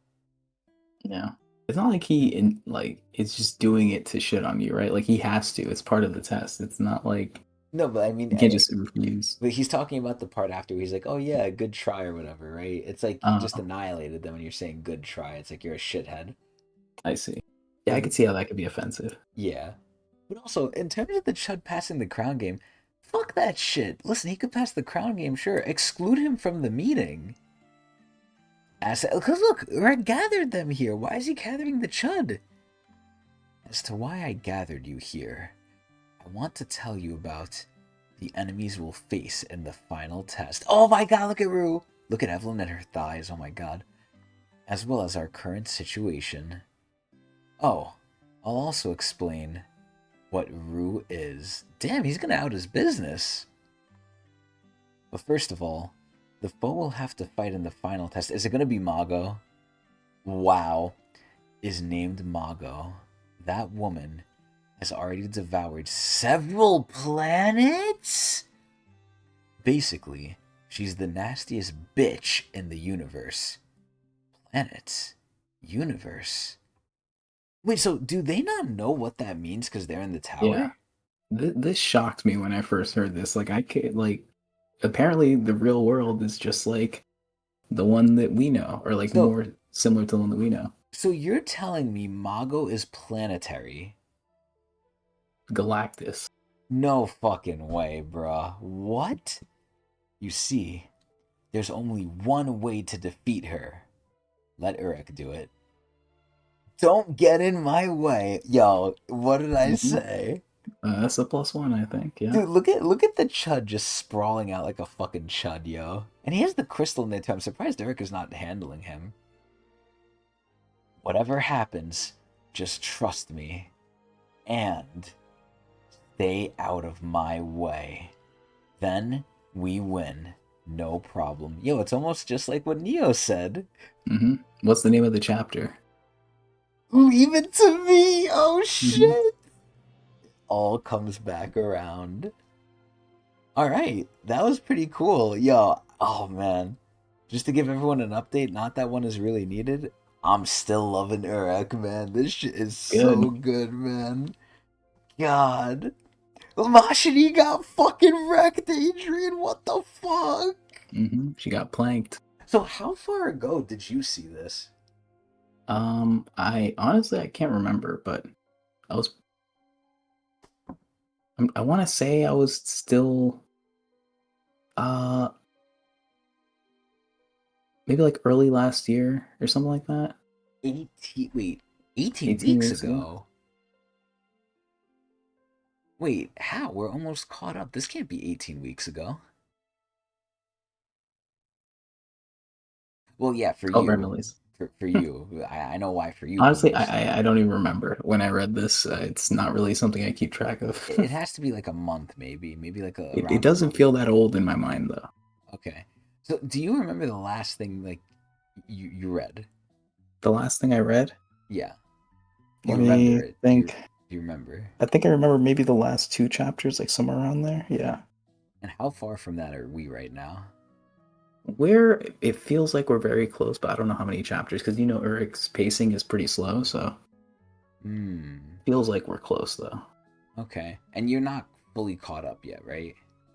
Yeah. It's not like it's just doing it to shit on you, right? Like he has to. It's part of the test. It's not like No, but I mean, you can't just refuse. but he's talking about the part after he's like, "Oh yeah, good try" or whatever, right? It's like you just Uh, annihilated them when you're saying "good try." It's like you're a shithead. I see. Yeah, I And could see how that could be offensive. yeah, but also in terms of the Chud passing the crown game, fuck that shit. Listen, he could pass the crown game, sure. Exclude him from the meeting. Because look, I gathered them here. Why is he gathering the Chud? As to why I gathered you here, I want to tell you about the enemies we'll face in the final test. Oh my god, look at Rue! Look at Evelyn and her thighs, oh my god. As well as our current situation. Oh, I'll also explain what Rue is. Damn, he's gonna out his business. But first of all, the foe we'll have to fight in the final test, is it gonna be Mago? Wow. Is named Mago. That woman has already devoured several planets? Basically, she's the nastiest bitch in the universe. Planets? Universe? Wait, so do they not know what that means because they're in the Yeah. tower? This shocked me when I first heard this. Like I could like apparently the real world is just like the one that we know, or like So, more similar to the one that we know. so you're telling me Mago is planetary? Galactus. No fucking way, bruh. What? You see, there's only one way to defeat her. Let Urek do it. Don't get in my way. Yo, what did I Mhm. say? That's a +1, I think. Yeah. Dude, look at the chud just sprawling out like a fucking chud, yo. And he has the crystal in there too. I'm surprised Urek is not handling him. Whatever happens, just trust me. And stay out of my way. Then we win. No problem. Yo, it's almost just like what Neo said. What's the name of the chapter? Leave it to me. Oh hmm shit. All comes back around. All right, that was pretty cool. Yo, oh man. Just to give everyone an update, not that one is really needed. I'm still loving Urek, man. This shit is so Good. good, man. God. Mashini got fucking wrecked, Adrian. What the fuck? She got planked. So how far ago did you see this? I honestly I can't remember, but I was. I want to say I was still. Uh, Maybe like early last year or something like that. 18, wait, 18 18 weeks weeks ago. ago? Wait, how? We're almost caught up. This can't be 18 weeks ago. Well, yeah, for Oh, you. Brendan. For you. I know why for you, Honestly, Pagoose. I don't even remember when I read this. It's not really something I keep track of. It has to be like a month, maybe. Maybe like It around a doesn't month. feel that old in my mind though. Okay. So do you remember the last thing like you read? The last thing I read, Yeah. Do let you remember me it? think. Do you remember? I think I remember maybe the last two chapters, like somewhere around there. Yeah. And how far from that are we right now? Where it feels like we're very close, but I don't know how many chapters because Urek's pacing is pretty slow, so Hmm. feels like we're close though. Okay. And you're not fully caught up yet, right?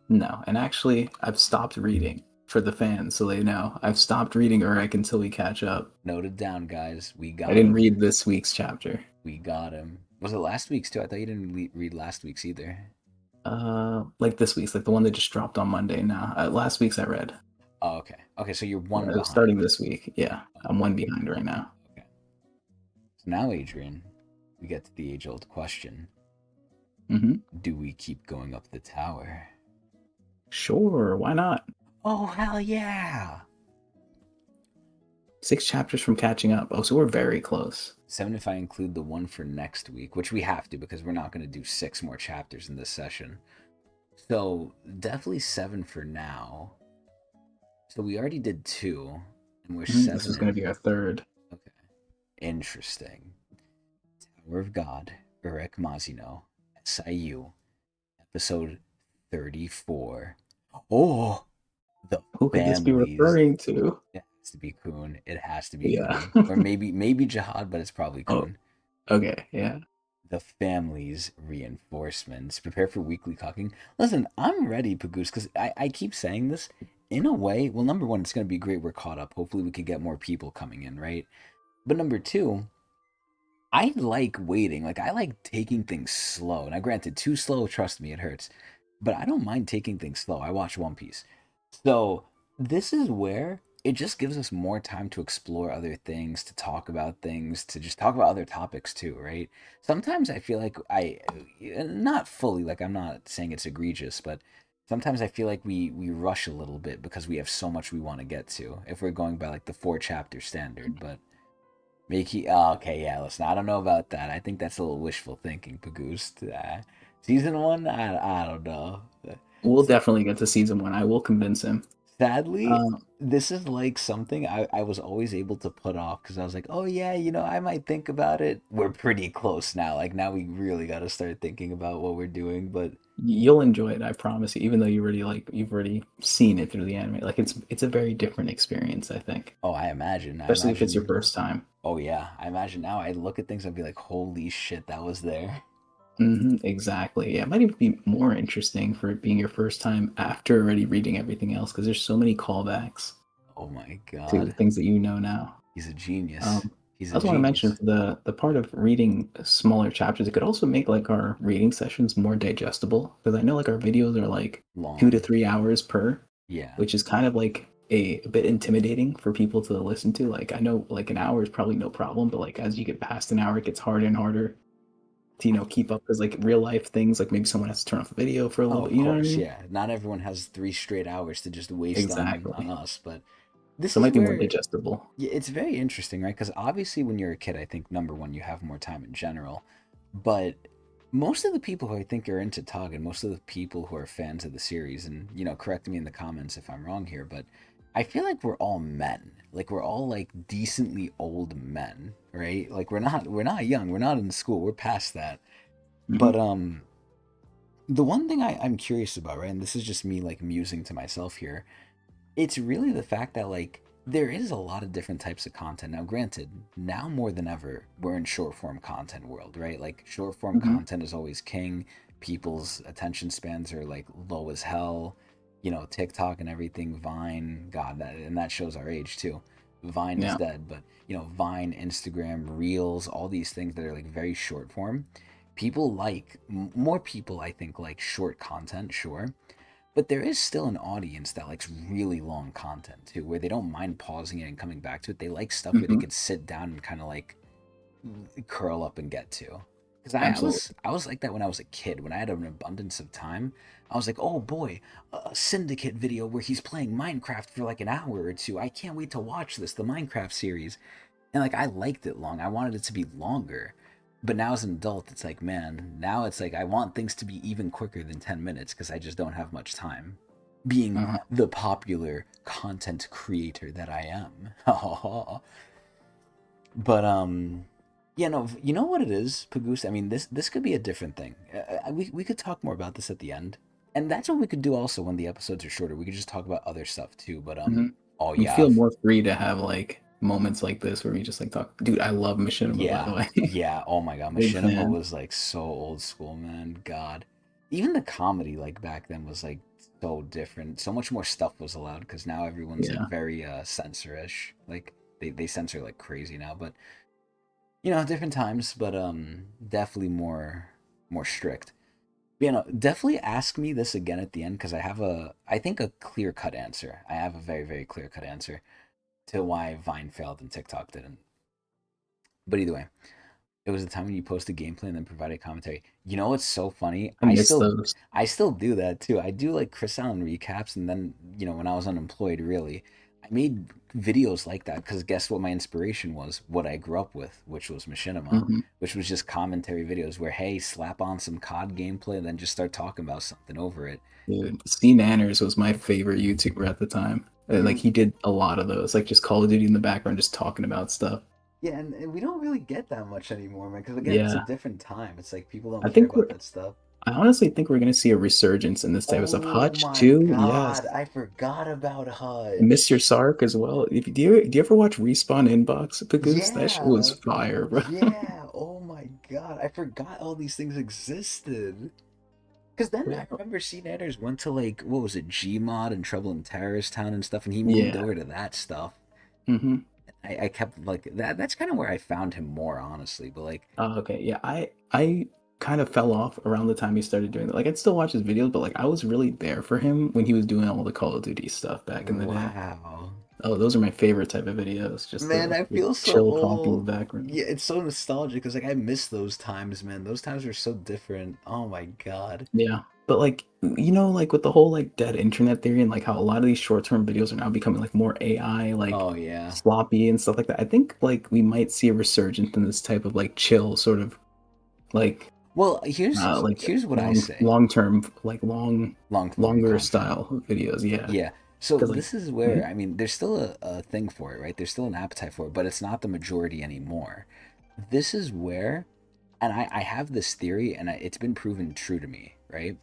No, and actually, I've stopped reading for the fans, so they know. I've stopped reading Urek until we catch up. Noted down, guys. We I got didn't him. read this week's chapter. We got him. Was it last week's too? I thought you didn't read last week's either. Like this week's, like the one that just dropped on Monday. Now, last week's I read. Oh, okay. Okay, so you're Yeah, one I was starting behind. this week. Yeah, I'm one behind right now. Okay. So now, Adrian, we get to the age-old question: hmm do we keep going up the tower? Sure, why not? Oh hell yeah! 6 chapters from catching up. Oh, so we're very close. 7 if I include the one for next week, which we have to because we're not going to do 6 more chapters in this session. So definitely 7 for now. So we already did 2, and we're This 7 is going to in. be our third. Okay. Interesting. Tower of God, Urek Mazino, SIU, episode 34. Oh, the Who could this be families. referring to? It has to be Kun. It has to be Yeah. Kun. Or maybe Jihad, but it's probably Oh, Kun. okay. Yeah. The family's reinforcements. Prepare for weekly cocking. Listen, I'm ready, Pagoose, because I keep saying this. In a way, well, number one, it's going to be great we're caught up. Hopefully, we can get more people coming in, right? But number two, I like waiting. Like, I like taking things slow. Now, granted, too slow, trust me, it hurts. But I don't mind taking things slow. I watch One Piece. So, this is where it just gives us more time to explore other things, to talk about things, to just talk about other topics too, right? Sometimes I feel like not fully, like, I'm not saying it's egregious, but sometimes I feel like we rush a little bit because we have so much we want to get to if we're going by like the 4 chapter standard. But okay, yeah, listen, I don't know about that. I think that's a little wishful thinking, Pagoose. Season 1, I don't know. We'll definitely get to season 1. I will convince him. Sadly, Um, this is like something I was always able to put off because I was like, oh yeah, I might think about it. We're pretty close now. Like now we really got to start thinking about what we're doing. But you'll enjoy it, I promise you. Even though you've already seen it through the anime, like it's a very different experience, I think, oh, I imagine, especially if it's your first time. oh yeah, I imagine now I look at things and be like, holy shit, that was there. Exactly. Yeah, it might even be more interesting for it being your first time after already reading everything else because there's so many callbacks Oh my to god, things that you know now. he's a genius. He's I a also want to mention genius. for the part of reading smaller chapters, it could also make like our reading sessions more digestible because I know like our videos are like 2 to Long. 3 hours per, Yeah. which is kind of like a bit intimidating for people to listen to. Like I know like an hour is probably no problem, but like as you get past an hour, it gets harder and harder to keep up because like real life things like maybe someone has to turn off the video for a Oh, little bit. of You know what I course, mean? yeah. Not everyone has 3 straight hours to just waste on Exactly. us, but this So it is might be more where digestible. yeah, it's very interesting, right? Because obviously, when you're a kid, I think number one, you have more time in general. But most of the people who I think are into Tog and most of the people who are fans of the series, and correct me in the comments if I'm wrong here, but I feel like we're all men. Like we're all like decently old men, right? Like we're not young. We're not in school. We're past that. Hmm. But the one thing I'm curious about, right? And this is just me like musing to myself here, it's really the fact that like there is a lot of different types of content. Now, granted, now more than ever, we're in short form content world, right? Like short form Hmm. content is always king. People's attention spans are like low as hell. TikTok and everything, Vine, God, that shows our age too. Vine is Yeah. dead, but Vine, Instagram, Reels, all these things that are like very short form. People like more people, I think, like short content, sure, but there is still an audience that likes really long content too, where they don't mind pausing it and coming back to it. They like stuff where they Hmm. could sit down and kind of like curl up and get to. Because I was Absolutely. I was like that when I was a kid. When I had an abundance of time, I was like, oh boy, a Syndicate video where he's playing Minecraft for like an hour or two. I can't wait to watch this, the Minecraft series. And like I liked it long. I wanted it to be longer. But now as an adult, it's like, man, now it's like I want things to be even quicker than 10 minutes because I just don't have much time. Being Uh-huh. the popular content creator that I am. But yeah, no, you know what it is, Pagoose? I mean, this could be a different thing. We could talk more about this at the end. And that's what we could do also when the episodes are shorter. We could just talk about other stuff too. But Hmm. oh You yeah, feel more free to have like moments like this where we just like talk. Dude, I love Machinima, by the yeah, way. yeah. Oh my God, Big Machinima fan. was like so old school, man. God, even the comedy like back then was like so different. So much more stuff was allowed because now everyone's like Yeah. very censorish. Like they censor like crazy now. But different times. But definitely more strict. Definitely ask me this again at the end because I think a clear cut answer. I have a very very clear cut answer to why Vine failed and TikTok didn't. But either way. It was the time when you posted gameplay and then provided commentary. You know what's so funny? I miss those. I still do that too. I do like Chris Allen recaps, and then when I was unemployed, really, I made videos like that because guess what? My inspiration was what I grew up with, which was Machinima, Hmm. which was just commentary videos where hey, slap on some COD gameplay, and then just start talking about something over it. Dude, C Nanners was my favorite YouTuber at the time. Like And he did a lot of those, like just Call of Duty in the background, just talking about stuff. yeah, and we don't really get that much anymore, man. Because again, it's a Yeah. different time. It's like people don't I care think about that stuff. I honestly think we're gonna see a resurgence in this type of stuff. Oh Hutch my too, yes. God, I forgot about Mr. Hutch. Sark as well. If do you ever watch Respawn Inbox? Because that shit was Yeah, fire, bro. yeah. Oh my God, I forgot all these things existed. Because then Yeah. I remember CNanners went to like, what was it, Gmod and Trouble in Terrorist Town and stuff, and he moved Yeah. over to that stuff. Hmm. I kept like that. That's kind of where I found him more, honestly. But like, Oh, okay. Yeah. I kind of fell off around the time he started doing that. Like I'd still watch his videos, but like I was really there for him when he was doing all the Call of Duty stuff back in the day. wow. Oh, those are my favorite type of videos. Just Man, I the feel so chill talking in old. the background. Yeah, it's so nostalgic because like I miss those times, man. Those times were so different. Oh my God. Yeah. But like like with the whole like dead internet theory and like how a lot of these short-term videos are now becoming like more AI like Oh yeah. sloppy and stuff like that. I think like we might see a resurgence in this type of like chill sort of like Well, here's like here's what I say. long term like long Long form longer content. style videos. Yeah. Yeah. So Because like this is where mhm, I mean, there's still a thing for it, right? There's still an appetite for it, but it's not the majority anymore. This is where, and I have this theory, and it's been proven true to me, right?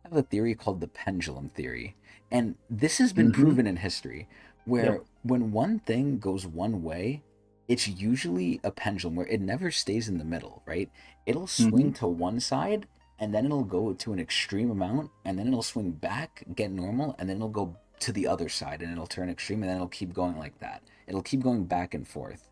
I have a theory called the pendulum theory, and this has been mhm, proven in history, where yep. when one thing goes one way, it's usually a pendulum where it never stays in the middle, right? It'll swing Mhm. to one side and then it'll go to an extreme amount and then it'll swing back, get normal, and then it'll go to the other side and it'll turn extreme and then it'll keep going like that. It'll keep going back and forth.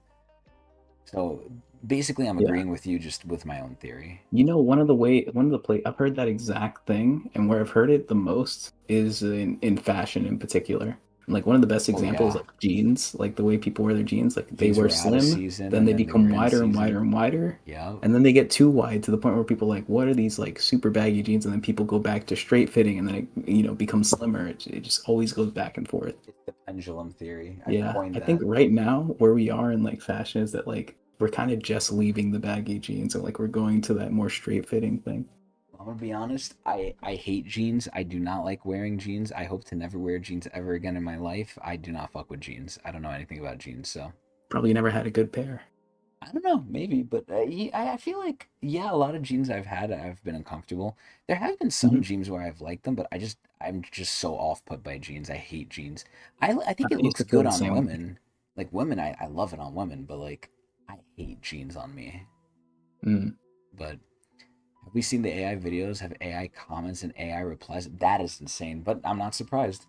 So basically, I'm Yeah. agreeing with you, just with my own theory. One of the play I've heard that exact thing, and where I've heard it the most is in fashion in particular. Like one of the best Oh examples, yeah, like jeans, like the way people wear their jeans, like they jeans wear were out of slim, season, then and they then they were become in wider and wider season. and wider, Yep. and then they get too wide to the point where people are like, what are these like super baggy jeans? And then people go back to straight fitting, and then it becomes slimmer. It just always goes back and forth. It's the pendulum theory. I've Yeah, coined I think that. right now where we are in like fashion is that like we're kind of just leaving the baggy jeans and like we're going to that more straight fitting thing. I'm gonna be honest. I hate jeans. I do not like wearing jeans. I hope to never wear jeans ever again in my life. I do not fuck with jeans. I don't know anything about jeans, so Probably never had a good pair. I don't know. Maybe, but I feel like yeah, a lot of jeans I've had, I've been uncomfortable. There have been some Hmm. jeans where I've liked them, but I'm just so off put by jeans. I hate jeans. I I think it used looks to feel good the on same way. women. Like women, I love it on women, but like I hate jeans on me. Mm. But have we seen the AI videos? Have AI comments and AI replies? That is insane, but I'm not surprised.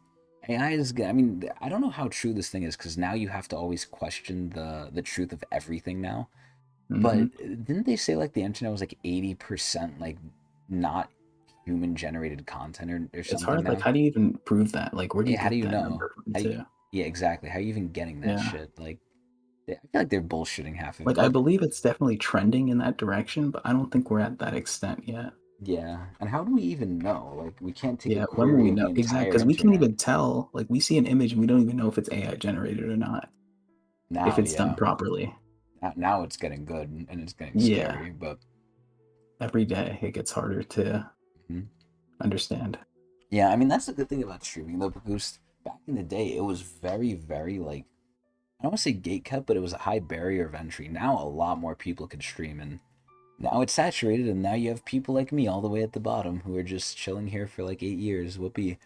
AI is good. I mean, I don't know how true this thing is because now you have to always question the truth of everything now. Hmm. But didn't they say like the internet was like 80% like not human generated content or It's something hard. Like, now? how do you even prove that? Like, where do you Yeah, how do get you that know? number from, How you, too? yeah, exactly. How are you even getting that Yeah. shit? Like, I feel like they're bullshitting half of it. Like, I Like, believe it's definitely trending in that direction, but I don't think we're at that extent yet. yeah. And how do we even know? Like, we can't take a Yeah. When will query we of the know? Exactly. entire Because we can internet even tell, like, we see an image and we don't even know if it's AI generated or not, if now. it's done Yeah. properly. Now it's getting good and it's getting Yeah. scary, but Every day it gets harder to mhm. understand. Yeah, I mean that's the good thing about streaming though, because back in the day it was very, very like I don't want to say gate kept, but it was a high barrier of entry. Now a lot more people can stream, and now it's saturated, and now you have people like me all the way at the bottom who are just chilling here for like 8 years. Whoopee.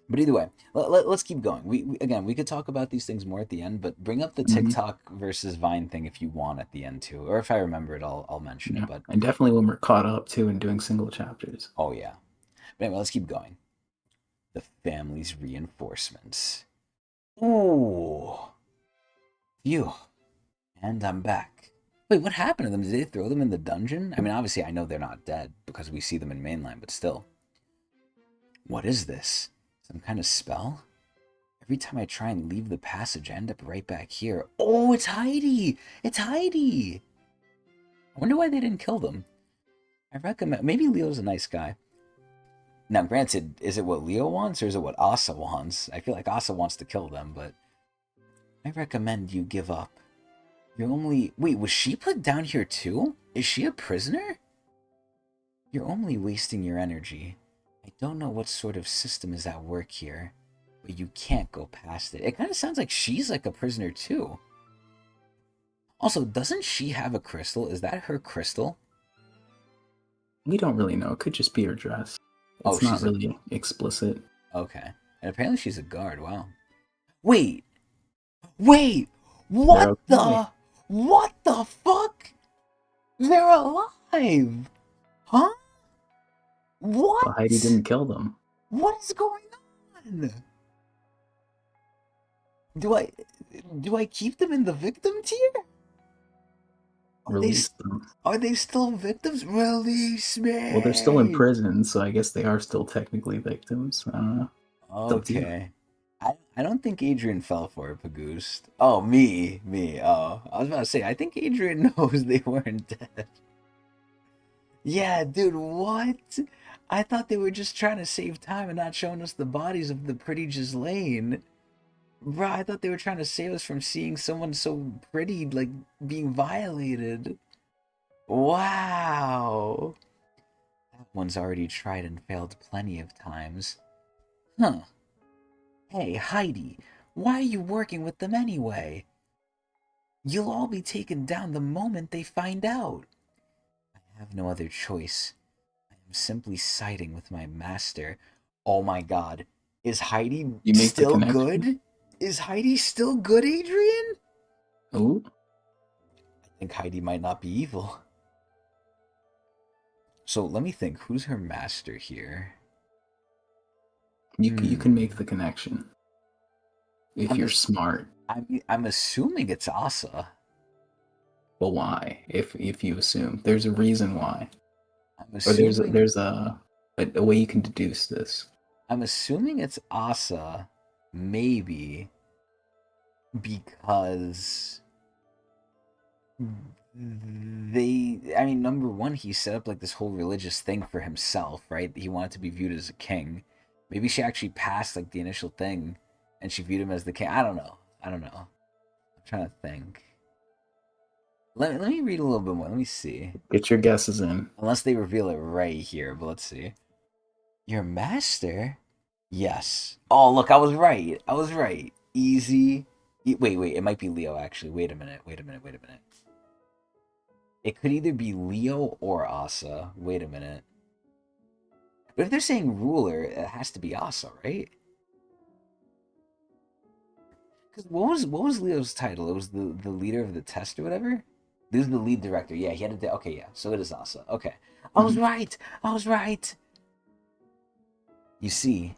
But either way, us keep going. Again, we could talk about these things more at the end, but bring up the Hmm. TikTok versus Vine thing if you want at the end too, or if I remember it, I'll mention it. Yeah. But And definitely when we're caught up too and doing single chapters. oh yeah. But anyway, let's keep going. The family's reinforcements. Ooh, phew. And I'm back. Wait, what happened to them? Did they throw them in the dungeon? I mean, obviously, I know they're not dead because we see them in mainline, but still. What is this? Some kind of spell? Every time I try and leave the passage, I end up right back here. Oh, it's Heidi! It's Heidi! I wonder why they didn't kill them. I recommend. Maybe Leo's a nice guy. Now, granted, is it what Leo wants or is it what Asa wants? I feel like Asa wants to kill them, but I recommend you give up. You're only. Wait, was she put down here too? Is she a prisoner? You're only wasting your energy. I don't know what sort of system is at work here, but you can't go past it. It kind of sounds like she's like a prisoner too. Also, doesn't she have a crystal? Is that her crystal? We don't really know. It could just be her dress. Oh, It's not she's a. really explicit. Okay. And apparently she's a guard. Wow. Wait! Wait! They're What okay. the? What the fuck? They're alive! Huh? But Heidi What? didn't kill them. What is going on? Do I do I keep them in the victim tier? Are they Released them. are they still victims? Release Well, they're still in me. prison, so I guess they are still technically victims. I don't know. It's up to you. Okay. I don't think Adrian fell for it, Pagoost. Oh, me. Oh, I was about to say, I think Adrian knows they weren't dead. Yeah, dude, what? I thought they were just trying to save time and not showing us the bodies of the pretty Ghislaine. Bro, I thought they were trying to save us from seeing someone so pretty, like, being violated. Wow. That one's already tried and failed plenty of times. Huh. Hey, Heidi, why are you working with them anyway? You'll all be taken down the moment they find out. I have no other choice. I am simply siding with my master. Oh my god. Is Heidi You make the still connection. good? Is Heidi still good, Adrian? Oh, I think Heidi might not be evil. So let me think. Who's her master here? you can make Hmm. the connection if I'm you're ass- smart. I'm assuming it's Asa. But why? If you assume there's a reason why, I'm or assuming a way you can deduce this. I'm assuming it's Asa, maybe because I mean, number one, he set up like this whole religious thing for himself, right? He wanted to be viewed as a king. Maybe she actually passed like the initial thing and she viewed him as the king. I don't know. I don't know. I'm trying to think. Let me read a little bit more. Let me see. Get your guesses in. Unless they reveal it right here, but let's see. Your master? Yes. Oh, look, I was right. I was right. Easy. Wait. It might be Leo, actually. Wait a minute. It could either be Leo or Asa. Wait a minute. But if they're saying ruler, it has to be Asa, right? Because what was Leo's title? It was the leader of the test or whatever? This is the lead director. Yeah, he had to. Okay, yeah. So it is Asa. Okay. I was Mhm. right. I was right. You see,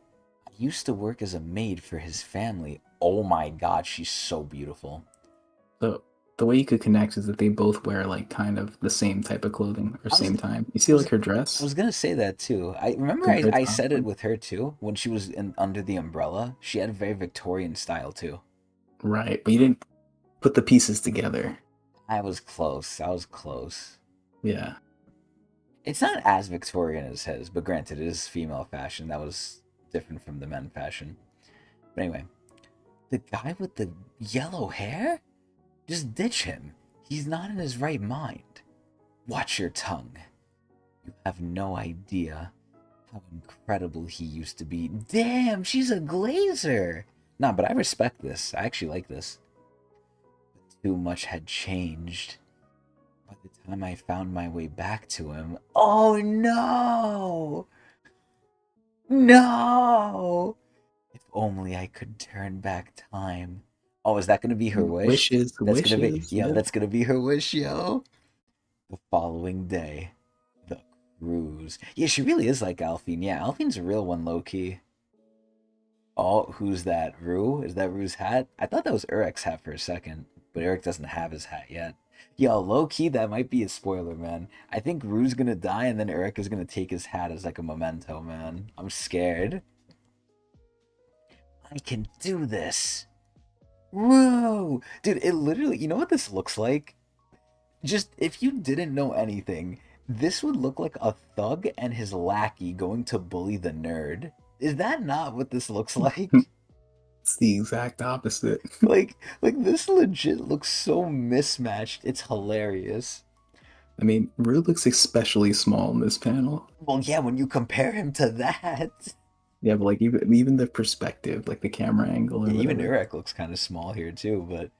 I used to work as a maid for his family. Oh my god, she's so beautiful. So the way you could connect is that they both wear like kind of the same type of clothing or I was same time. You I see was like her I dress was gonna say that too. I remember to I, her I top. said it with her too when she was in under the umbrella. She had a very Victorian style too. Right, but you didn't put the pieces together. I was close. I was close. Yeah. It's not as Victorian as his, but granted, it is female fashion. That was different from the men fashion. But anyway, the guy with the yellow hair? Just ditch him. He's not in his right mind. Watch your tongue. You have no idea how incredible he used to be. Damn, she's a glazer. Nah, but I respect this. I actually like this. But too much had changed. By the time I found my way back to him. Oh no! No! If only I could turn back time. Oh, is that gonna be her wish? Wishes, That's gonna be, wishes. yo, Yep. that's gonna be her wish, yo. The following day, the cruise. Yeah, she really is like Alphine. Yeah, Alphine's a real one, low key. Oh, who's that? Rue? Is that Rue's hat? I thought that was Urek's hat for a second, but Urek doesn't have his hat yet. Yo, low key, that might be a spoiler, man. I think Rue's gonna die, and then Urek is gonna take his hat as like a memento, man. I'm scared. I can do this. Rue! Dude, it literally, you know what this looks like? Just, if you didn't know anything, this would look like a thug and his lackey going to bully the nerd. Is that not what this looks like? It's the exact opposite. Like this legit looks so mismatched. It's hilarious. I mean, Rue looks especially small in this panel. Well, yeah, when you compare him to that. Yeah, but like even the perspective, like the camera angle or Yeah, even whatever. Urek looks kind of small here too, but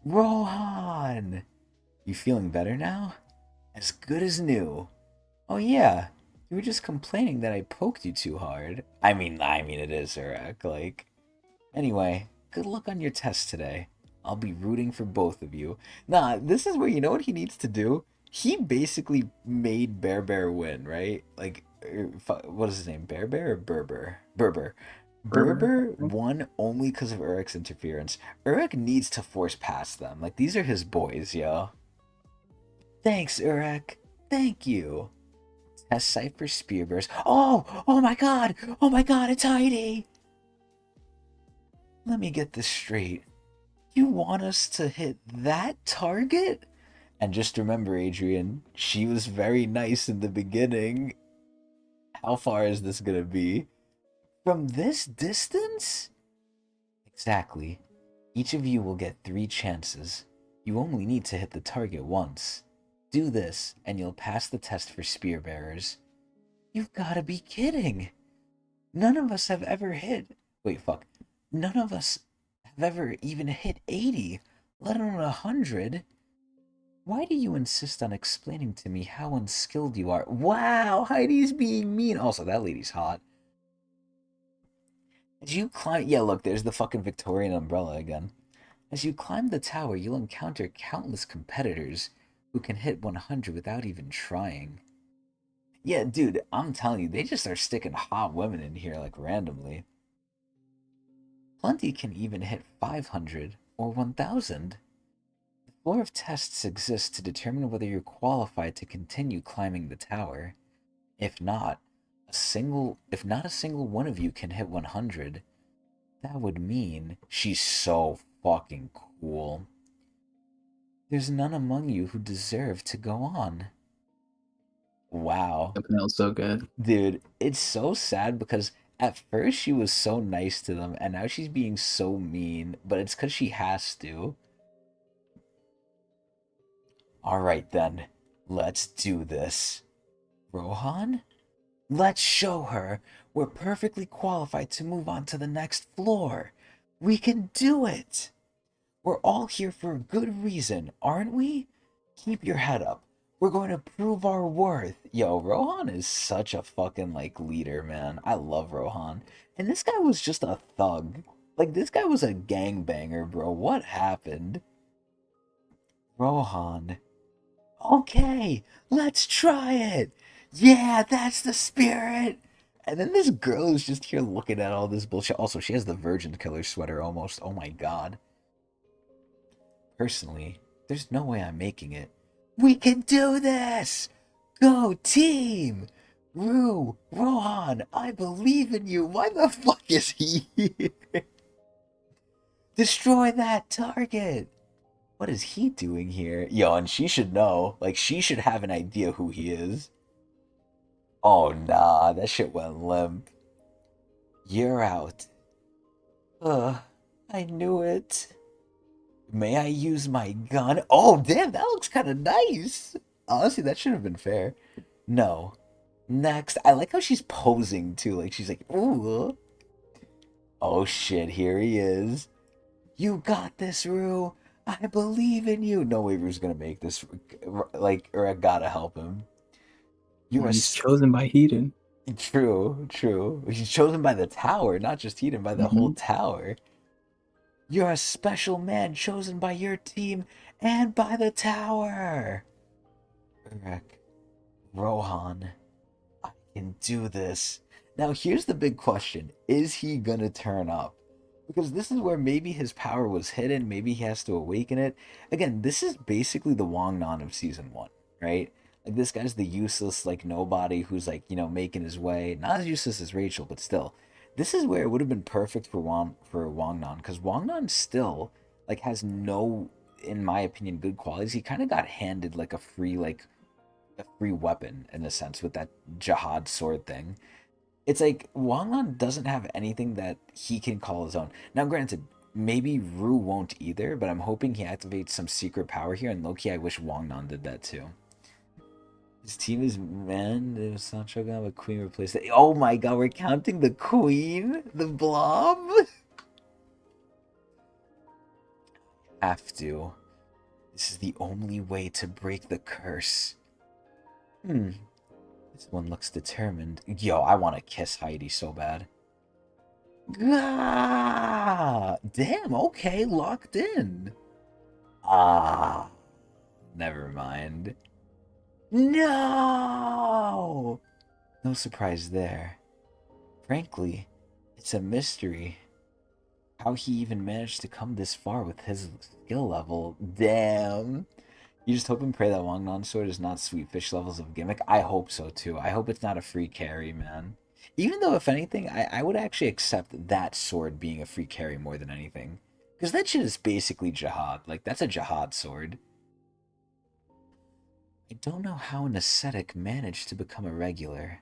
Rohan, you feeling better now? As good as new. Oh yeah, you were just complaining that I poked you too hard. I mean it is Urek. Like, anyway, good luck on your test today. I'll be rooting for both of you. Nah, this is where you know what he needs to do. He basically made Bear Bear win, right? Like, what is his name? Bear Bear or Berber? Berber. Berber, I Berber think. won only because of Urek's interference. Urek needs to force past them. Like, these are his boys, yo. Thanks, Urek. Thank you. Test site for Spearbears. Oh my god! Oh my god, it's Heidi! Let me get this straight. You want us to hit that target? And just remember, Adrian, she was very nice in the beginning. How far is this gonna be? From this distance? Exactly. Each of you will get 3 chances. You only need to hit the target once. Do this, and you'll pass the test for spear bearers. You've gotta be kidding! None of us have ever hit. Wait, fuck. None of us have ever even hit 80, let alone 100. Why do you insist on explaining to me how unskilled you are? Wow, Heidi's being mean. Also, that lady's hot. As you climb. Yeah, look, there's the fucking Victorian umbrella again. As you climb the tower, you'll encounter countless competitors who can hit 100 without even trying. Yeah, dude, I'm telling you, they just are sticking hot women in here like randomly. Plenty can even hit 500 or 1000. The floor of tests exists to determine whether you're qualified to continue climbing the tower. If not, if not a single one of you can hit 100, that would mean she's so fucking cool. There's none among you who deserve to go on. Wow. Thumbnail's so good. Dude, it's so sad because at first she was so nice to them and now she's being so mean, but it's because she has to. Alright then, let's do this. Rohan? Let's show her we're perfectly qualified to move on to the next floor. We can do it. We're all here for a good reason, aren't we? Keep your head up. We're going to prove our worth. Yo, Rohan is such a fucking, like, leader, man. I love Rohan. And this guy was just a thug. Like, this guy was a gangbanger, bro. What happened? Rohan. Okay, let's try it. Yeah, that's the spirit. And then this girl is just here looking at all this bullshit. Also, she has the Virgin Killer sweater almost. Oh my god. Personally, there's no way I'm making it. We can do this! Go team! Rue, Rohan, I believe in you. Why the fuck is he here? Destroy that target! What is he doing here? Yo, and she should know. Like, she should have an idea who he is. Oh, nah, that shit went limp. You're out. I knew it. May I use my gun? Oh, damn, that looks kind of nice. Honestly, that should have been fair. No. Next. I like how she's posing, too. Like, she's like, ooh. Oh, shit, here he is. You got this, Rue. I believe in you. No way Rue's gonna make this. Like, or I gotta help him. He's chosen by Hedon. True, true. He's chosen by the tower, not just Hedon, by the whole tower. You're a special man chosen by your team and by the tower. Urek, Rohan, I can do this. Now, here's the big question. Is he gonna turn up? Because this is where maybe his power was hidden, maybe he has to awaken it. Again, this is basically the Wangnan of Season 1, right? Like, this guy's the useless, like, nobody who's, like, you know, making his way. Not as useless as Rachel, but still. This is where it would have been perfect for Wangnan, because Wangnan still, like, has no, in my opinion, good qualities. He kind of got handed, like, a free weapon, in a sense, with that Jihad sword thing. It's like Wanglan doesn't have anything that he can call his own. Now, granted, maybe Rue won't either, but I'm hoping he activates some secret power here. And Loki, I wish Wangnan did that too. His team is man. There's Sancho gonna have a queen replace it. Oh my god, we're counting the queen, the blob. Have to. This is the only way to break the curse. This one looks determined. Yo, I want to kiss Heidi so bad. Ah, damn, okay, locked in. Ah, never mind. No! No surprise there. Frankly, it's a mystery. How he even managed to come this far with his skill level. Damn. You just hope and pray that Wangnan sword is not sweet fish levels of gimmick. I hope so too. I hope it's not a free carry, man. Even though, if anything, I would actually accept that sword being a free carry more than anything. Because that shit is basically Jihad. Like, that's a Jihad sword. I don't know how an ascetic managed to become a regular.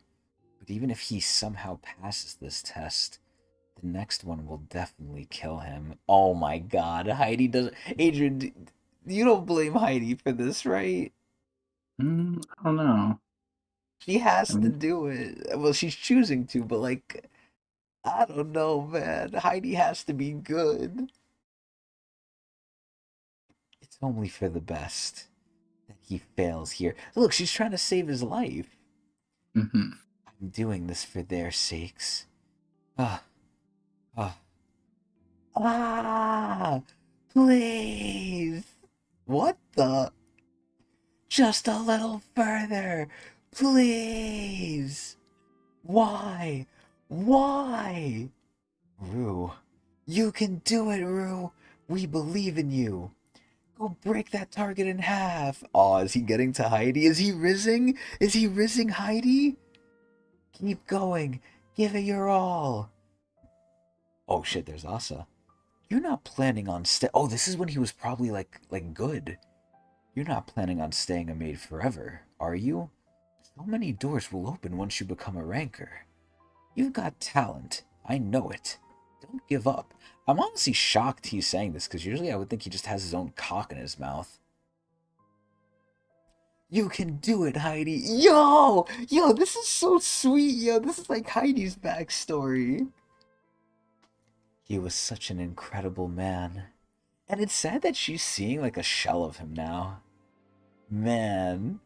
But even if he somehow passes this test, the next one will definitely kill him. Oh my god, Heidi doesn't... Adrian, you don't blame Heidi for this, right? I don't know. She has to do it. Well, she's choosing to, but like, I don't know, man. Heidi has to be good. It's only for the best that he fails here. Look, she's trying to save his life. I'm doing this for their sakes. Ah. Please. What the? Just a little further. Please. Why? Why? Rue. You can do it, Rue. We believe in you. Go break that target in half. Oh, is he getting to Heidi? Is he rizzing? Is he rizzing Heidi? Keep going. Give it your all. Oh shit, there's Asa. You're not planning on Oh, this is when he was probably like good. You're not planning on staying a maid forever, are you? So many doors will open once you become a ranker. You've got talent. I know it. Don't give up. I'm honestly shocked he's saying this, because usually I would think he just has his own cock in his mouth. You can do it, Heidi. Yo! Yo, this is so sweet, yo. This is like Heidi's backstory. He was such an incredible man. And it's sad that she's seeing like a shell of him now. Man.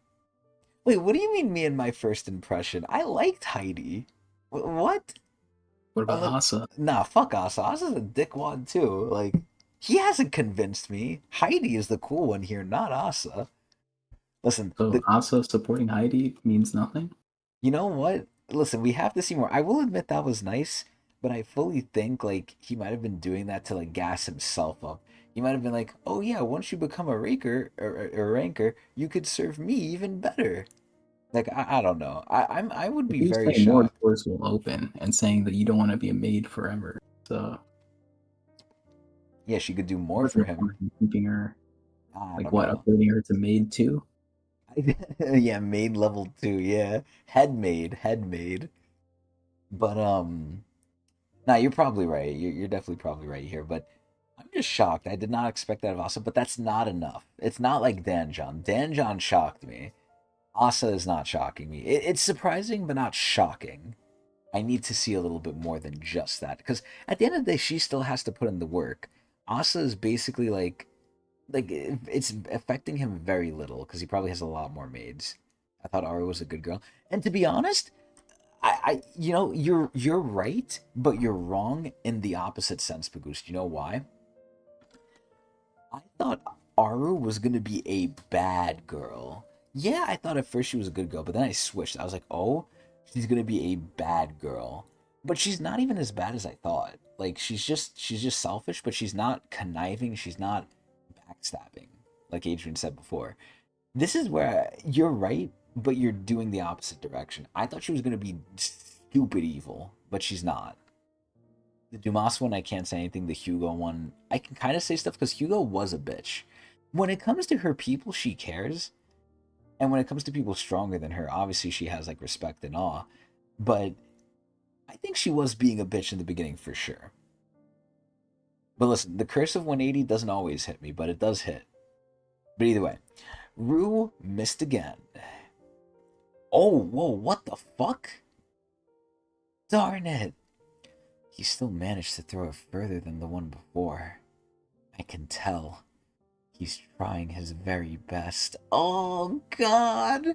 Wait, what do you mean me and my first impression? I liked Heidi. What? What about Unle- Asa? Nah, fuck Asa. Asa's a dickwad too. Like, he hasn't convinced me. Heidi is the cool one here, not Asa. Listen, So Asa supporting Heidi means nothing? you know what? Listen, we have to see more. I will admit that was nice, but I fully think like he might have been doing that to like gas himself up. He might have been like, "Oh yeah, once you become a raker or a ranker, you could serve me even better." Like I don't know. I would If be he's very saying more shocked. doors will open and saying that you don't want to be a maid forever. So Yeah, she could do more what's for the him. point in keeping her, I like don't what, know. upgrading her to maid too? Yeah, maid level 2, yeah. Head maid. But nah, you're probably right. You're definitely probably right here, but I'm just shocked. I did not expect that of Asa, but that's not enough. It's not like Danjon. Danjon shocked me. Asa is not shocking me. It's surprising, but not shocking. I need to see a little bit more than just that, because at the end of the day, she still has to put in the work. Asa is basically like it's affecting him very little because he probably has a lot more maids. I thought Aru was a good girl, and to be honest, you know, you're right, but you're wrong in the opposite sense, Pagoose. You know why? I thought Aru was gonna be a bad girl. Yeah, I thought at first she was a good girl, but then I switched. I was like, oh, she's gonna be a bad girl. But she's not even as bad as I thought. Like she's just selfish, but she's not conniving, she's not backstabbing, like Adrian said before. This is where you're right, but you're doing the opposite direction. I thought she was gonna be stupid evil, but she's not. The Dumas one, I can't say anything. The Hugo one, I can kind of say stuff because Hugo was a bitch. When it comes to her people, she cares. And when it comes to people stronger than her, obviously she has like respect and awe. But I think she was being a bitch in the beginning for sure. But listen, the curse of 180 doesn't always hit me, but it does hit. But either way, Rue missed again. Oh, whoa, what the fuck? Darn it. He still managed to throw it further than the one before. I can tell. He's trying his very best. Oh, God!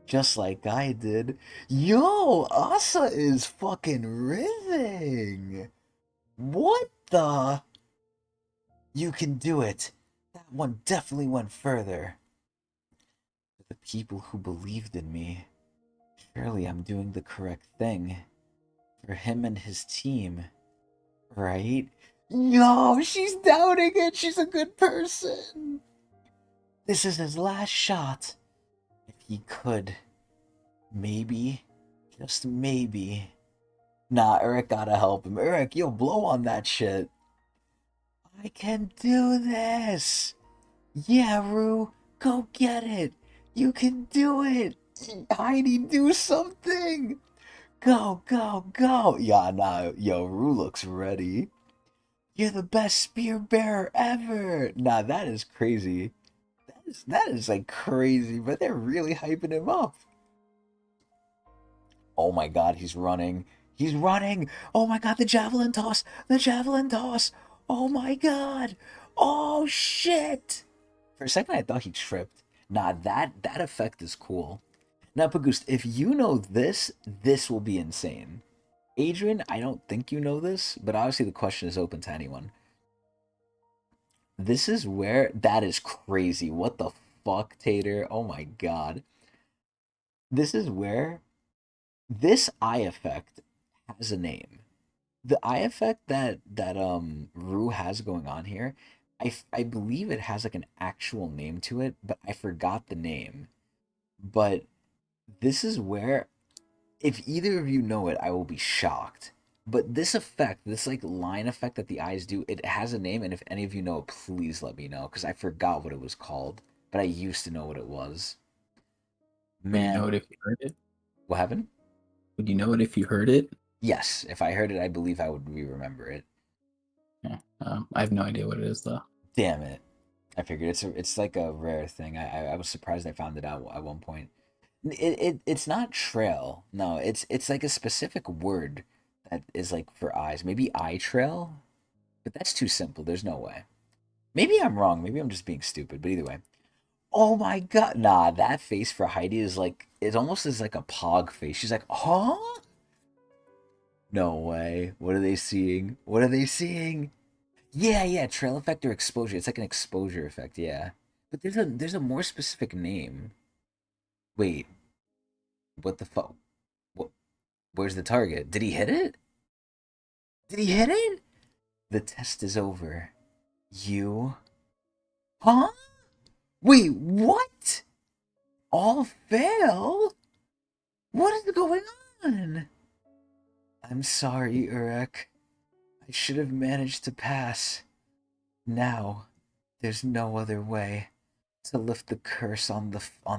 Just like I did. Yo, Asa is fucking rizzing! What the? You can do it. That one definitely went further. The people who believed in me. Surely I'm doing the correct thing. For him and his team. Right? Yo, she's doubting it. She's a good person. This is his last shot. If he could, maybe, just maybe. Nah, Urek gotta help him. Urek, yo, blow on that shit. I can do this. Yeah, Rue, go get it. You can do it. Heidi, do something. Go, go, go. Yeah, nah, yo, Rue looks ready. You're the best spear bearer ever. Nah, that is crazy. That is like crazy, but they're really hyping him up. Oh my god, he's running. He's running. Oh my god, the javelin toss. The javelin toss. Oh my god. Oh shit. For a second I thought he tripped. Nah, that effect is cool. Now, Pagust, if you know this, this will be insane. Adrian, I don't think you know this, but obviously the question is open to anyone. This is where that is crazy. What the fuck, Tater? Oh my god. This is where this eye effect has a name. The eye effect that Rue has going on here, I believe it has like an actual name to it, but I forgot the name. But this is where, if either of you know it, I will be shocked. But this effect, this like line effect that the eyes do, it has a name, and if any of you know it, please let me know, because I forgot what it was called, but I used to know what it was. Would you Man, know it if you heard it? what happened? Would you know it if you heard it? Yes, if I heard it, I believe I would re-remember it. Yeah. I have no idea what it is though. Damn it. I figured it's like a rare thing. I was surprised I found it out at one point. It's not trail. No, it's like a specific word that is like for eyes. Maybe eye trail, but that's too simple. There's no way. Maybe I'm wrong. Maybe I'm just being stupid. But either way. Oh my god. Nah, that face for Heidi is like it almost is like a pog face. She's like, huh? No way. What are they seeing? What are they seeing? Yeah, yeah, trail effect or exposure. It's like an exposure effect, yeah. But there's a more specific name. Wait, what the fuck? What? Where's the target? Did he hit it? Did he hit it? The test is over. You? Huh? Wait, what? All fail? What is going on? I'm sorry, Urek. I should have managed to pass. Now, there's no other way to lift the curse on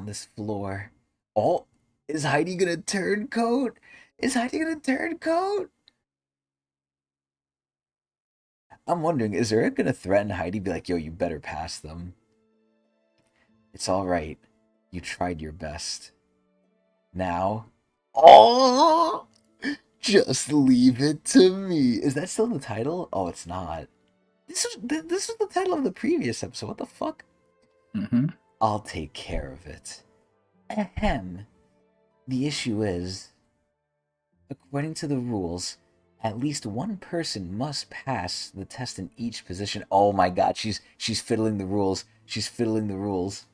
this floor. Oh, is Heidi gonna turncoat? Is Heidi gonna turncoat? I'm wondering, is Eric gonna threaten Heidi? Be like, yo, you better pass them. It's all right. You tried your best. Now, oh, just leave it to me. Is that still the title? Oh, it's not. This was the title of the previous episode. What the fuck? Mm-hmm. I'll take care of it. Ahem. The issue is, according to the rules, at least one person must pass the test in each position. Oh my god, she's fiddling the rules. She's fiddling the rules.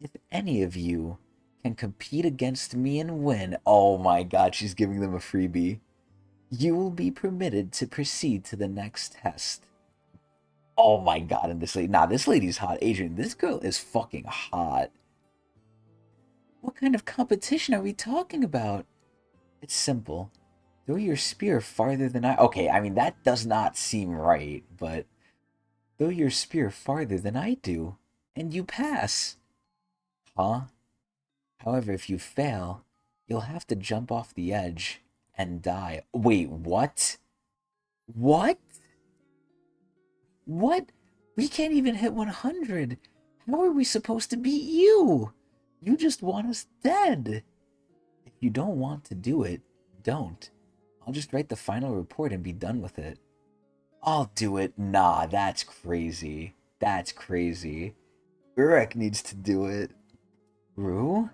If any of you can compete against me and win, oh my god, she's giving them a freebie. You will be permitted to proceed to the next test. Oh my god, and this lady's hot. Adrian, this girl is fucking hot. What kind of competition are we talking about? It's simple. Throw your spear farther than I. Okay, I mean, that does not seem right, but throw your spear farther than I do, and you pass. Huh? However, if you fail, you'll have to jump off the edge and die. Wait, what? What? What? We can't even hit 100. How are we supposed to beat you? You just want us dead. If you don't want to do it, don't. I'll just write the final report and be done with it. I'll do it. Nah, that's crazy. That's crazy. Urek needs to do it. Rue?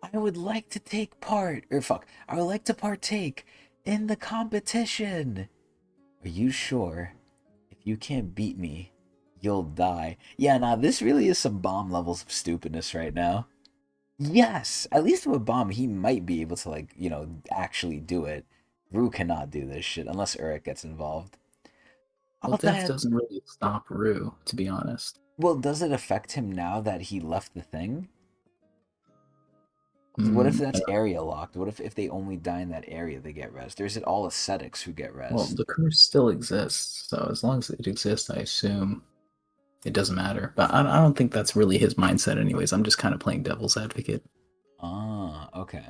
I would like to take part. I would like to partake in the competition. Are you sure? If you can't beat me, you'll die. Yeah, nah, this really is some bomb levels of stupidness right now. Yes, at least with Bomb, he might be able to, like, actually do it. Rue cannot do this shit unless Urek gets involved. Well, I'll death die. doesn't really stop Rue, to be honest. Well, does it affect him now that he left the thing? What if Mm, that's area locked? What if they only die in that area, they get rest? Or is it all ascetics who get well, rest? the curse still exists, so as long as it exists, I assume it doesn't matter. But I don't think that's really his mindset, anyways. I'm just kind of playing devil's advocate. Ah, okay.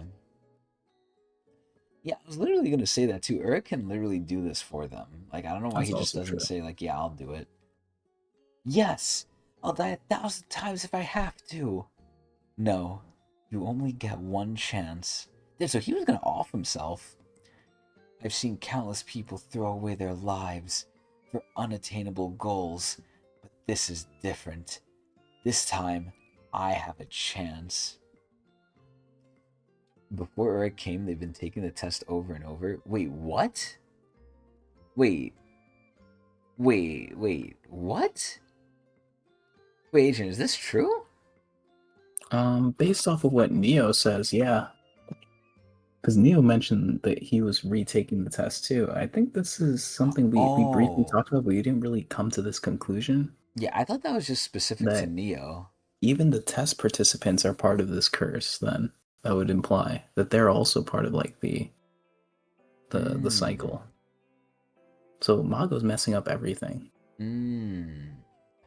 Yeah, I was literally gonna say that too. Urek can literally do this for them. Like, I don't know why That's he just also doesn't true. say, like, yeah, I'll do it. Yes! I'll die 1,000 times if I have to! No, you only get one chance. Yeah, so he was gonna off himself. I've seen countless people throw away their lives for unattainable goals, but this is different. This time, I have a chance. Before Eric came, they've been taking the test over and over. Wait, what? Wait, what? Wait, Adrian, is this true? Based off of what Neo says, yeah. Because Neo mentioned that he was retaking the test too. I think this is something we briefly Oh, talked about, but we didn't really come to this conclusion yeah, I thought that was just specific to that Neo. even the test participants are part of this curse. Then that would imply that they're also part of like the Mm. cycle. So Mago's messing up everything. Mm.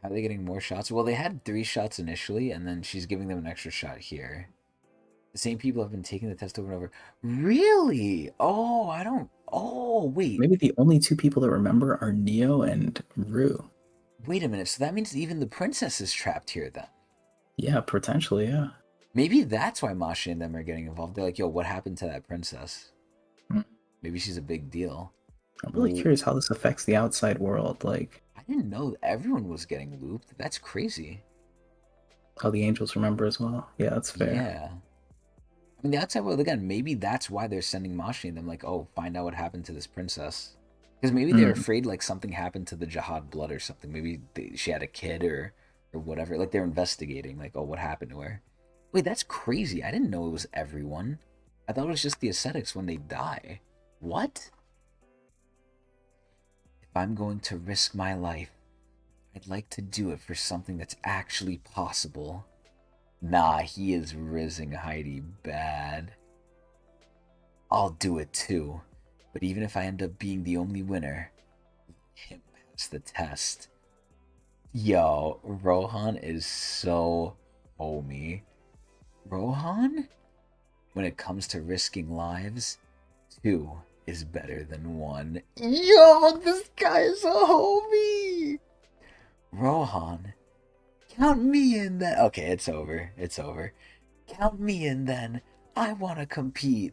How are they getting more shots? Well, they had 3 shots initially, and then she's giving them an extra shot here. The same people have been taking the test over and over. Really? Oh, I don't. Oh, wait. Maybe the only two people that remember are Neo and Rue. Wait a minute. So that means even the princess is trapped here then. Yeah, potentially, yeah. Maybe that's why Masha and them are getting involved. They're like, yo, what happened to that princess? Hmm. Maybe she's a big deal. I'm really Well, curious how this affects the outside world, like I didn't know everyone was getting looped. That's crazy. how the angels remember as well. Yeah, that's fair. Yeah. I mean, the outside world, again, maybe that's why they're sending Mashi and them, like, oh, find out what happened to this princess. Because maybe they're Mm. afraid, like, something happened to the Jihad blood or something. Maybe she had a kid or whatever. Like, they're investigating, like, oh, what happened to her? Wait, that's crazy. I didn't know it was everyone. I thought it was just the ascetics when they die. What? If I'm going to risk my life, I'd like to do it for something that's actually possible. Nah, he is rizzing Heidi bad. I'll do it too. But even if I end up being the only winner, him pass the test. Yo, Rohan is so homie. Rohan? When it comes to risking lives, 2 is better than 1. Yo, this guy is a homie! Rohan, count me in then. Okay, it's over. It's over. Count me in then. I want to compete.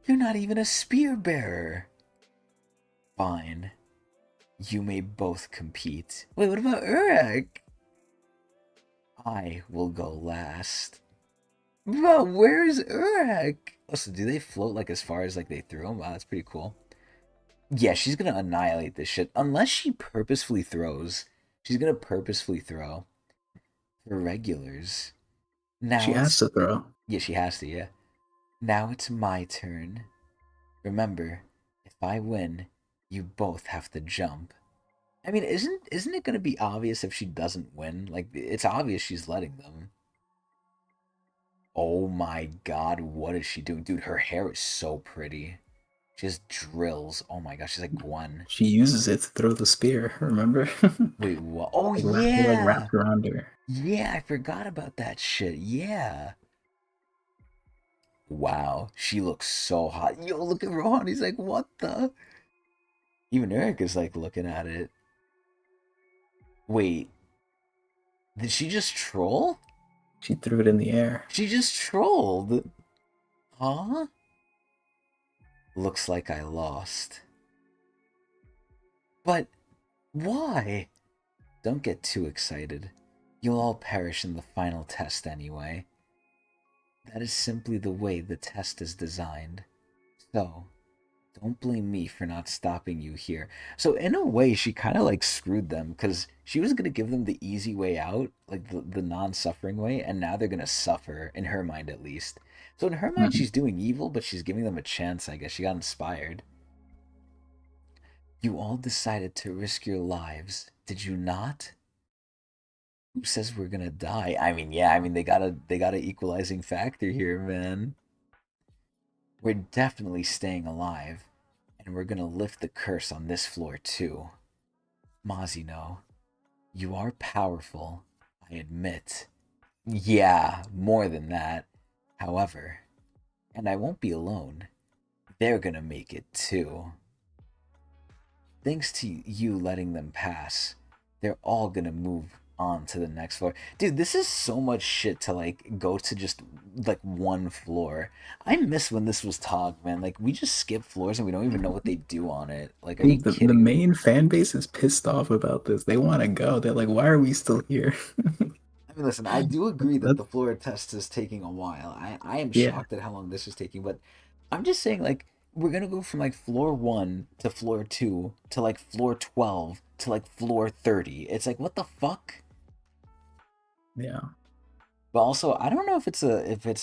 You're not even a spear bearer. Fine. You may both compete. Wait, what about Urek? I will go last. Bro, where's Urek? Oh, so do they float like as far as like they threw him? Wow, that's pretty cool. Yeah, she's gonna annihilate this shit. Unless she purposefully throws. She's gonna purposefully throw. For regulars. She Now has it's... to throw. Yeah, she has to, yeah. Now it's my turn. Remember, if I win, you both have to jump. I mean, isn't it gonna be obvious if she doesn't win? Like, it's obvious she's letting them. Oh my god, what is she doing? Dude, her hair is so pretty. She has drills. Oh my gosh, she's like Gwen. She uses it to throw the spear, remember? Wait, what? Oh It like yeah! wraps around her. Yeah, I forgot about that shit. Yeah. Wow, she looks so hot. Yo, look at Rohan. He's like, what the? Even Eric is like looking at it. Wait, did she just troll? She threw it in the air. She just trolled. Huh? Looks like I lost. But why? Don't get too excited. You'll all perish in the final test anyway. That is simply the way the test is designed. So, don't blame me for not stopping you here. So, in a way, she kind of like screwed them because she was going to give them the easy way out, like the non suffering way, and now they're going to suffer, in her mind at least. So, in her mind, Mhm. she's doing evil, but she's giving them a chance, I guess. She got inspired. You all decided to risk your lives, did you not? Who says we're gonna die? I mean, yeah, I mean they got a equalizing factor here, man. We're definitely staying alive, and we're gonna lift the curse on this floor too. Mazino, you are powerful, I admit. Yeah, more than that. However, and I won't be alone. They're gonna make it too. Thanks to you letting them pass, they're all gonna move on to the next floor. Dude, this is so much shit to like go to just like one floor. I miss when this was Tog, man. Like we just skip floors and we don't even know what they do on it. Like, are you Dude, the kidding me? main fan base is pissed off about this. They want to go. They're like, why are we still here? I mean, listen, I do agree that That's the floor test is taking a while. I am yeah. shocked at how long this is taking, but I'm just saying, like, we're gonna go from like floor 1 to floor 2 to like floor 12 to like floor 30. It's like, what the fuck? Yeah. But also, I don't know if it's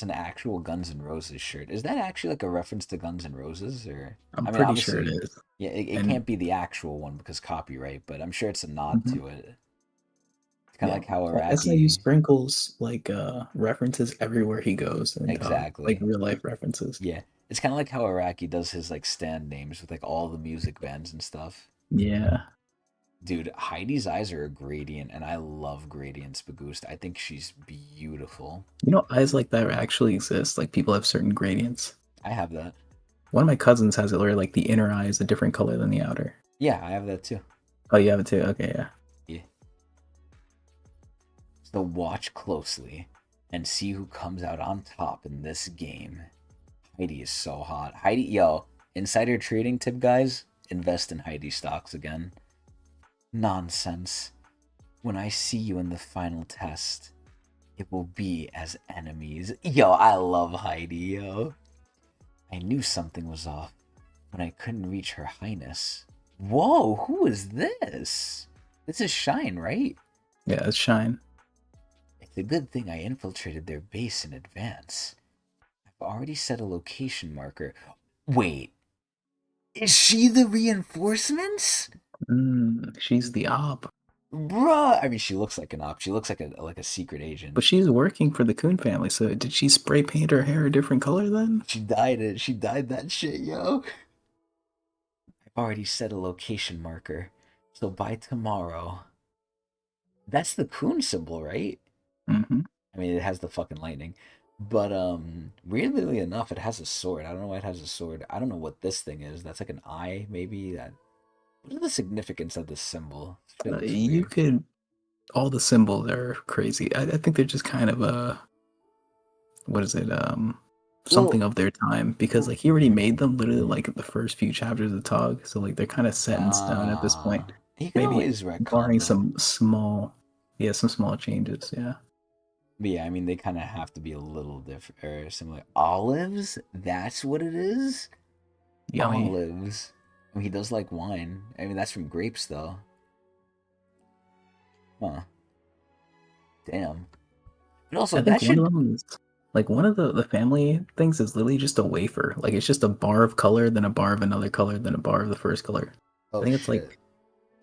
an actual Guns N' Roses shirt. Is that actually like a reference to Guns N' Roses, or I'm I mean, pretty sure it obviously, is. yeah, it And can't be the actual one because copyright, but I'm sure it's a nod mhm, to it. It's kind of yeah, like how SIU Iraqi, sprinkles like references everywhere he goes and like exactly. real life references. Yeah, it's kind of like how Iraqi does his like stand names with like all the music bands and stuff. Yeah. Dude, Heidi's eyes are a gradient, and I love gradients, Bagoost. I think she's beautiful. You know, eyes like that actually exist. Like people have certain gradients. I have that. One of my cousins has it where like the inner eye is a different color than the outer. Yeah, I have that too. Oh, you have it too? Okay, yeah. Yeah. So watch closely and see who comes out on top in this game. Heidi is so hot. Heidi, yo, insider trading tip, guys. Invest in Heidi stocks again. Nonsense. When I see you in the final test, it will be as enemies. Yo, I love Heidi, yo. I knew something was off when I couldn't reach Her Highness. Whoa, who is this? This is Shine, right? Yeah, it's Shine. It's a good thing I infiltrated their base in advance. I've already set a location marker. Wait, is she the reinforcements? She's the op. Bruh, I mean, she looks like an op. She looks like a secret agent. But she's working for the Coon family, so did she spray paint her hair a different color then? She dyed it. She dyed that shit, yo. I've already set a location marker, so by tomorrow. That's the coon symbol, right? Mm-hmm. I mean, it has the fucking lightning. But weirdly enough, it has a sword. I don't know why it has a sword. I don't know what this thing is. That's like an eye, maybe. That. What is the significance of this symbol? It looks You weird. could. All the symbols are crazy. I think they're just kind of what is it? Well, Something of their time because like he already made them literally like the first few chapters of Tog, so like they're kind of set in stone at this point. you can Maybe always retcon barring them. some small changes. Yeah. But yeah, I mean, they kind of have to be a little different or similar. Olives? That's what it is? Yummy. Olives. I mean, he does like wine. I mean, that's from grapes, though. Huh. Damn. But also, I that think one of should. them is like one of the family things is literally just a wafer. Like it's just a bar of color, then a bar of another color, then a bar of the first color. I Oh, think it's shit. like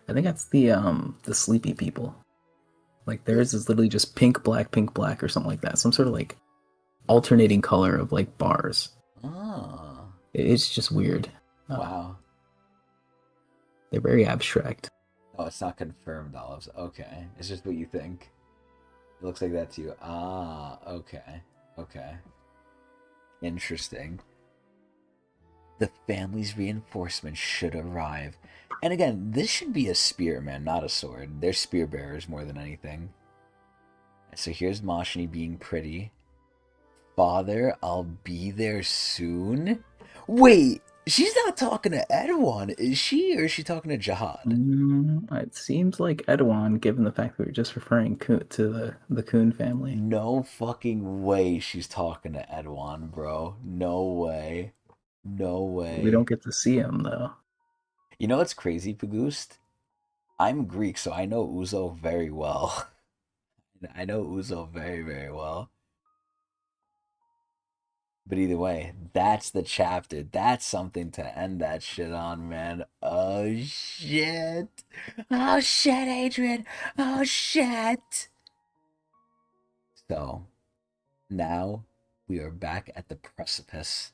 I think that's the sleepy people. Like theirs is literally just pink, black, or something like that. Some sort of like alternating color of like bars. Ah. It's just weird. Uh, Wow. they're very abstract. Oh, it's not confirmed, Olives. Okay. It's just what you think. It looks like that to you. Ah, okay. Okay. Interesting. The family's reinforcements should arrive. And again, this should be a spearman, not a sword. They're spear bearers more than anything. So here's Mashni being pretty. Father, I'll be there soon. Wait, she's not talking to Edwan, is she? Or is she talking to Jihad? It seems like Edwan, given the fact that we're just referring to the Coon family. No fucking way she's talking to Edwan, bro. No way. No We don't way. get to see him though. You know what's crazy, Pagoost? I'm Greek, so I know Uzo very well. I know Uzo very, very well. But either way, that's the chapter. That's something to end that shit on, man. Oh shit. Oh shit, Adrian. Oh shit. So now we are back at the precipice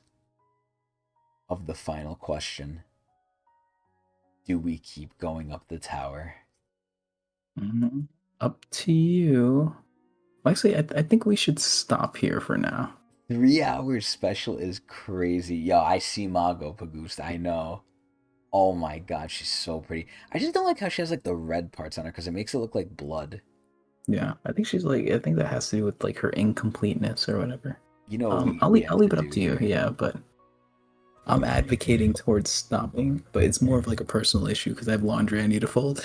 of the final question. Do we keep going up the tower? hmm Up to you. Actually, I think we should stop here for now. 3 hours special is crazy. Yo, I see Mago Pagoost. I know. Oh my god, she's so pretty. I just don't like how she has like the red parts on her because it makes it look like blood. Yeah, I think she's like I think that has to do with like her incompleteness or whatever. You know what we I'll have to leave it up do to you. here. Yeah, but I'm advocating towards stopping, but it's more of like a personal issue because I have laundry I need to fold.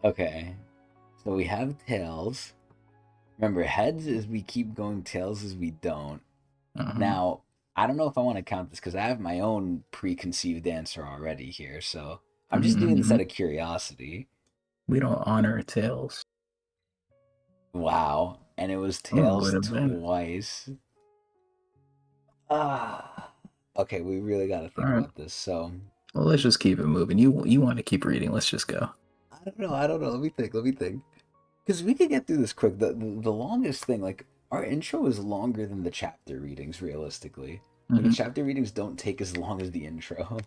Okay. So we have tails. Remember, heads is we keep going, tails is we don't. uh-huh. Now, I don't know if I want to count this because I have my own preconceived answer already here. So I'm just doing this hmm out of curiosity. We don't honor tails. Wow. and it was Oh, it would tails have been. twice. Ah. Okay, we really got to All think right. about this. So Well, let's just keep it moving. You want to keep reading? Let's just go. I don't know. I don't know. Let me think. Let me think. Because we could get through this quick. The longest thing, like our intro, is longer than the chapter readings. Realistically, like the Hmm. chapter readings don't take as long as the intro.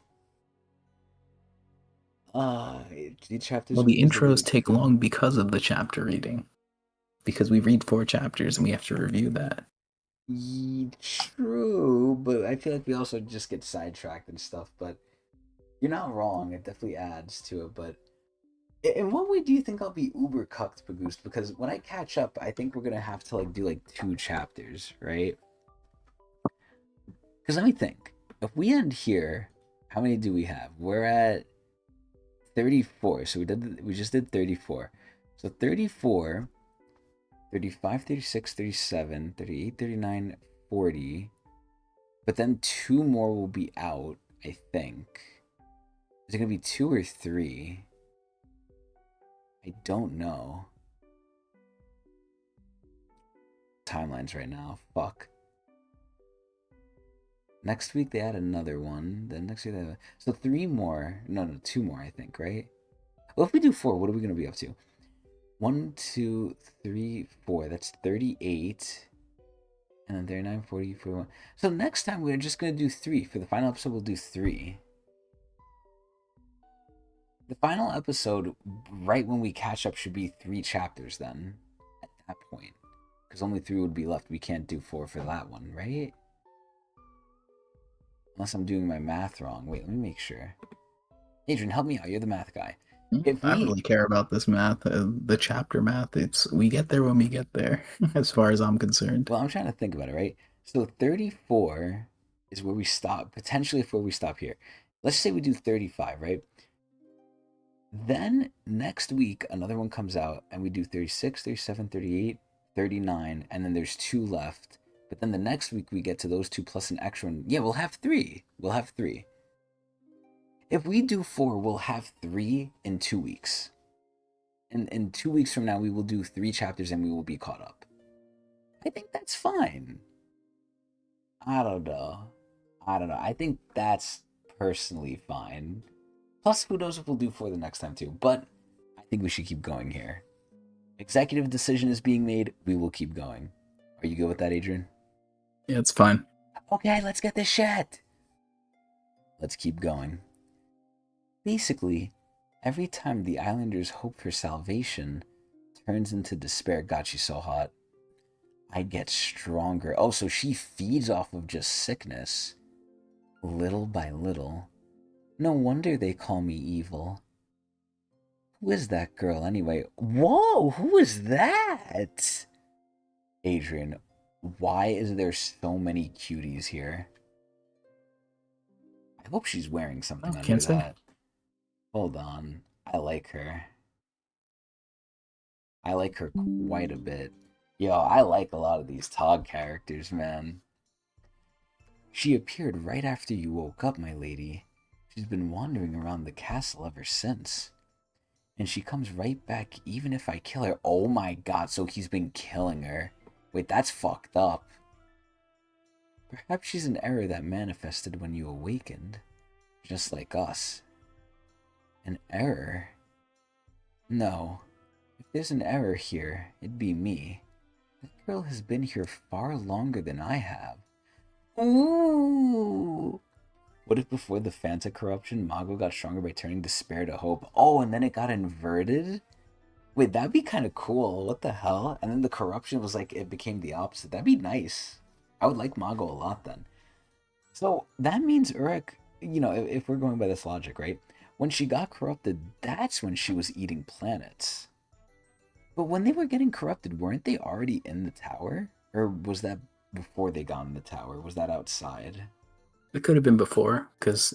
The chapters Well, we the use the intros reading. take long because of the chapter reading. Because we read 4 chapters and we have to review that. True, but I feel like we also just get sidetracked and stuff. But you're not wrong. It definitely adds to it. But in what way do you think I'll be uber cucked, Pagoose? Because when I catch up, I think we're gonna have to like do like 2 chapters, right? Because let me think. If we end here, how many do we have? We're at 34. So we just did 34. So 34, 35, 36, 37, 38, 39, 40. But then 2 more will be out, I think. Is it gonna be 2 or 3? I don't know. Timelines right now. Fuck. Next week they add another one. Then next week they have... So 3 more. No, 2 more, I think, right? Well, if we do 4, what are we gonna be up to? 1, 2, 3, 4. That's 38. And then 39, 40, 41. So next time we're just gonna do 3. For the final episode, we'll do 3. The final episode, right when we catch up, should be 3 chapters then. At that point. Because only 3 would be left. We can't do 4 for that one, right? Unless I'm doing my math wrong. Wait, let me make sure. Adrian, help me out. You're the math guy. If I don't we... really care about this math, the chapter math. It's we get there when we get there, as far as I'm concerned. Well, I'm trying to think about it, right? So 34 is where we stop. Potentially where we stop here. Let's say we do 35, right? Then next week, another one comes out and we do 36, 37, 38, 39, and then there's 2 left. But then the next week we get to those 2 plus an extra one. Yeah, we'll have 3. We'll have 3. If we do 4, we'll have 3 in 2 weeks. And in 2 weeks from now, we will do 3 chapters and we will be caught up. I think that's fine. I don't know. I think that's personally fine. Plus, who knows if we'll do 4 the next time too. But I think we should keep going here. Executive decision is being made. We will keep going. Are you good with that, Adrian? Yeah, it's fine. Okay, let's get this shit. Let's keep going. Basically, every time the islanders' hope for salvation turns into despair, God, she's so hot, I get stronger. Oh, so she feeds off of just sickness. Little by little. No wonder they call me evil. Who is that girl anyway? Whoa, who is that? Adrian, why is there so many cuties here? I hope she's wearing something Oh, under can't say. that. Hold on. I like her. I like her quite a bit. Yo, I like a lot of these Tog characters, man. She appeared right after you woke up, my lady. She's been wandering around the castle ever since. And she comes right back even if I kill her. Oh my god, so he's been killing her. Wait, that's fucked up. Perhaps she's an error that manifested when you awakened. Just like us. An error? No. If there's an error here, it'd be me. That girl has been here far longer than I have. Ooh! What if before the Fanta corruption, Mago got stronger by turning despair to hope? Oh, and then it got inverted? Wait, that'd be kind of cool. What the hell? And then the corruption was like, it became the opposite. That'd be nice. I would like Mago a lot then. So that means Urek, if we're going by this logic, right? When she got corrupted, that's when she was eating planets. But when they were getting corrupted, weren't they already in the tower? Or was that before they got in the tower? Was that outside? It could have been before, because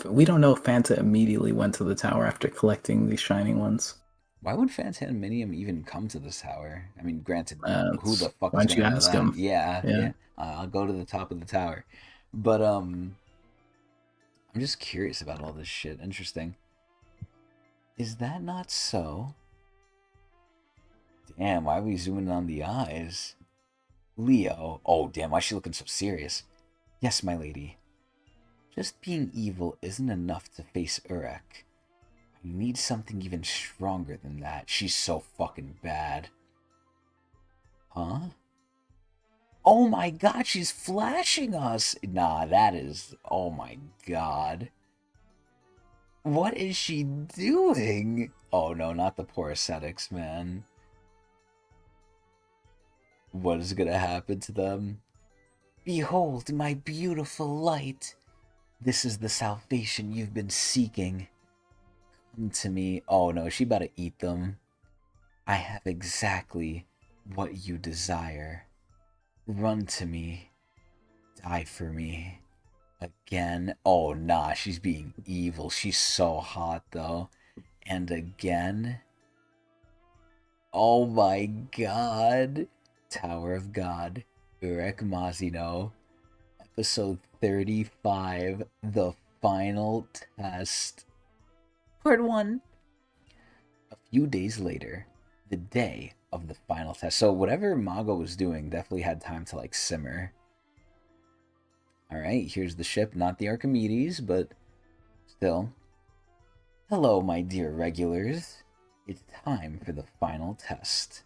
we don't know if Fanta immediately went to the tower after collecting these shining ones. Why would Phantominium even come to this tower? I mean, granted, who the fuck Why is don't you gonna know ask that? him? Yeah, Yeah. yeah. I'll go to the top of the tower. But I'm just curious about all this shit. Interesting. Is that not so? Damn, why are we zooming on the eyes? Leo. Oh, damn, why is she looking so serious? Yes, my lady. Just being evil isn't enough to face Urek. I need something even stronger than that. She's so fucking bad. Huh? Oh my god, she's flashing us! Nah, that is... Oh my god. What is she doing? Oh no, not the poor ascetics, man. What is gonna happen to them? Behold my beautiful light. This is the salvation you've been seeking. Come to me. Oh no, she about to eat them. I have exactly what you desire. Run to me. Die for me. Again. Oh nah, she's being evil. She's so hot though. And again. Oh my god. Tower of God. Urek Mazino. Episode 35. The final test. Part 1. A few days later. The day of the final test. So whatever Mago was doing definitely had time to like simmer. Alright, here's the ship. Not the Archimedes, but still. Hello, my dear regulars. It's time for the final test.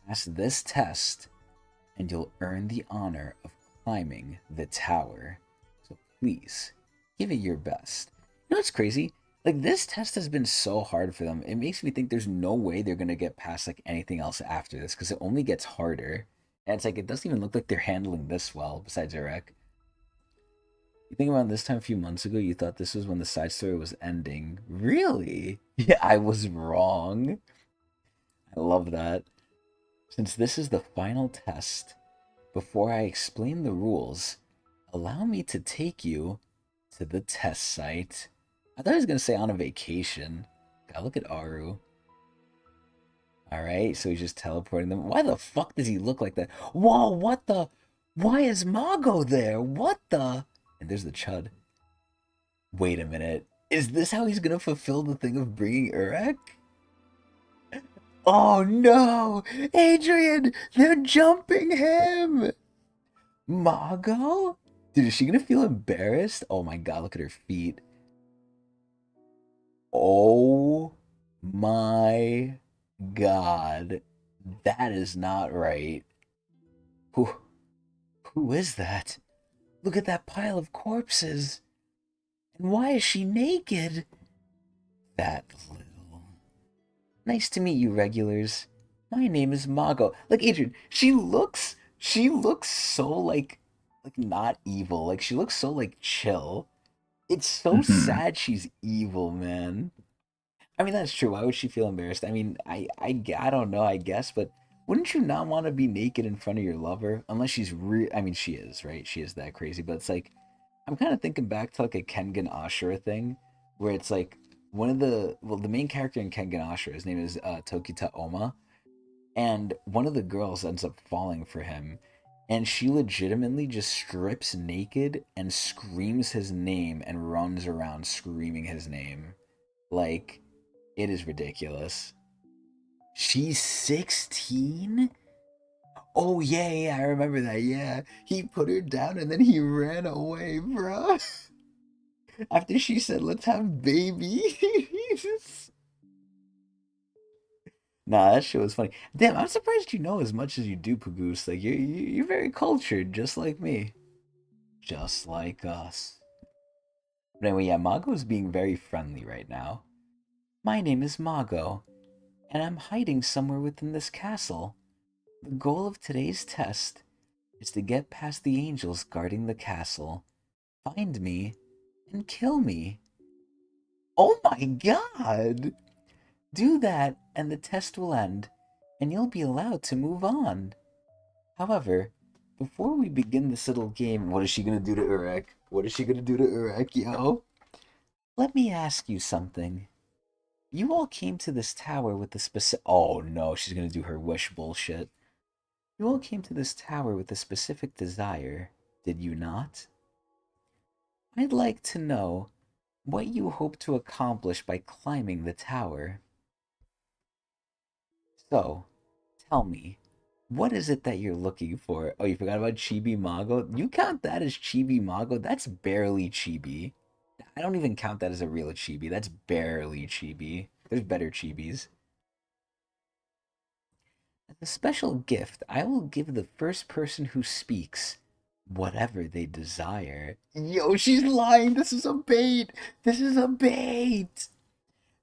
Pass this test, and you'll earn the honor of climbing the tower. So please, give it your best. You know what's crazy? Like, this test has been so hard for them. It makes me think there's no way they're going to get past, like, anything else after this, because it only gets harder. And it's like, it doesn't even look like they're handling this well, besides Urek. You think about this time a few months ago, you thought this was when the side story was ending. Really? Yeah, I was wrong. I love that. Since this is the final test, before I explain the rules, allow me to take you to the test site. I thought he was going to say on a vacation. God, look at Aru. Alright, so he's just teleporting them. Why the fuck does he look like that? Whoa, what the? Why is Mago there? What the? And there's the Chud. Wait a minute. Is this how he's gonna fulfill the thing of bringing Urek? Oh no! Adrian! They're jumping him! Mago? Dude, is she gonna feel embarrassed? Oh my god, look at her feet. Oh my god. That is not right. Who is that? Look at that pile of corpses. And why is she naked? That little... Nice to meet you, regulars. My name is Mago. Like, Adrian, she looks so, like not evil. Like, she looks so, like, chill. It's so Mhm. sad she's evil, man. I mean, that's true. Why would she feel embarrassed? I mean, I don't know, I guess, but wouldn't you not want to be naked in front of your lover? Unless she's I mean, she is, right? She is that crazy, but it's like, I'm kind of thinking back to like a Kengan Ashura thing, where it's like one of the main character in Kengan Ashura, his name is Tokita Oma, and one of the girls ends up falling for him, and she legitimately just strips naked and screams his name and runs around screaming his name. Like, it is ridiculous. She's 16? Oh, yeah, yeah, I remember that, yeah. He put her down and then he ran away, bro. After she said, let's have baby. Nah, that shit was funny. Damn, I'm surprised you know as much as you do, Pagoose. Like, you're very cultured, just like me. Just like us. But anyway, yeah, Mago's being very friendly right now. My name is Mago, and I'm hiding somewhere within this castle. The goal of today's test is to get past the angels guarding the castle, find me, and kill me. Oh my god! Do that, and the test will end, and you'll be allowed to move on. However, before we begin this little game, what is she gonna do to Urek? What is she gonna do to Urek, yo? Let me ask you something. You all came to this tower with the specific... Oh no, she's gonna do her wish bullshit. You all came to this tower with a specific desire, did you not? I'd like to know what you hope to accomplish by climbing the tower. So, Tell me, what is it that you're looking for? Oh, you forgot about Chibi Mago? You count that as Chibi Mago? That's barely Chibi. I don't even count that as a real Chibi. That's barely Chibi. There's better Chibis. As a special gift, I will give the first person who speaks whatever they desire. Yo, she's lying. This is a bait. This is a bait.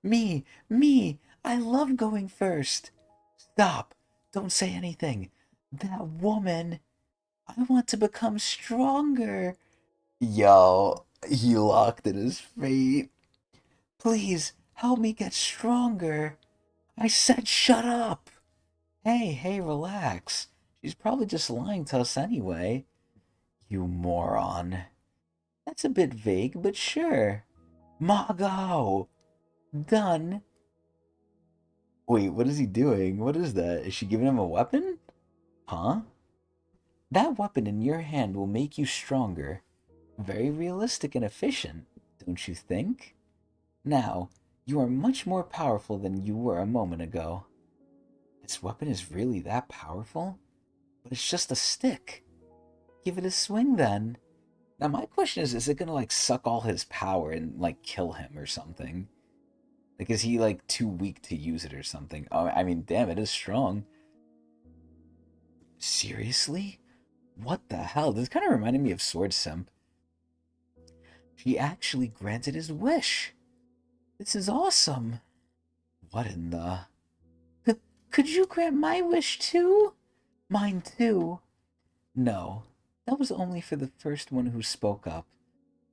Me. I love going first. Stop. Don't say anything. That woman. I want to become stronger. Yo, he locked in his fate. Please, help me get stronger. I said shut up. Hey, relax. She's probably just lying to us anyway. You moron. That's a bit vague, but sure. Mago! Done. Wait, what is he doing? What is that? Is she giving him a weapon? Huh? That weapon in your hand will make you stronger. Very realistic and efficient, don't you think? Now, you are much more powerful than you were a moment ago. This weapon is really that powerful? But it's just a stick. Give it a swing then. Now my question is it gonna like suck all his power and like kill him or something? Like is he like too weak to use it or something? Oh, I mean, damn, it is strong. Seriously? What the hell? This kind of reminded me of Sword Simp. She actually granted his wish. This is awesome. What in the... Could you grant my wish too? Mine too. No, that was only for the first one who spoke up.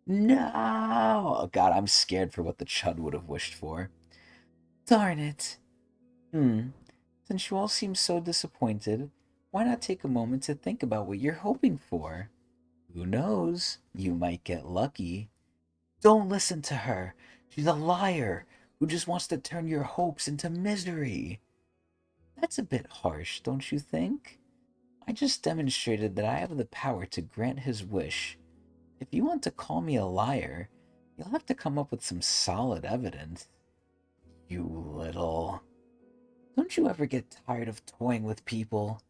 No! Oh god, I'm scared for what the Chud would have wished for. Darn it. Since you all seem so disappointed, why not take a moment to think about what you're hoping for? Who knows? You might get lucky. Don't listen to her. She's a liar who just wants to turn your hopes into misery. That's a bit harsh, don't you think? I just demonstrated that I have the power to grant his wish. If you want to call me a liar, you'll have to come up with some solid evidence. You little... Don't you ever get tired of toying with people?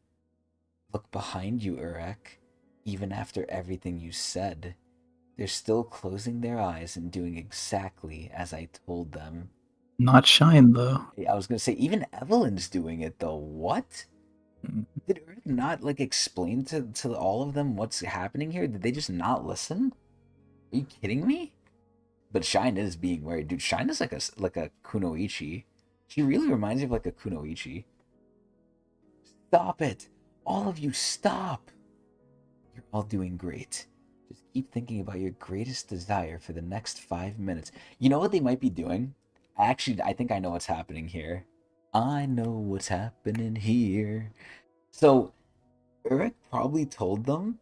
Look behind you, Urek. Even after everything you said, they're still closing their eyes and doing exactly as I told them. Not Shine, though. I was gonna say, even Evelyn's doing it, though. What? Did Urek not, like, explain to all of them what's happening here? Did they just not listen? Are you kidding me? But Shine is being worried. Dude, Shine is like a Kunoichi. She really reminds me of, like, a Kunoichi. Stop it! All of you, stop! You're all doing great. Just keep thinking about your greatest desire for the next 5 minutes. You know what they might be doing? Actually, I think I know what's happening here. I know what's happening here. So, Urek probably told them,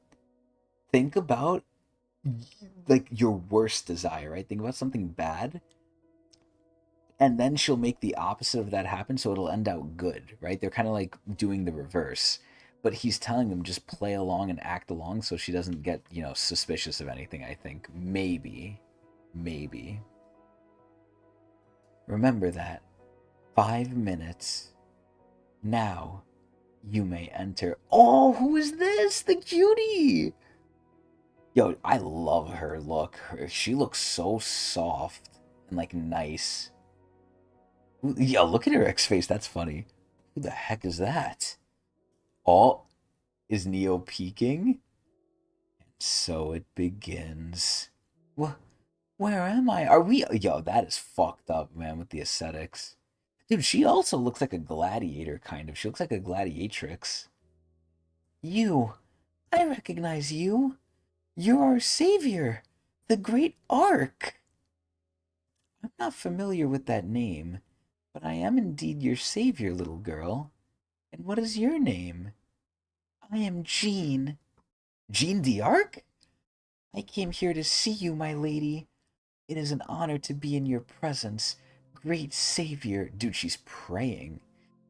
think about, like, your worst desire, right? Think about something bad. And then she'll make the opposite of that happen, so it'll end out good, right? They're kind of like doing the reverse. But he's telling them just play along and act along so she doesn't get, suspicious of anything, I think. Maybe. Remember that. 5 minutes. Now, you may enter. Oh, who is this? The cutie! Yo, I love her look. She looks so soft and, like, nice. Yo, look at her face. That's funny. Who the heck is that? Oh, is Neo peeking? And so it begins. Where am I? Are we? Yo, that is fucked up, man, with the aesthetics. Dude, she also looks like a gladiator, kind of. She looks like a gladiatrix. You. I recognize you. You're our savior. The Great Ark. I'm not familiar with that name, but I am indeed your savior, little girl. And what is your name? I am Jean. Jean d'Arc? I came here to see you, my lady. It is an honor to be in your presence. Great savior. Dude, she's praying.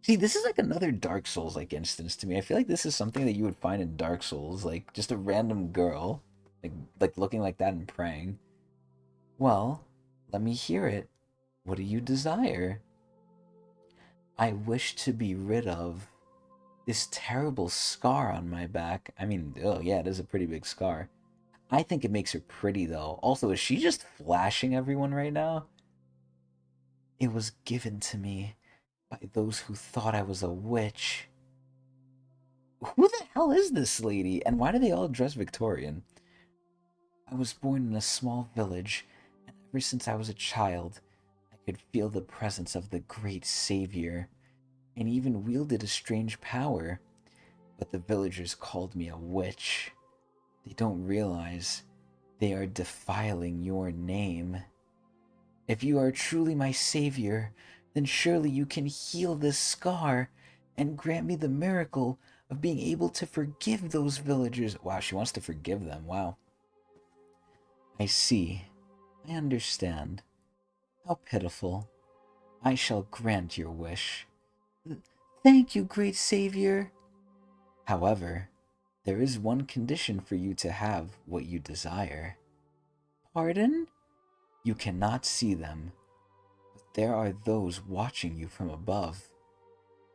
See, this is like another Dark Souls-like instance to me. I feel like this is something that you would find in Dark Souls. Like, just a random girl. Like looking like that and praying. Well, let me hear it. What do you desire? I wish to be rid of This terrible scar on my back. I mean, oh yeah, it is a pretty big scar. I think it makes her pretty though. Also, is she just flashing everyone right now? It was given to me by those who thought I was a witch. Who the hell is this lady? And why do they all dress Victorian? I was born in a small village, and ever since I was a child, I could feel the presence of the great savior, and even wielded a strange power. But the villagers called me a witch. They don't realize they are defiling your name. If you are truly my savior, then surely you can heal this scar and grant me the miracle of being able to forgive those villagers. Wow, she wants to forgive them. Wow. I see. I understand. How pitiful. I shall grant your wish. Thank you, great savior. However, there is one condition for you to have what you desire. Pardon? You cannot see them, but there are those watching you from above.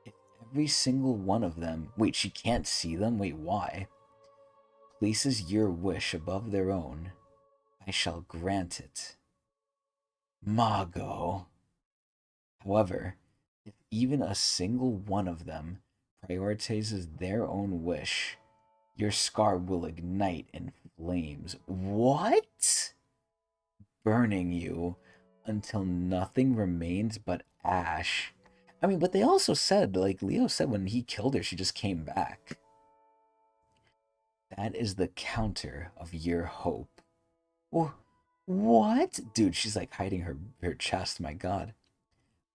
If every single one of them, wait, she can't see them? Wait, why? Places your wish above their own, I shall grant it. Mago. However, if even a single one of them prioritizes their own wish, your scar will ignite in flames. What? Burning you until nothing remains but ash. I mean, but they also said, like Leo said, when he killed her, she just came back. That is the counter of your hope. What? Dude, she's like hiding her chest, my god.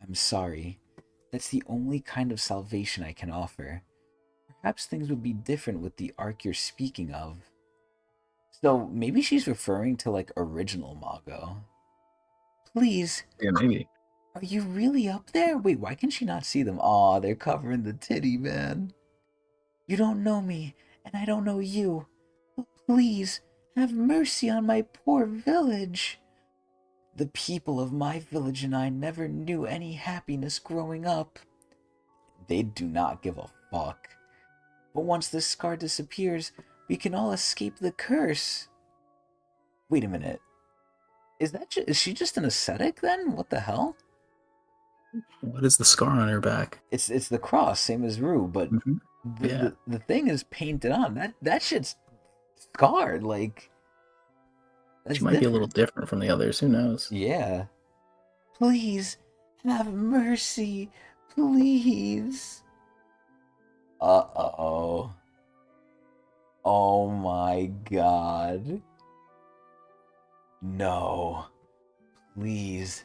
I'm sorry. That's the only kind of salvation I can offer. Perhaps things would be different with the arc you're speaking of. So maybe she's referring to like original Mago. Please, Yeah, maybe. are you really up there? Wait, why can she not see them? Aw, they're covering the titty, man. You don't know me, and I don't know you. But please, have mercy on my poor village. The people of my village and I never knew any happiness growing up. They do not give a fuck. But once this scar disappears, we can all escape the curse. Wait a minute. Is she just an ascetic then? What the hell? What is the scar on her back? It's the cross, same as Rue, but Mm-hmm. the, Yeah. the thing is painted on. That shit's scarred. Like She that's might be a little different. different from the others. Who knows? Yeah. Please have mercy, please. Uh-oh. Oh my god. No. Please.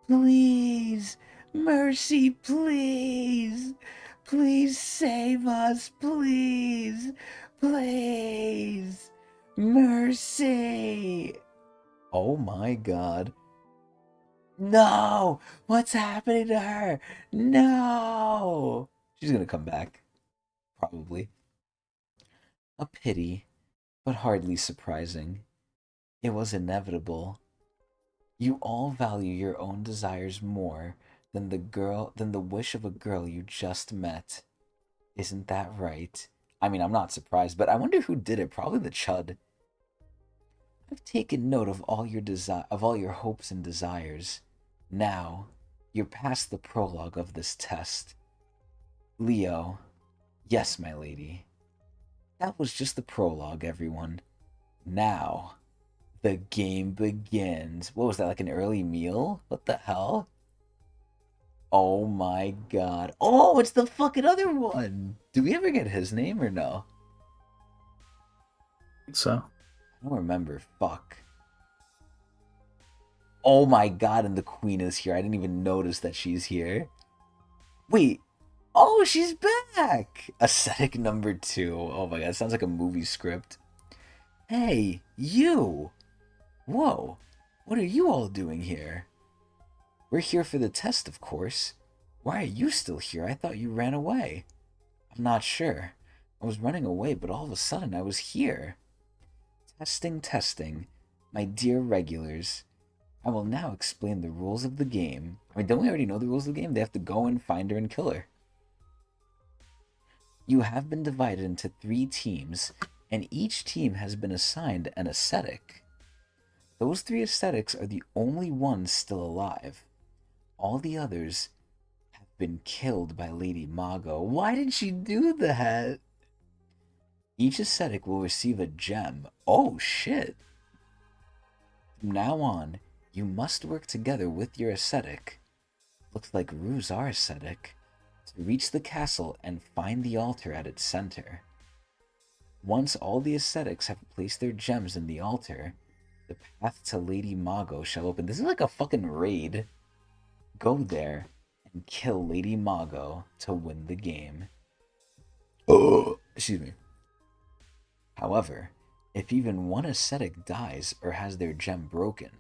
Please. Mercy, please. Please save us, please. Please. Mercy. Oh my god. No! What's happening to her? No! She's gonna come back. Probably. A pity, but hardly surprising. It was inevitable. You all value your own desires more than the wish of a girl you just met. Isn't that right? I mean, I'm not surprised, but I wonder who did it. Probably the Chud. I've taken note of all your hopes and desires. Now, you're past the prologue of this test. Leo, yes, my lady. That was just the prologue, everyone. Now, the game begins. What was that, like an early meal? What the hell? Oh my god. Oh, it's the fucking other one! Do we ever get his name or no? So I don't remember. Fuck. Oh my god, and the queen is here. I didn't even notice that she's here. Wait. Oh, she's back! Ascetic number 2. Oh my god, sounds like a movie script. Hey, you! Whoa, what are you all doing here? We're here for the test, of course. Why are you still here? I thought you ran away. I'm not sure. I was running away, but all of a sudden I was here. Testing, testing. My dear regulars, I will now explain the rules of the game. I mean, don't we already know the rules of the game? They have to go and find her and kill her. You have been divided into 3 teams, and each team has been assigned an ascetic. Those 3 ascetics are the only ones still alive. All the others have been killed by Lady Mago. Why did she do that? Each ascetic will receive a gem. Oh shit. From now on, you must work together with your ascetic. Looks like Rue's our ascetic. To reach the castle and find the altar at its center. Once all the ascetics have placed their gems in the altar, the path to Lady Mago shall open. This is like a fucking raid. Go there and kill Lady Mago to win the game. Oh, excuse me. However, if even one ascetic dies or has their gem broken,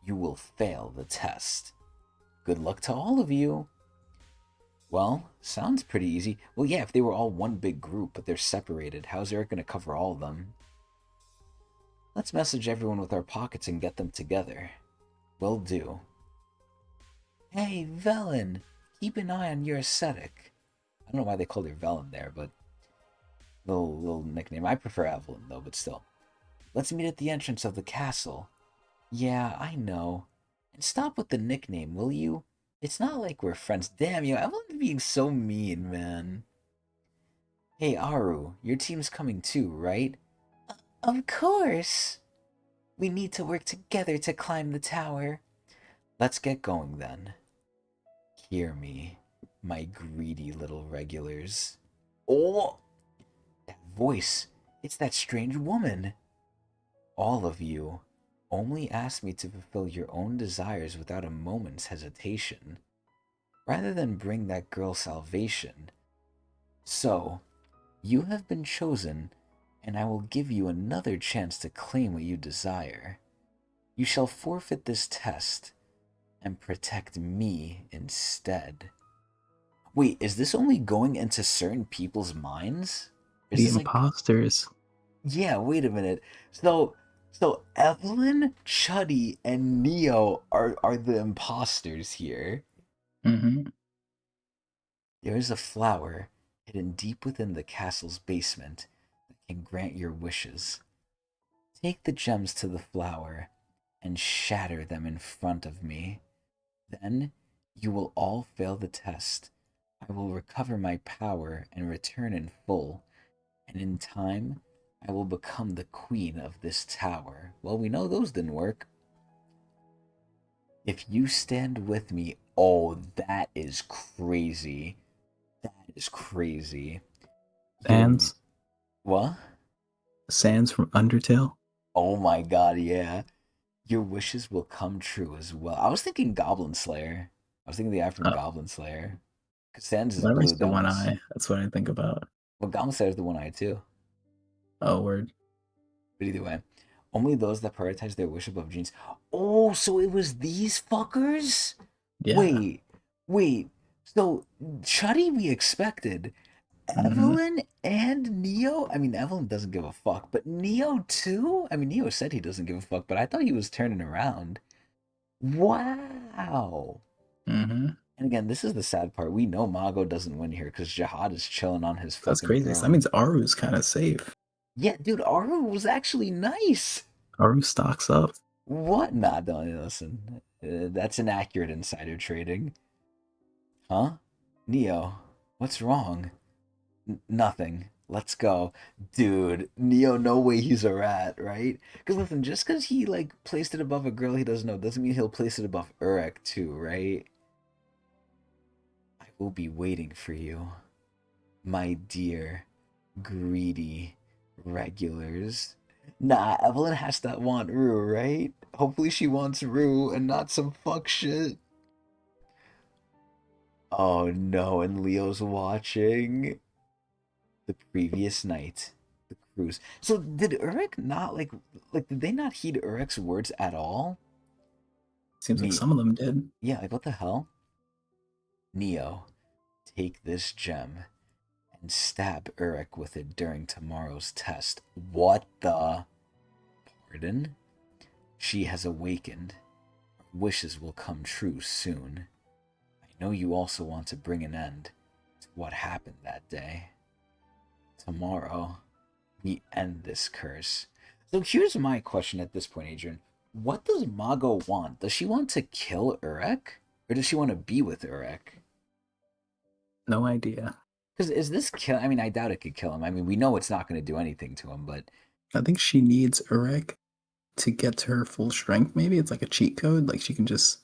you will fail the test. Good luck to all of you. Well, sounds pretty easy. Well, yeah, if they were all one big group, but they're separated, how's Eric going to cover all of them? Let's message everyone with our pockets and get them together. Will do. Hey, Velen, keep an eye on your ascetic. I don't know why they called her Velen there, but little nickname. I prefer Evelyn though, but still. Let's meet at the entrance of the castle. Yeah, I know. And stop with the nickname, will you? It's not like we're friends. Damn, Evelyn's being so mean, man. Hey, Aru, your team's coming too, right? Of course. We need to work together to climb the tower. Let's get going then. Hear me, my greedy little regulars. Oh! That voice! It's that strange woman! All of you only ask me to fulfill your own desires without a moment's hesitation, rather than bring that girl salvation. So, you have been chosen, and I will give you another chance to claim what you desire. You shall forfeit this test and protect me instead. Wait, is this only going into certain people's minds? Is The this like... imposters. Yeah, wait a minute. So Evelyn, Chuddy, and Neo are the imposters here. Mm-hmm. There is a flower hidden deep within the castle's basement that can grant your wishes. Take the gems to the flower and shatter them in front of me. Then you will all fail the test. I will recover my power and return in full, and in time, I will become the queen of this tower. Well, we know those didn't work. If you stand with me, oh, that is crazy. That is crazy. Sans. What? Sans from Undertale. Oh my god, yeah. Your wishes will come true as well. I was thinking Goblin Slayer. I was thinking the guy from Oh, Goblin Slayer. Because Sans is whenever I blue. see That one one's... eye, that's what I think about. Well, Goblin Slayer's the one eye too. Oh, word. But either way, only those that prioritize their wish above genes. Oh, so it was these fuckers? Yeah. Wait. So, Chuddy we expected. Mm-hmm. Evelyn and Neo? I mean, Evelyn doesn't give a fuck, but Neo too? I mean, Neo said he doesn't give a fuck, but I thought he was turning around. Wow. Mm-hmm. And again, this is the sad part. We know Mago doesn't win here because Jihad is chilling on his That's fucking crazy. So that throne. means Aru's kind of safe. Yeah, dude, Aru was actually nice. Aru stocks up. What? Nah, don't listen. That's inaccurate insider trading. Huh? Neo, what's wrong? Nothing. Let's go. Dude, Neo, no way he's a rat, right? Because listen, just because he, like, placed it above a girl he doesn't know doesn't mean he'll place it above Urek, too, right? I will be waiting for you, my dear, greedy regulars. Nah, Evelyn has to want Rue, right? Hopefully she wants Rue and not some fuck shit. Oh no, and Leo's watching. The previous night, the cruise. So did Urek not like did they not heed Urek's words at all? Seems like Me, some of them did. yeah, like what the hell? Neo, take this gem and stab Urek with it during tomorrow's test. What the? Pardon? She has awakened. Our wishes will come true soon. I know you also want to bring an end to what happened that day. Tomorrow, we end this curse. So here's my question at this point, Adrian. What does Mago want? Does she want to kill Urek? Or does she want to be with Urek? No idea. Because is this kill? I mean, I doubt it could kill him. I mean, we know it's not going to do anything to him, but I think she needs Urek to get to her full strength. Maybe it's like a cheat code. Like she can just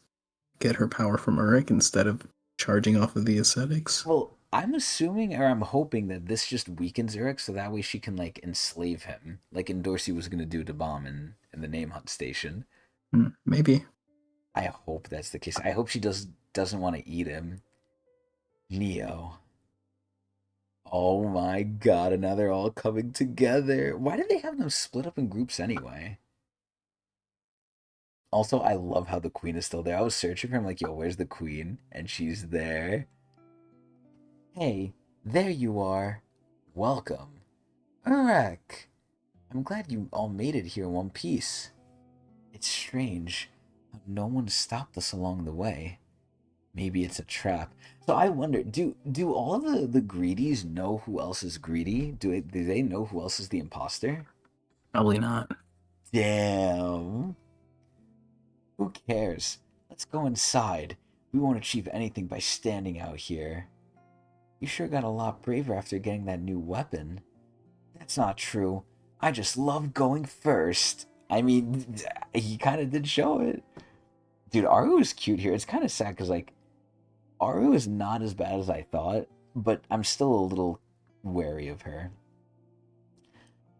get her power from Urek instead of charging off of the ascetics. well, I'm assuming or I'm hoping that this just weakens Urek so that way she can like enslave him, like Endorsi was going to do to Bomb in the name hunt station. Maybe. I hope that's the case. I hope she doesn't want to eat him. Neo. Oh my god, and now they're all coming together. Why did they have them split up in groups anyway? Also, I love how the queen is still there. I was searching for him like, yo, where's the queen? And she's there. Hey, there you are. Welcome. Urek. I'm glad you all made it here in one piece. It's strange. No one stopped us along the way. Maybe it's a trap. So I wonder, do all of the greedies know who else is greedy? Do they know who else is the imposter? Probably not. Damn. Who cares? Let's go inside. We won't achieve anything by standing out here. You sure got a lot braver after getting that new weapon. That's not true. I just love going first. I mean, he kind of did show it. Dude, Aru is cute here. It's kind of sad because, like, Aru is not as bad as I thought, but I'm still a little wary of her.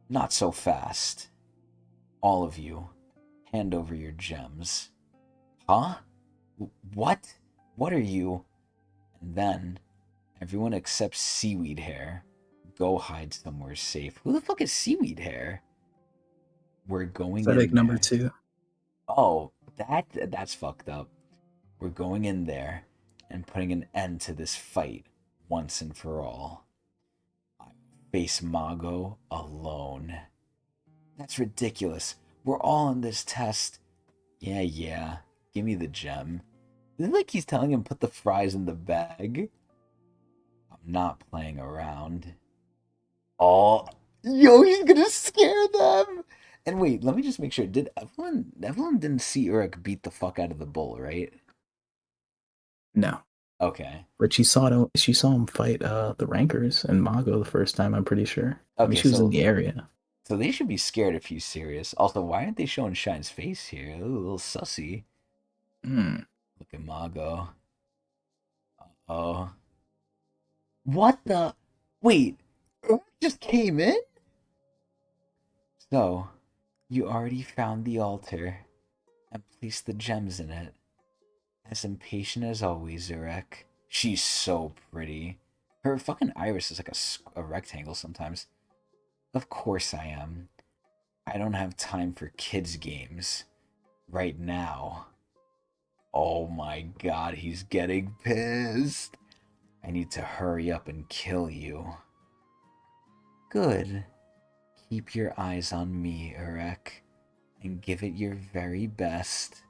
Not so fast. All of you, hand over your gems. Huh? What? What are you? And then, everyone except Seaweed Hair, go hide somewhere safe. Who the fuck is Seaweed Hair? We're going Ascetic in number there. 2. Oh, that's fucked up. We're going in there and putting an end to this fight once and for all. I face Mago alone. That's ridiculous. We're all in this test. Yeah. Give me the gem. Isn't it like he's telling him put the fries in the bag? I'm not playing around. Oh, yo, he's gonna scare them. And wait, let me just make sure. Did Evelyn didn't see Urek beat the fuck out of the bull, right? No. Okay. But she saw him fight the rankers and Mago the first time, I'm pretty sure. I mean, Okay, she was in so the area. they should be scared if he's serious. Also, why aren't they showing Shine's face here? Ooh, a little sussy. Hmm. Look at Mago. Oh. What the? Wait, Urek just came in? So, you already found the altar and placed the gems in it. As impatient as always, Urek. She's so pretty. Her fucking iris is like a rectangle sometimes. Of course I am. I don't have time for kids' games. Right now. Oh my god, he's getting pissed. I need to hurry up and kill you. Good. Keep your eyes on me, Urek, and give it your very best.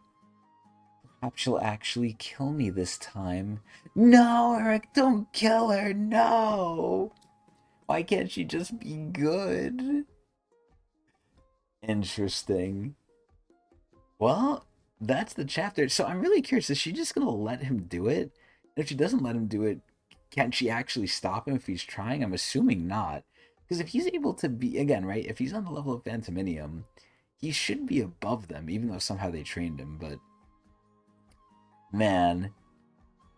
Perhaps you'll actually kill me this time. No, Urek, don't kill her, no! Why can't she just be good? Interesting. Well, that's the chapter. So I'm really curious, is she just gonna let him do it? And if she doesn't let him do it, can she actually stop him if he's trying? I'm assuming not. Because if he's able to be, again, right, if he's on the level of Phantominium, he should be above them, even though somehow they trained him, but... Man,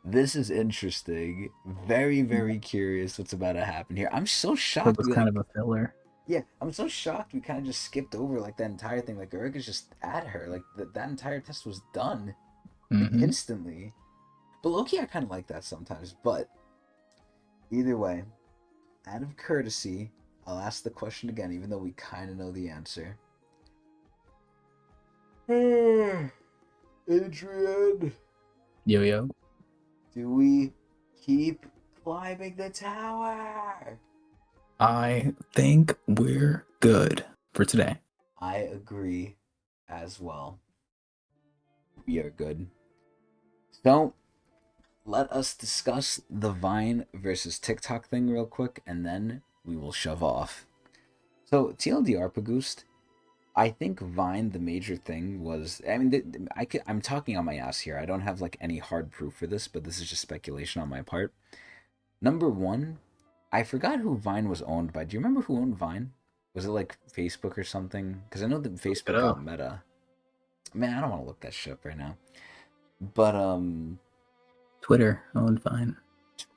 this is interesting. Very, very curious what's about to happen here. I'm so It shocked. was kind of a filler. Yeah, I'm so shocked we kind of just skipped over like that entire thing. Like Urek is just at her. Like that entire test was done like, Mm-hmm. instantly. But low-key, I kind of like that sometimes. But either way, out of courtesy, I'll ask the question again, even though we kind of know the answer. Adrian, Yo. do we keep climbing the tower? I think we're good for today. I agree as well. We are good. So, let us discuss the Vine versus TikTok thing real quick, and then we will shove off. So TLDR, Pagoost, I think Vine, the major thing was, I mean, I'm talking on my ass here. I don't have like any hard proof for this, but this is just speculation on my part. Number one, I forgot who Vine was owned by. Do you remember who owned Vine? Was it like Facebook or something? Because I know that Look it Facebook got up. Meta. Man, I don't want to look that shit up right now. But Twitter owned Vine.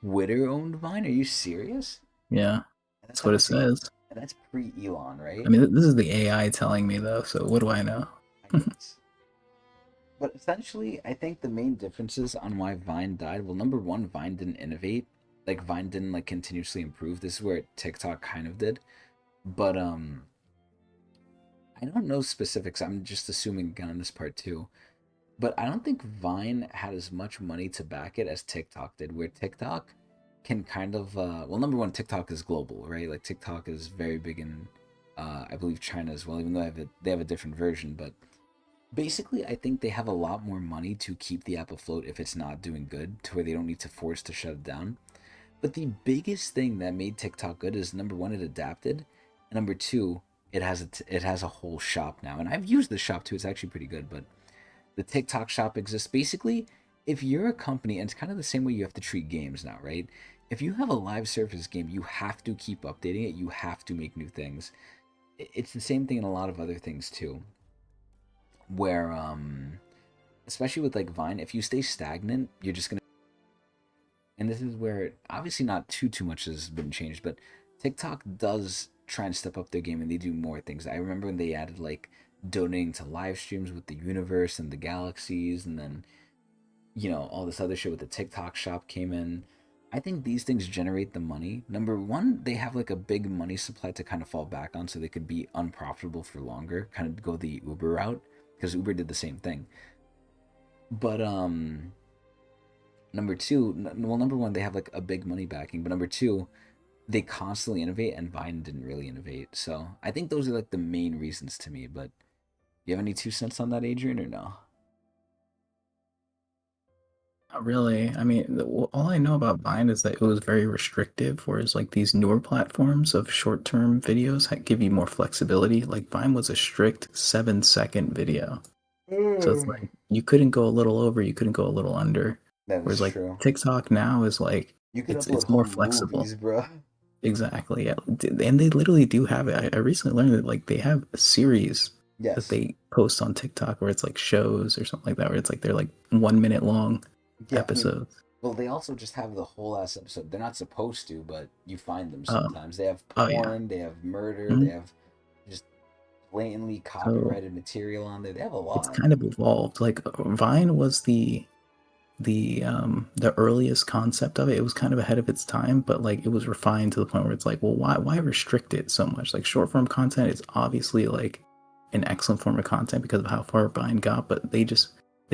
Twitter owned Vine? Are you serious? Yeah, And that's what it says. And that's pre Elon, right? I mean, this is the AI telling me though, so what do I know? I guess. But essentially, I think the main differences on why Vine died. Well, number one, Vine didn't innovate. Like Vine didn't like continuously improve. This is where TikTok kind of did. But I don't know specifics. I'm just assuming again on this part too. But I don't think Vine had as much money to back it as TikTok did, where TikTok can kind of well, number one, TikTok is global, right? Like TikTok is very big in I believe China as well, even though they have a different version, but basically I think they have a lot more money to keep the app afloat if it's not doing good, to where they don't need to force to shut it down. But the biggest thing that made TikTok good is number one, it adapted, and number two, it has a whole shop now. And I've used the shop too. It's actually pretty good. But the TikTok shop exists. Basically, if you're a company, and it's kind of the same way you have to treat games now, right? If you have a live service game, you have to keep updating it. You have to make new things. It's the same thing in a lot of other things too. Where especially with like Vine, if you stay stagnant, you're just gonna, and this is where obviously not too much has been changed, but TikTok does try and step up their game and they do more things. I remember when they added like donating to live streams with the universe and the galaxies, and then all this other shit with the TikTok shop came in. I think these things generate the money. Number one, they have like a big money supply to kind of fall back on, so they could be unprofitable for longer, kind of go the Uber route, because Uber did the same thing. But number two, well, number one, they have like a big money backing, but number two, they constantly innovate, and Vine didn't really innovate. So I think those are like the main reasons to me. But you have any 2 cents on that, Adrian, or no? Not really. I mean, all I know about Vine is that it was very restrictive, whereas like these newer platforms of short-term videos give you more flexibility. Like Vine was a strict 7-second video. So it's like you couldn't go a little over, you couldn't go a little under. That is Whereas like true. TikTok now is like You could upload it's more whole flexible. movies, bro. Exactly, yeah. And they literally do have it. I recently learned that like they have a series that Yes. they post on TikTok where it's like shows or something like that, where it's like they're like 1 minute long Yeah, I mean, episodes. well, they also just have the whole ass episode. They're not supposed to, but you find them Oh, sometimes. They have oh yeah. porn, they have murder, they Mhm. have just blatantly So copyrighted material on there. They have a it's lot. kind of evolved. Like Vine was the earliest concept of it. It was kind of ahead of its time, but like it was refined to the point where it's like, well, why restrict it so much? Like short form content is obviously like an excellent form of content because of how far Vine got, but they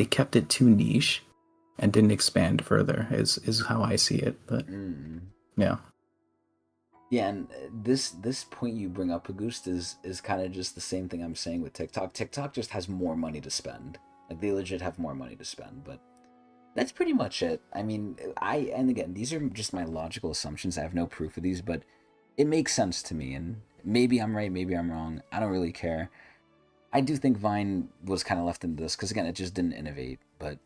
kept it too niche and didn't expand further is how I see it. But yeah. Yeah, and this point you bring up, Auguste, is kind of just the same thing I'm saying with TikTok. TikTok just has more money to spend. Like they legit have more money to spend, but that's pretty much it. I mean, and again, these are just my logical assumptions. I have no proof of these, but it makes sense to me. And maybe I'm right, maybe I'm wrong. I don't really care. I do think Vine was kind of left in this because again, it just didn't innovate. But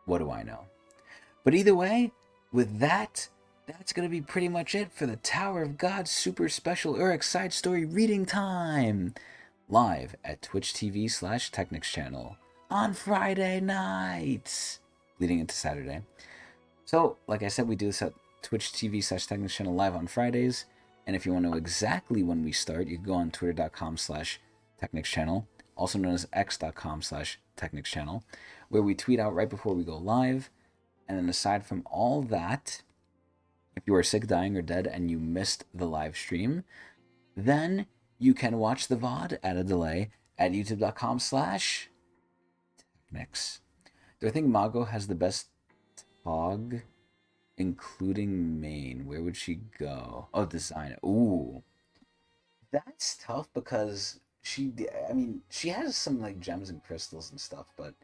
what do I know? But either way, with that, that's gonna be pretty much it for the Tower of God super special Urek side story reading time, live at Twitch TV/Technics channel on Friday nights, leading into Saturday. So, like I said, we do this at Twitch TV/Technics channel live on Fridays. And if you want to know exactly when we start, you can go on twitter.com/Technics channel, also known as x.com/Technics channel, where we tweet out right before we go live. And then aside from all that, if you are sick, dying, or dead and you missed the live stream, then you can watch the VOD at a delay at youtube.com/Tecnics. Do I think Mago has the best TOG, including main? Where would she go? Oh, design. Ooh. That's tough because she has some like gems and crystals and stuff, but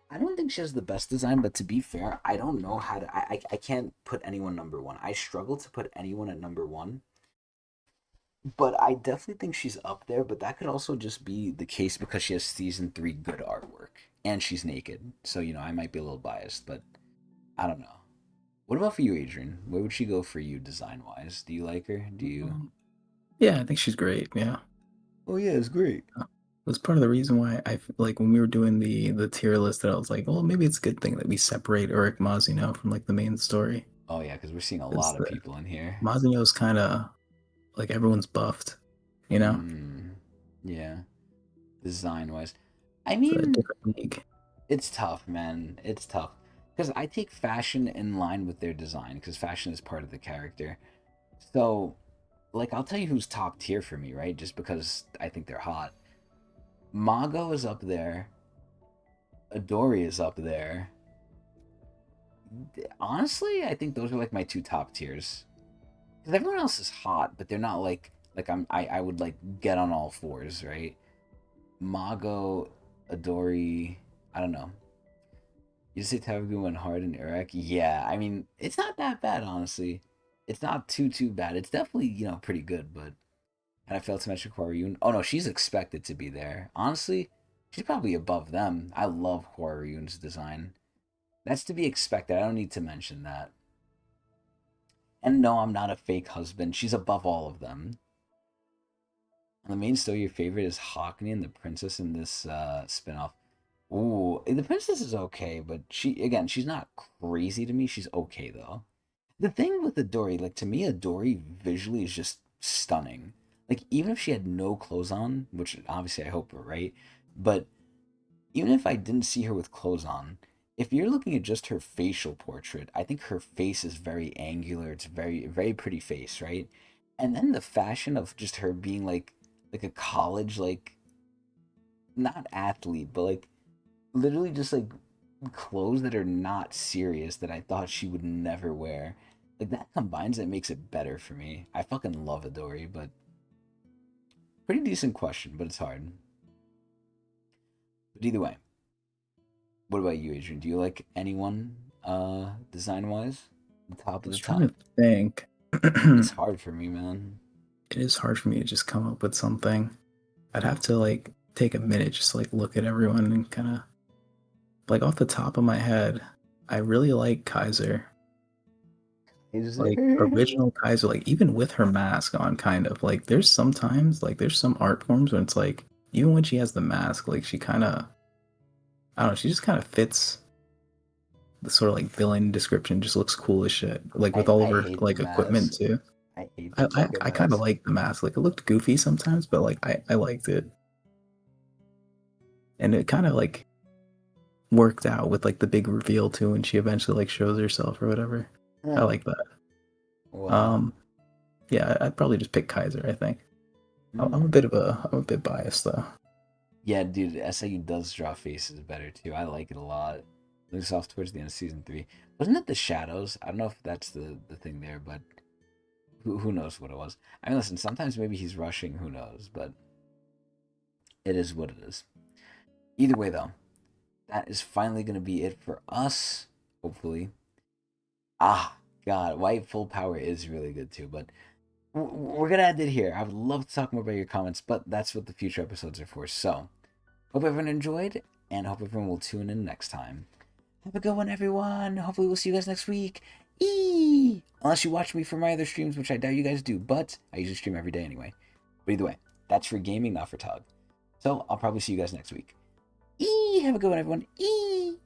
I don't think she has the best design. But to be fair, I don't know how to. I can't put anyone number one. I struggle to put anyone at number one But I definitely think she's up there, but that could also just be the case because she has season 3 good artwork and she's naked. So, I might be a little biased, but I don't know. What about for you, Adrian? Where would she go for you design wise? Do you like her? Do you? Yeah, I think she's great. Yeah. Oh, yeah, it's great. It was part of the reason why like when we were doing the tier list that I was like, well, maybe it's a good thing that we separate Urek Mazino from like the main story. Oh, yeah, because we're seeing a Because lot of the people in here. Mazino's kind of like everyone's buffed, you know? Yeah, design wise. I It's a mean, different league. it's tough, man. It's tough. Because I take fashion in line with their design, because fashion is part of the character. So, like, I'll tell you who's top tier for me, right? Just because I think they're hot. Mago is up there. Adori is up there. Honestly, I think those are like my two top tiers. Because everyone else is hot, but they're not like I would like get on all fours, right? Mago, Adori, I don't know. You say Tavagu went hard in Iraq? Yeah, I mean, it's not that bad, honestly. It's not too bad. It's definitely, pretty good, but and I failed to mention Huarun. Oh no, she's expected to be there. Honestly, she's probably above them. I love Huarun's design. That's to be expected. I don't need to mention that. And no, I'm not a fake husband. She's above all of them. On the main story, your favorite is Hockney and the princess in this spinoff. Ooh, the princess is okay, but she's not crazy to me. She's okay though. The thing with Adori, like to me, Adori visually is just stunning. Like even if she had no clothes on, which obviously I hope we're right, but even if I didn't see her with clothes on, if you're looking at just her facial portrait, I think her face is very angular. It's very pretty face, right? And then the fashion of just her being like a college like not athlete, but like literally just like clothes that are not serious that I thought she would never wear. Like that combines it makes it better for me. I fucking love Adori, but pretty decent question, but it's hard. But either way, what about you, Adrian? Do you like anyone design wise? Top I of was the trying top? to think. It's hard for me, man. It is hard for me to just come up with something. I'd have to like take a minute just to like look at everyone and kind of like off the top of my head, I really like Kaiser. Is Like there? original Kaiser, like even with her mask on, kind of like there's sometimes like there's some art forms when it's like even when she has the mask, like she kind of I don't know, she just kind of fits the sort of like villain description. Just looks cool as shit. Like with all of I her hate the like equipment mask. too. I hate the fucking I kind of mask. like the mask. Like it looked goofy sometimes, but like I liked it, and it kind of like worked out with like the big reveal too, when she eventually like shows herself or whatever. I like that. Wow. Um, yeah, I'd probably just pick Kaiser. I think Mm. I'm a bit biased though. Yeah, dude, SIU does draw faces better too. I like it a lot. Looks off towards the end of season 3. Wasn't it the shadows? I don't know if that's the thing there, but who knows what it was. I mean, listen, sometimes maybe he's rushing, who knows, but it is what it is. Either way, though, that is finally going to be it for us, hopefully. Ah, God, White Full Power is really good too, but we're going to end it here. I would love to talk more about your comments, but that's what the future episodes are for. So, hope everyone enjoyed, and hope everyone will tune in next time. Have a good one, everyone. Hopefully, we'll see you guys next week. Eee! Unless you watch me for my other streams, which I doubt you guys do, but I usually stream every day anyway. But either way, that's for gaming, not for Tug. So I'll probably see you guys next week. Eee! Have a good one, everyone. Eee!